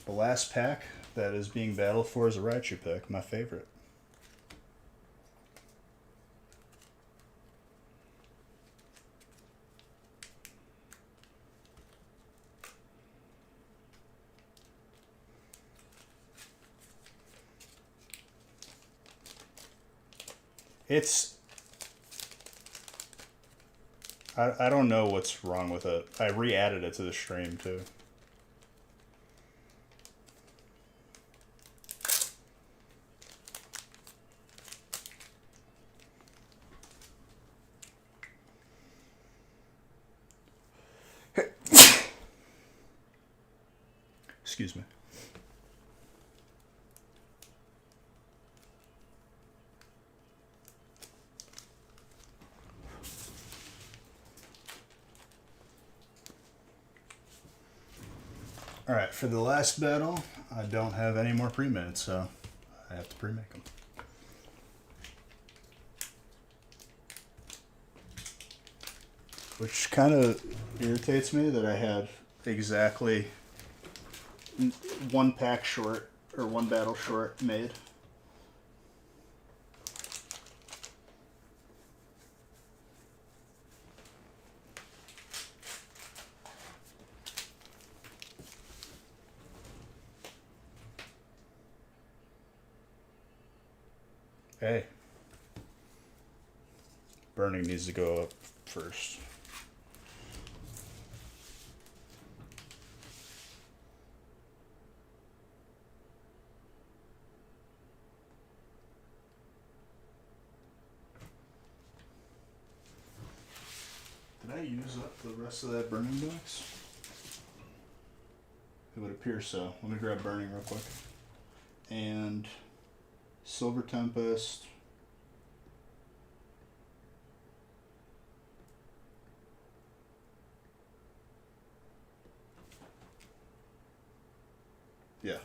Speaker 1: The last pack that is being battled for is a Raichu pack, my favorite. I don't know what's wrong with it. I re-added it to the stream too. Excuse me. Alright, for the last battle, I don't have any more pre-made, so I have to pre-make them. Which kind of irritates me that I had exactly one pack short, or one battle short made. Hey. Burning needs to go up first. Did I use up the rest of that burning box? It would appear so. Let me grab burning real quick. And Silver Tempest. Yeah.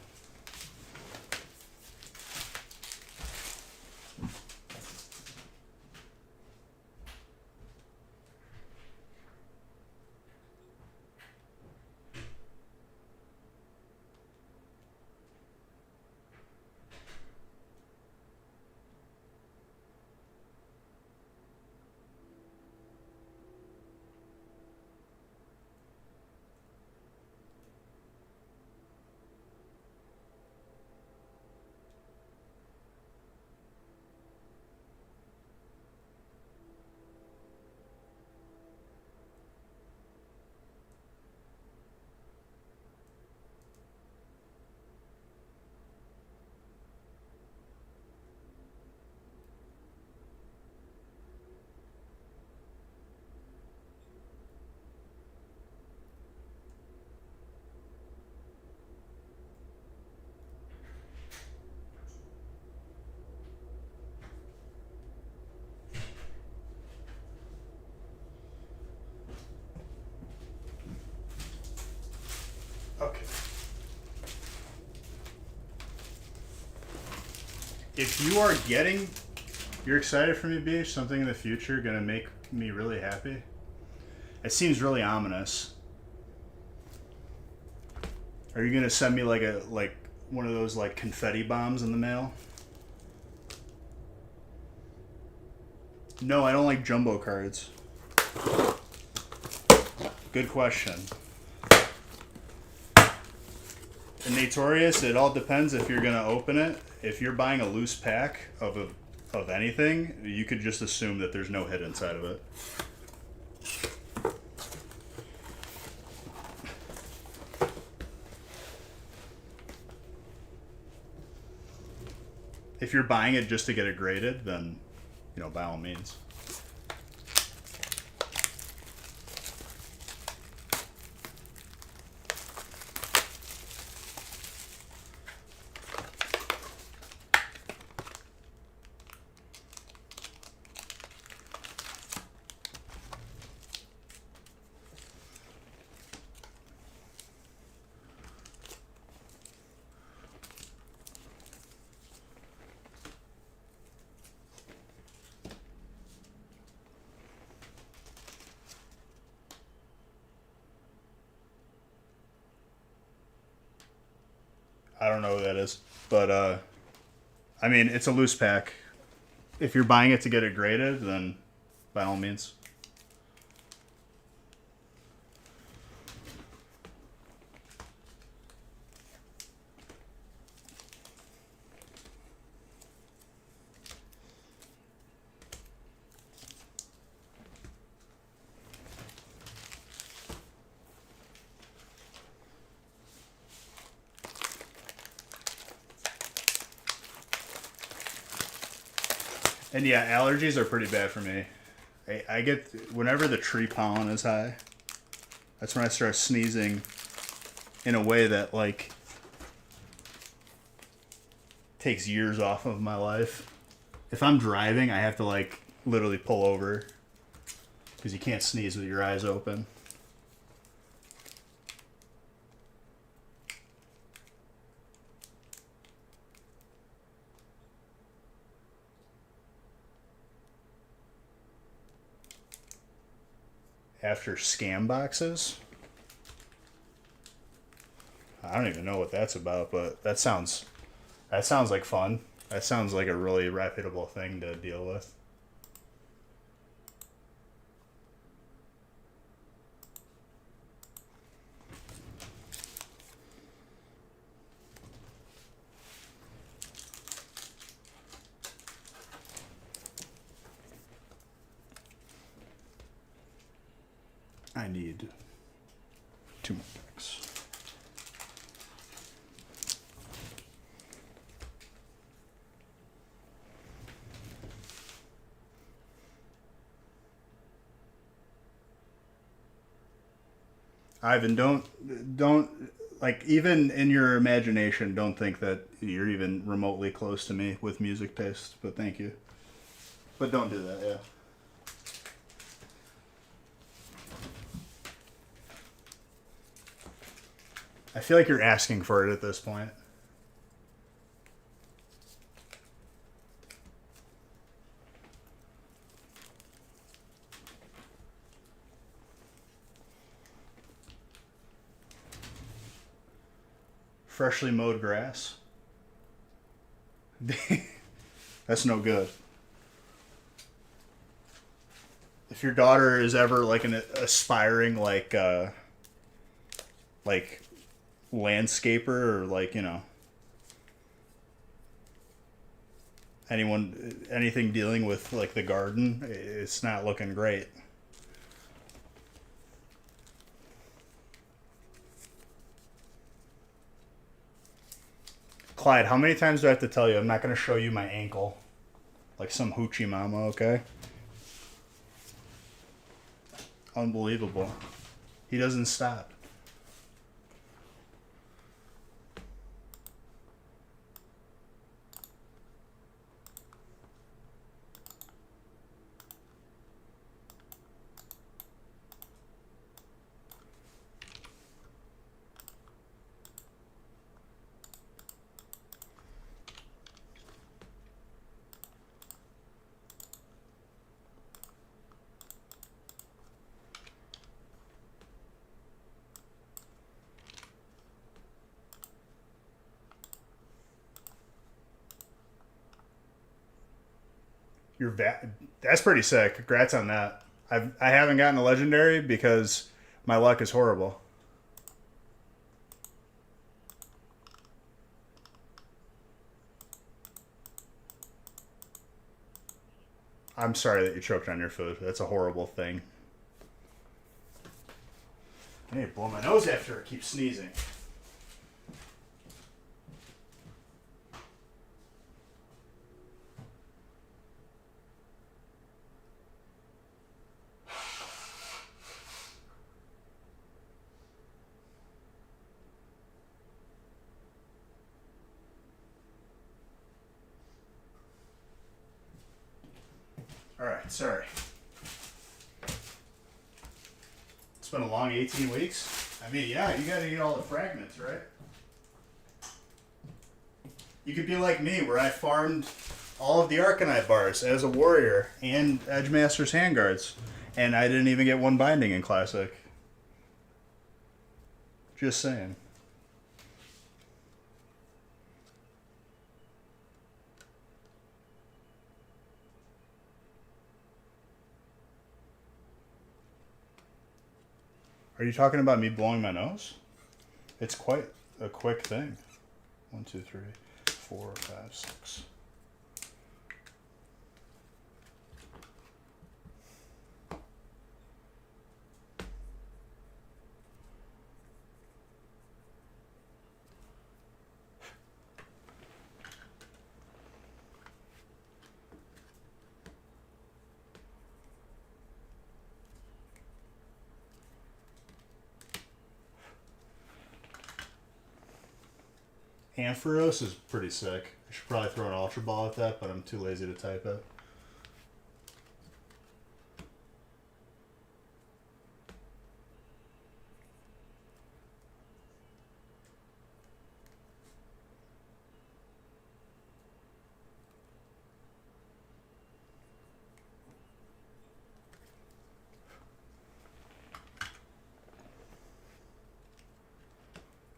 Speaker 1: If you are getting, you're excited for me, B, something in the future gonna make me really happy. It seems really ominous. Are you gonna send me like one of those like confetti bombs in the mail? No, I don't like jumbo cards. Good question. In Notorious, it all depends if you're gonna open it. If you're buying a loose pack of anything, you could just assume that there's no hit inside of it. If you're buying it just to get it graded, then, you know, by all means. I don't know who that is, but I mean, it's a loose pack. If you're buying it to get it graded, then by all means. And yeah, allergies are pretty bad for me. I get, whenever the tree pollen is high, that's when I start sneezing in a way that, like, takes years off of my life. If I'm driving, I have to, like, literally pull over because you can't sneeze with your eyes open. After scam boxes, I don't even know what that's about, but that sounds like fun. That sounds like a really reputable thing to deal with. I need 2 more packs. Ivan, don't like, even in your imagination, don't think that you're even remotely close to me with music taste. But thank you. But don't do that, yeah. I feel like you're asking for it at this point. Freshly mowed grass. That's no good. If your daughter is ever like an aspiring like landscaper, or like, you know, anything dealing with like the garden, it's not looking great. Clyde, how many times do I have to tell you I'm not going to show you my ankle like some hoochie mama, okay? Unbelievable. He doesn't stop. That's pretty sick. Congrats on that. I haven't gotten a legendary because my luck is horrible. I'm sorry that you choked on your food. That's a horrible thing. I need to blow my nose after I keep sneezing. All right, sorry. It's been a long 18 weeks. I mean, yeah, you gotta eat all the fragments, right? You could be like me, where I farmed all of the Arcanite bars as a warrior and Edgemaster's handguards, and I didn't even get one binding in Classic. Just saying. Are you talking about me blowing my nose? It's quite a quick thing. 1, 2, 3, 4, 5, 6. Ampharos is pretty sick. I should probably throw an Ultra Ball at that, but I'm too lazy to type it.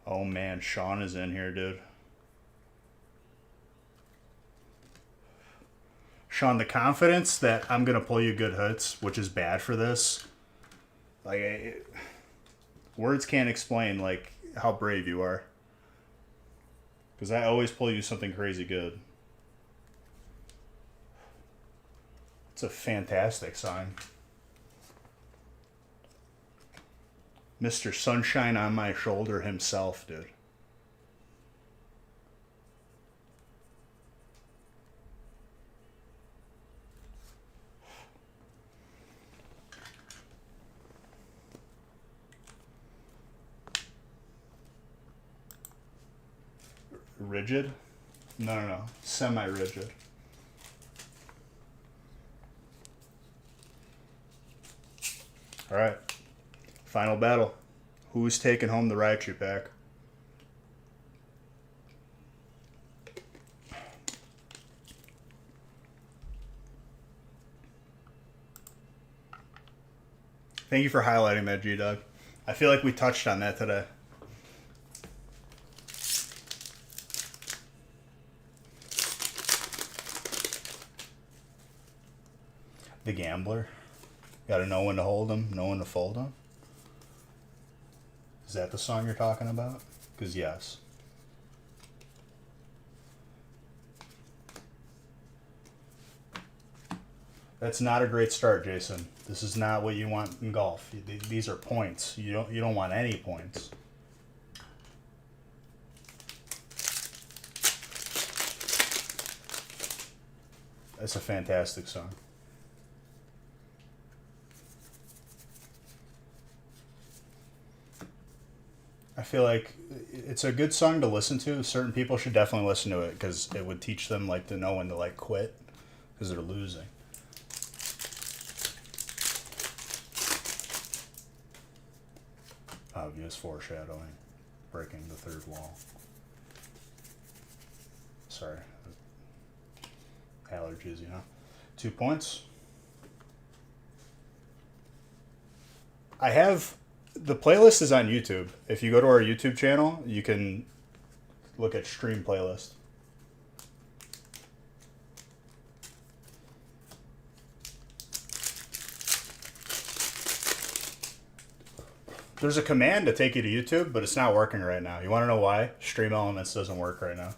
Speaker 1: Oh man, Sean is in here, dude. Sean, the confidence that I'm gonna pull you good hits, which is bad for this, like, words can't explain like how brave you are. Because I always pull you something crazy good. It's a fantastic sign. Mr. Sunshine on my shoulder himself, dude. Rigid? No. Semi-rigid. Alright. Final battle. Who's taking home the Raichu pack? Thank you for highlighting that, G-Dog. I feel like we touched on that today. The Gambler. Gotta know when to hold them, know when to fold them. Is that the song you're talking about? Because yes. That's not a great start, Jason. This is not what you want in golf. These are points. You don't want any points. That's a fantastic song. I feel like it's a good song to listen to. Certain people should definitely listen to it because it would teach them like to know when to like quit because they're losing. Obvious foreshadowing, breaking the third wall. Sorry, allergies, you know. 2 points. I have. The playlist is on YouTube. If you go to our YouTube channel, you can look at stream playlist. There's a command to take you to YouTube, but it's not working right now. You want to know why? Stream Elements doesn't work right now.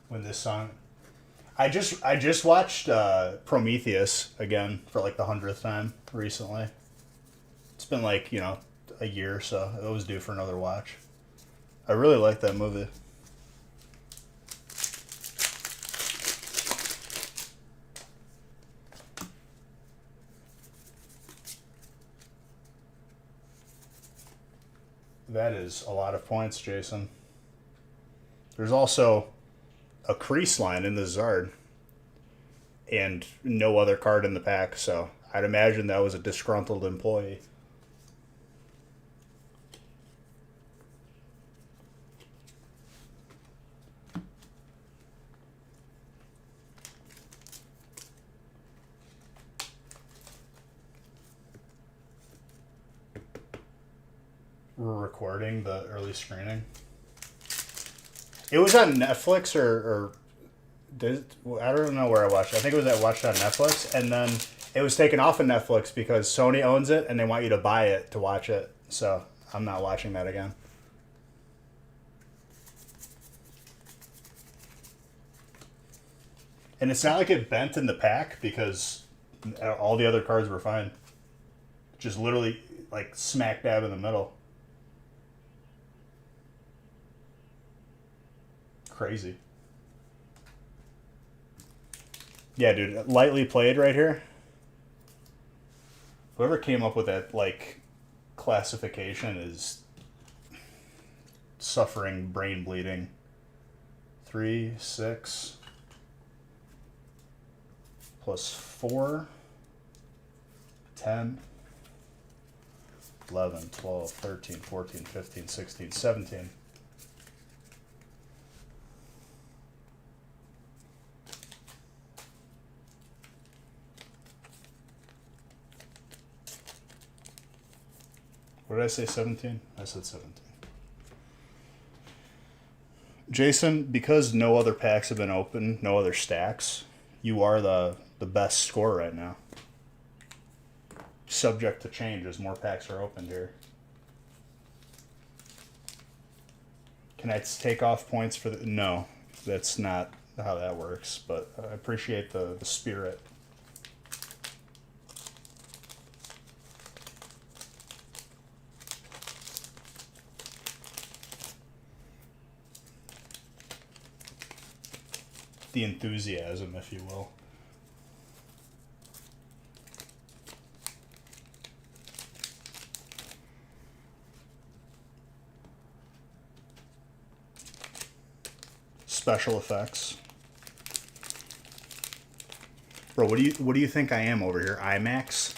Speaker 1: When this song, I just watched Prometheus again for like the 100th time recently. It's been like, you know, a year, so it was due for another watch. I really like that movie. That is a lot of points, Jason. There's also a crease line in the Zard and no other card in the pack, so I'd imagine that was a disgruntled employee. We're recording the early screening. It was on Netflix or I don't know where I watched it. I think it was watched on Netflix, and then it was taken off of Netflix because Sony owns it and they want you to buy it to watch it. So I'm not watching that again. And it's not like it bent in the pack because all the other cards were fine. Just literally like smack dab in the middle. Crazy. Yeah, dude, lightly played right here. Whoever came up with that, like, classification is suffering brain bleeding. 3, 6, plus 4, 10, 11, 12, 13, 14, 15, 16, 17. What did I say, 17? I said 17. Jason, because no other packs have been opened, no other stacks, you are the best score right now. Subject to change as more packs are opened here. Can I take off points for the... No, that's not how that works, but I appreciate the spirit. The enthusiasm, if you will. Special effects. Bro, what do you think I am over here? IMAX?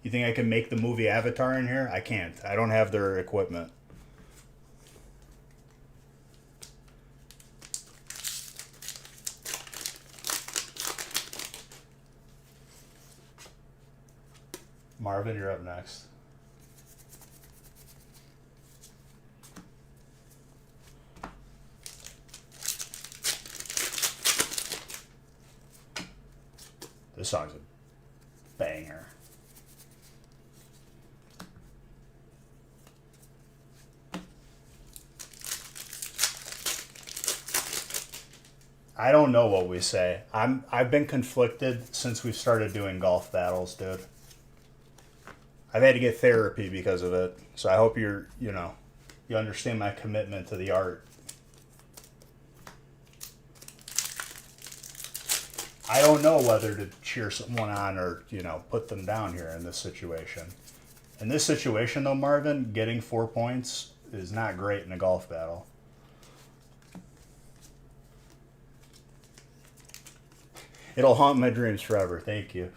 Speaker 1: You think I can make the movie Avatar in here? I can't. I don't have their equipment. Marvin, you're up next. This song's a banger. I don't know what we say. I've been conflicted since we've started doing golf battles, dude. I've had to get therapy because of it. So I hope you understand my commitment to the art. I don't know whether to cheer someone on or, put them down here in this situation. In this situation, though, Marvin, getting 4 points is not great in a golf battle. It'll haunt my dreams forever. Thank you.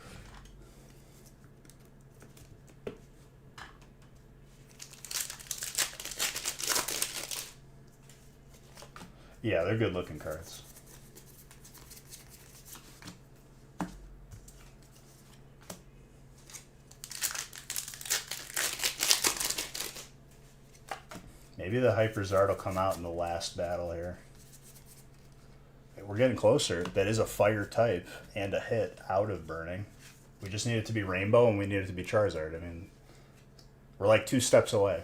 Speaker 1: Yeah, they're good looking cards. Maybe the Hyperzard will come out in the last battle here. We're getting closer. That is a fire type and a hit out of Burning. We just need it to be Rainbow and we need it to be Charizard. I mean, we're like 2 steps away.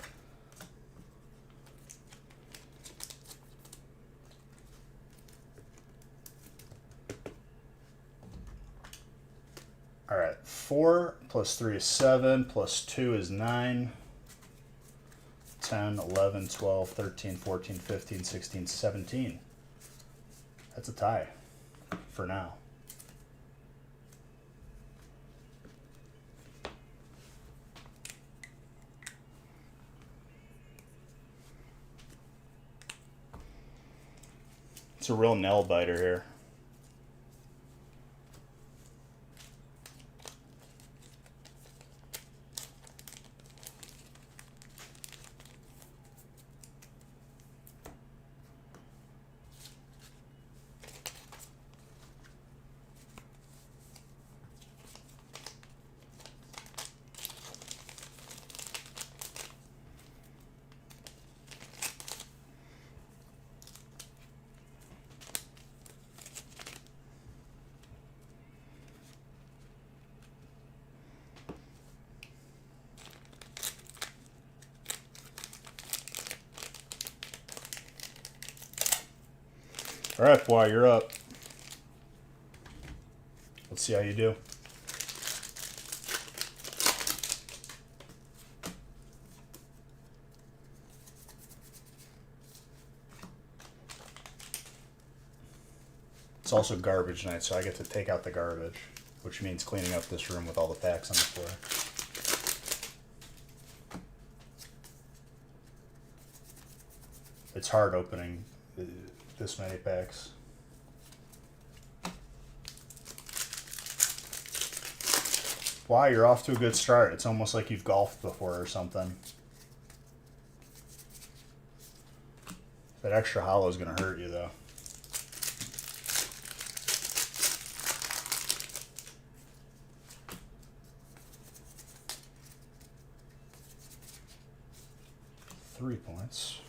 Speaker 1: Alright, 4 plus 3 is 7, plus 2 is 9, 10, 11, 12, 13, 14, 15, 16, 17. That's a tie for now. It's a real nail biter here. All right, boy, you're up. Let's see how you do. It's also garbage night, so I get to take out the garbage, which means cleaning up this room with all the packs on the floor. It's hard opening this many packs. Wow, you're off to a good start. It's almost like you've golfed before or something. That extra hollow is going to hurt you, though. Three points.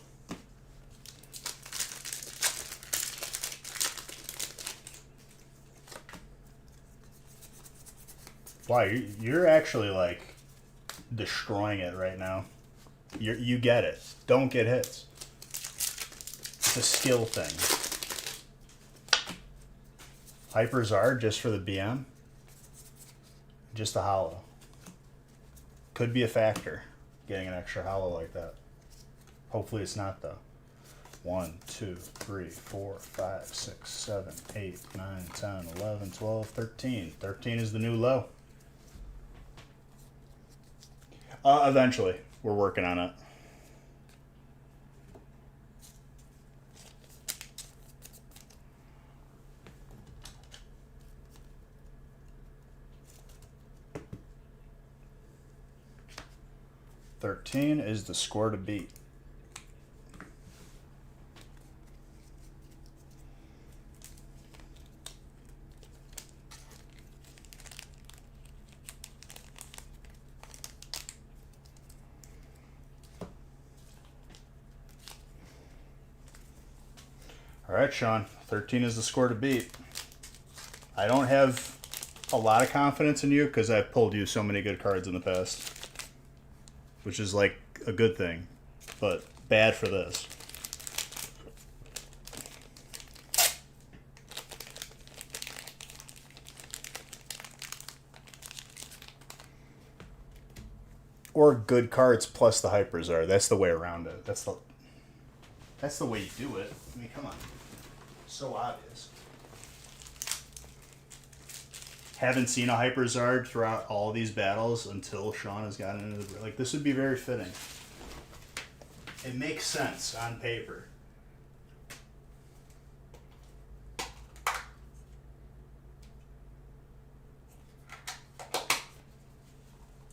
Speaker 1: Wow, you're actually like destroying it right now. You get it. Don't get hits. It's a skill thing. Hyperzard just for the BM. Just a hollow. Could be a factor, getting an extra hollow like that. Hopefully it's not though. 1, 2, 3, 4, 5, 6, 7, 8, 9, 10, 11, 12, 13. 13 is the new low. Eventually. We're working on it. $13 is the score to beat. All right, Sean. 13 is the score to beat. I don't have a lot of confidence in you because I've pulled you so many good cards in the past, which is like a good thing, but bad for this. Or good cards plus the Hyperzard. That's the way around it. That's the way you do it. I mean, come on. So obvious. Haven't seen a Hyperzard throughout all these battles until Sean has gotten into the... Like, this would be very fitting. It makes sense on paper.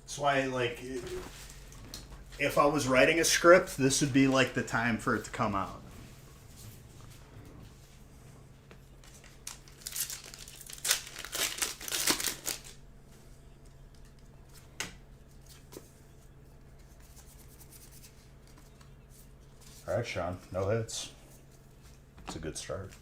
Speaker 1: That's why, like, if I was writing a script, this would be, like, the time for it to come out. All right, Sean. No hits. It's a good start.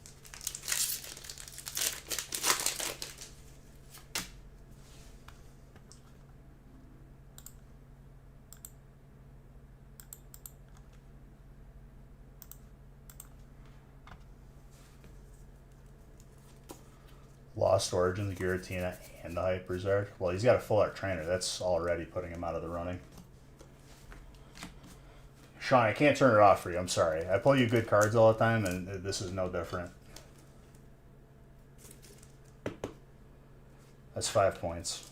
Speaker 1: Lost Origin, the Giratina, and the Hyperzard. Well, he's got a full art trainer. That's already putting him out of the running. Sean, I can't turn it off for you. I'm sorry. I pull you good cards all the time, and this is no different. That's 5 points.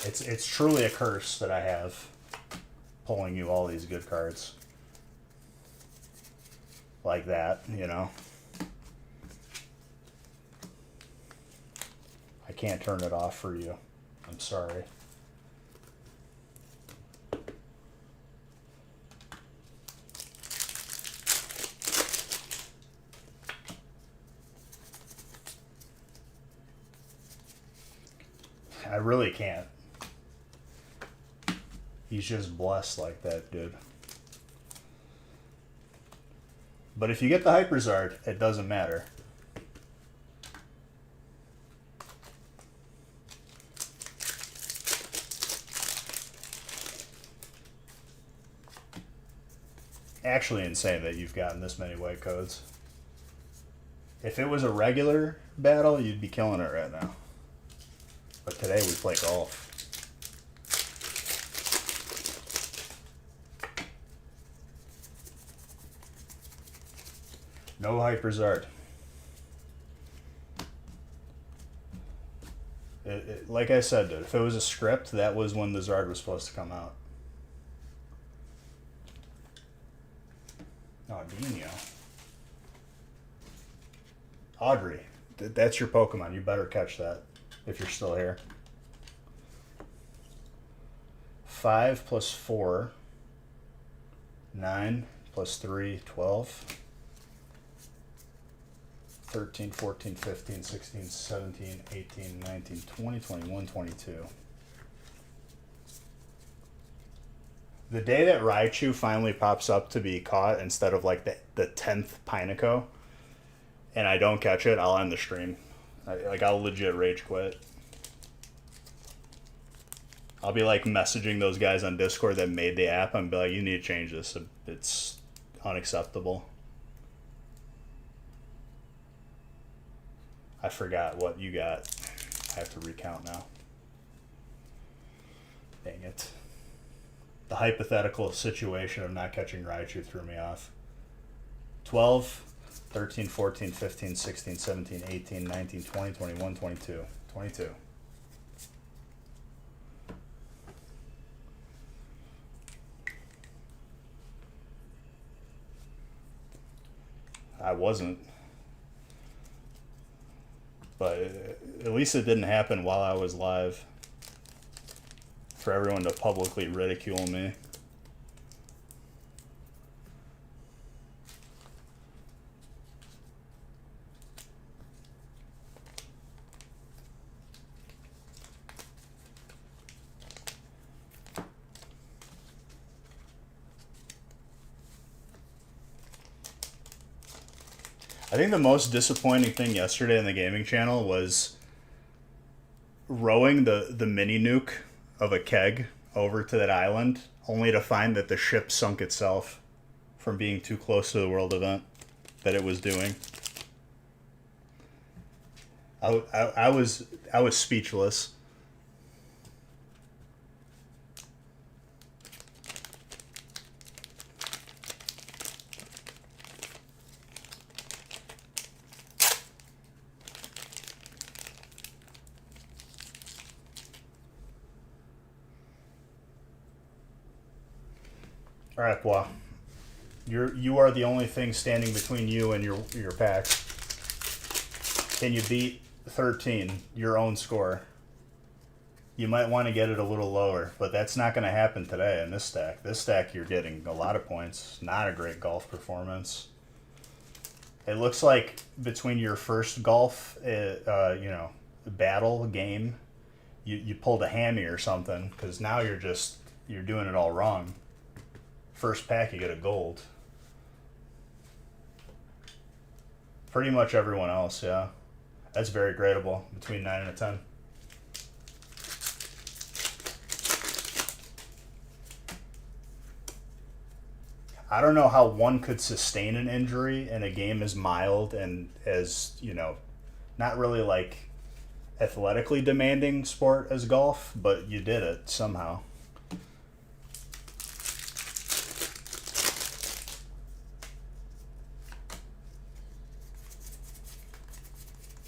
Speaker 1: It's truly a curse that I have pulling you all these good cards. Like that, you know. I can't turn it off for you. I'm sorry. I really can't. He's just blessed like that, dude. But if you get the Hyperzard, it doesn't matter. Actually insane that you've gotten this many white codes. If it was a regular battle, you'd be killing it right now. But today we play golf. No Hyperzard. Like I said, dude, if it was a script, that was when the Zard was supposed to come out. Oh, Dino. Audrey, that's your Pokemon. You better catch that if you're still here. 5 plus 4. 9 plus 3, 12. 13, 14, 15, 16, 17, 18, 19, 20, 21, 22. The day that Raichu finally pops up to be caught instead of like the 10th Pineco, and I don't catch it, I'll end the stream. I'll legit rage quit. I'll be like messaging those guys on Discord that made the app and be like, you need to change this. It's unacceptable. I forgot what you got. I have to recount now. Dang it. The hypothetical situation of not catching Raichu threw me off. 12, 13, 14, 15, 16, 17, 18, 19, 20, 21, 22. 22. I wasn't. But at least it didn't happen while I was live. For everyone to publicly ridicule me. I think the most disappointing thing yesterday in the gaming channel was rowing the mini nuke of a keg over to that island, only to find that the ship sunk itself from being too close to the world event that it was doing. I was speechless. All right, Bois. You are the only thing standing between you and your pack. Can you beat 13, your own score? You might want to get it a little lower, but that's not going to happen today in this stack. This stack, you're getting a lot of points. Not a great golf performance. It looks like between your first golf, battle game, you pulled a hammy or something, because now you're doing it all wrong. First pack, you get a gold. Pretty much everyone else, yeah. That's very gradable, between 9 and a 10. I don't know how one could sustain an injury in a game as mild and as, not really like athletically demanding sport as golf, but you did it somehow.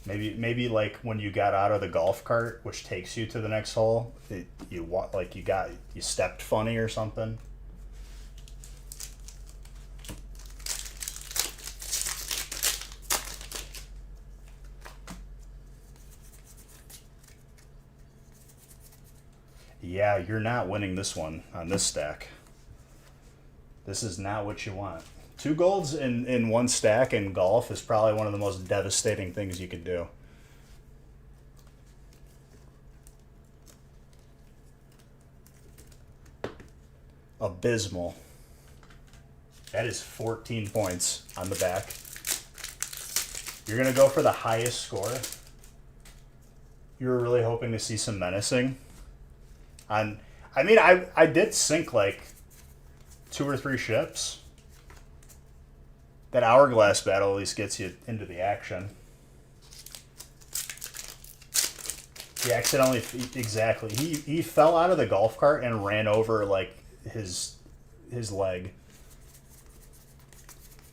Speaker 1: Maybe like when you got out of the golf cart, which takes you to the next hole, you stepped funny or something. Yeah, you're not winning this one on this stack. This is not what you want. 2 golds in one stack in golf is probably one of the most devastating things you could do. Abysmal. That is 14 points on the back. You're going to go for the highest score. You were really hoping to see some menacing. I did sink like 2 or 3 ships. That hourglass battle at least gets you into the action. He accidentally, exactly. He fell out of the golf cart and ran over like his leg,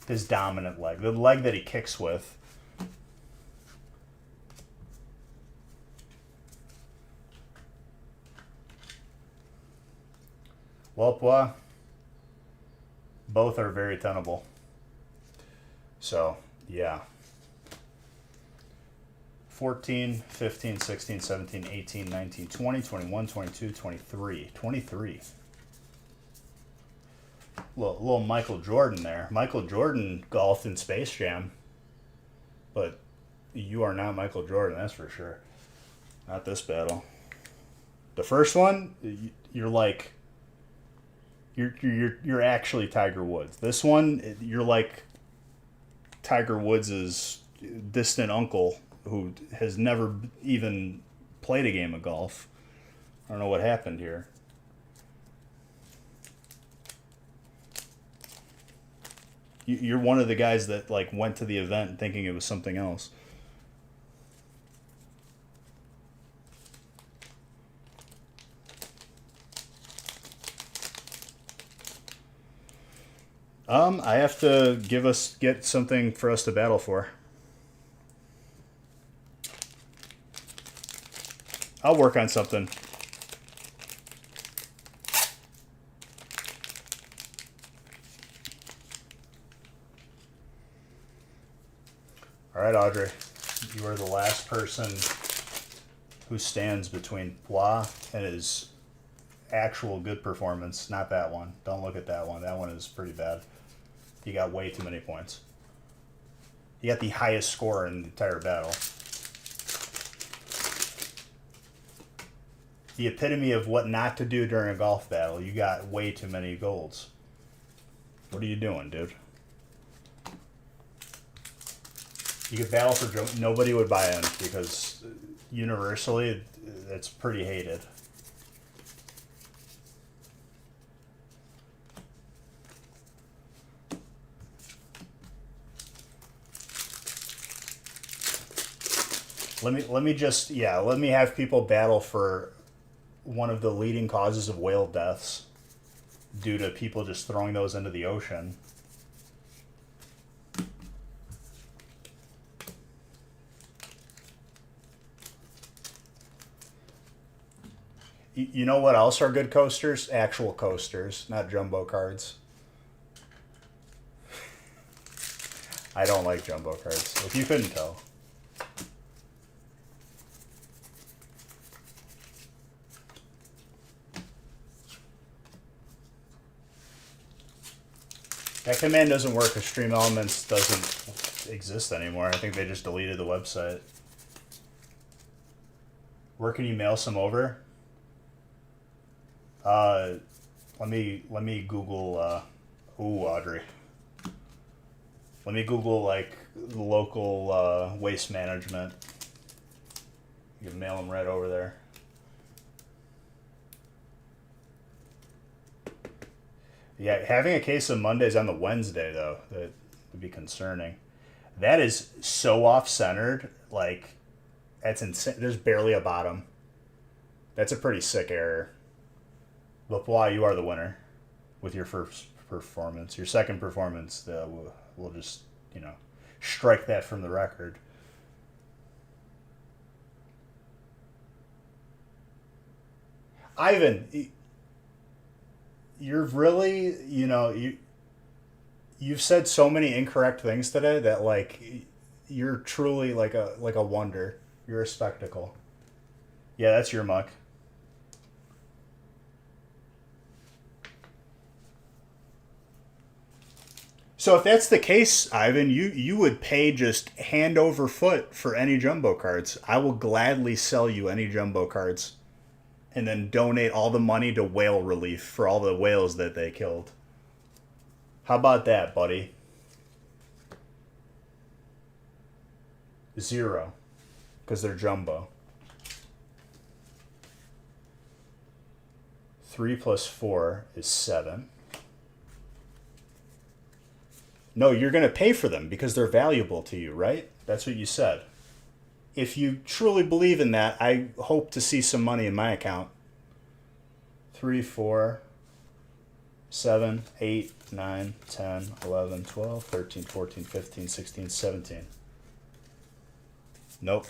Speaker 1: his dominant leg, the leg that he kicks with. Well, both are very tenable. So, yeah. 14, 15, 16, 17, 18, 19, 20, 21, 22, 23. 23. Little Michael Jordan there. Michael Jordan golfed in Space Jam. But you are not Michael Jordan, that's for sure. Not this battle. The first one, you're like... You're actually Tiger Woods. This one, you're like Tiger Woods' distant uncle who has never even played a game of golf. I don't know what happened here. You're one of the guys that like went to the event thinking it was something else. I have to get something for us to battle for. I'll work on something. All right, Audrey. You are the last person who stands between Plois and his actual good performance. Not that one. Don't look at that one. That one is pretty bad. You got way too many points. You got the highest score in the entire battle. The epitome of what not to do during a golf battle. You got way too many golds. What are you doing, dude? You could battle for Joe. Nobody would buy in because universally it's pretty hated. Let me have people battle for one of the leading causes of whale deaths due to people just throwing those into the ocean. You know what else are good coasters? Actual coasters, not jumbo cards. I don't like jumbo cards, if you couldn't tell. That command doesn't work because Stream Elements doesn't exist anymore. I think they just deleted the website. Where can you mail some over? Let me Google. Audrey. Let me Google like local waste management. You can mail them right over there. Yeah, having a case of Mondays on the Wednesday though, that would be concerning. That is so off centered. Like, that's insane. There's barely a bottom. That's a pretty sick error. Lapois, you are the winner with your first performance. Your second performance, we'll just, strike that from the record. Ivan, you're really, you've said so many incorrect things today that like you're truly like a wonder. You're a spectacle. Yeah, that's your muck. So if that's the case, Ivan, you would pay just hand over foot for any jumbo cards. I will gladly sell you any jumbo cards and then donate all the money to whale relief for all the whales that they killed. How about that, buddy? 0. Because they're jumbo. 3 plus 4 is 7. No, you're going to pay for them because they're valuable to you, right? That's what you said. If you truly believe in that, I hope to see some money in my account. 3, 4, 7, 8, 9, 10, 11, 12, 13, 14, 15, 16, 17. Nope.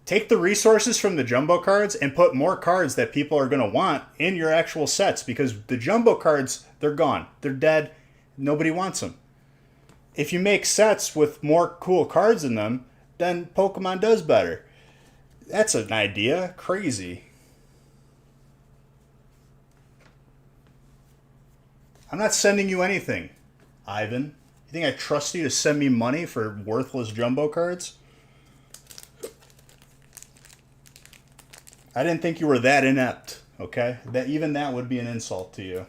Speaker 1: Take the resources from the jumbo cards and put more cards that people are going to want in your actual sets, because the jumbo cards, they're gone. They're dead. Nobody wants them. If you make sets with more cool cards in them, then Pokemon does better. That's an idea. Crazy. I'm not sending you anything, Ivan. You think I trust you to send me money for worthless jumbo cards? I didn't think you were that inept, okay? That even that would be an insult to you.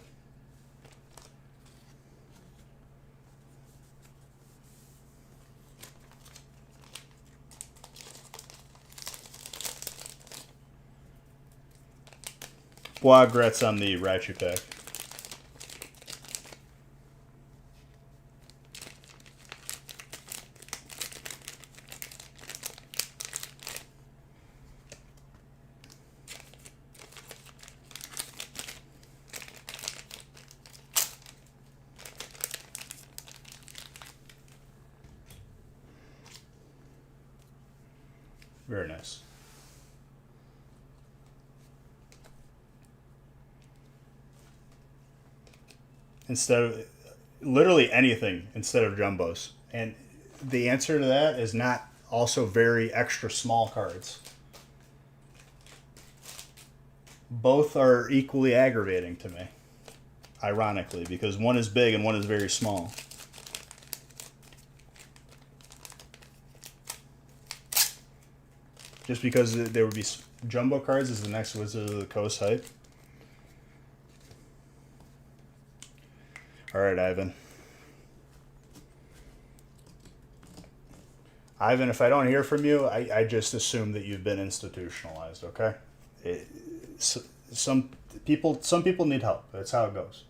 Speaker 1: Bois on the Raichu pack. Very nice. Instead of literally anything instead of jumbos. And the answer to that is not also very extra small cards. Both are equally aggravating to me, ironically, because one is big and one is very small. Just because there would be jumbo cards is the next Wizard of the Coast hype. All right, Ivan. Ivan, if I don't hear from you, I just assume that you've been institutionalized, okay? Some people need help. That's how it goes.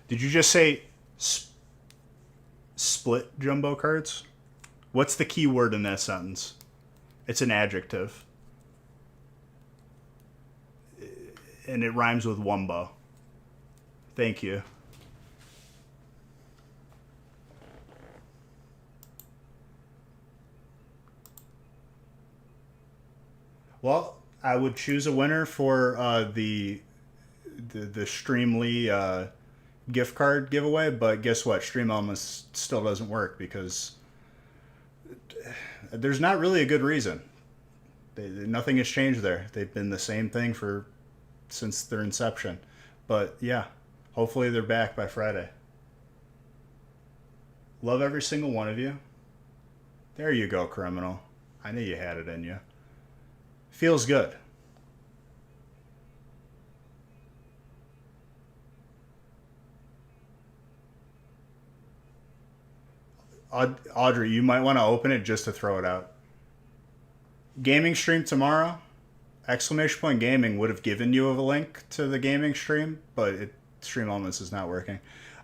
Speaker 1: Did you just say split jumbo cards? What's the key word in that sentence? It's an adjective. And it rhymes with wumbo. Thank you. Well, I would choose a winner for the Streamly gift card giveaway, but guess what? Stream Elements still doesn't work because there's not really a good reason. Nothing has changed there. They've been the same thing since their inception. But yeah, hopefully they're back by Friday. Love every single one of you. There you go, criminal. I knew you had it in you. Feels good. Audrey, you might want to open it just to throw it out. Gaming stream tomorrow. Exclamation point gaming would have given you a link to the gaming stream, but Stream Elements is not working.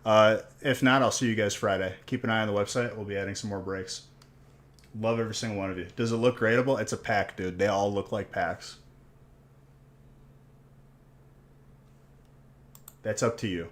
Speaker 1: If not, I'll see you guys Friday. Keep an eye on the website. We'll be adding some more breaks. Love every single one of you. Does it look gradable? It's a pack, dude. They all look like packs. That's up to you.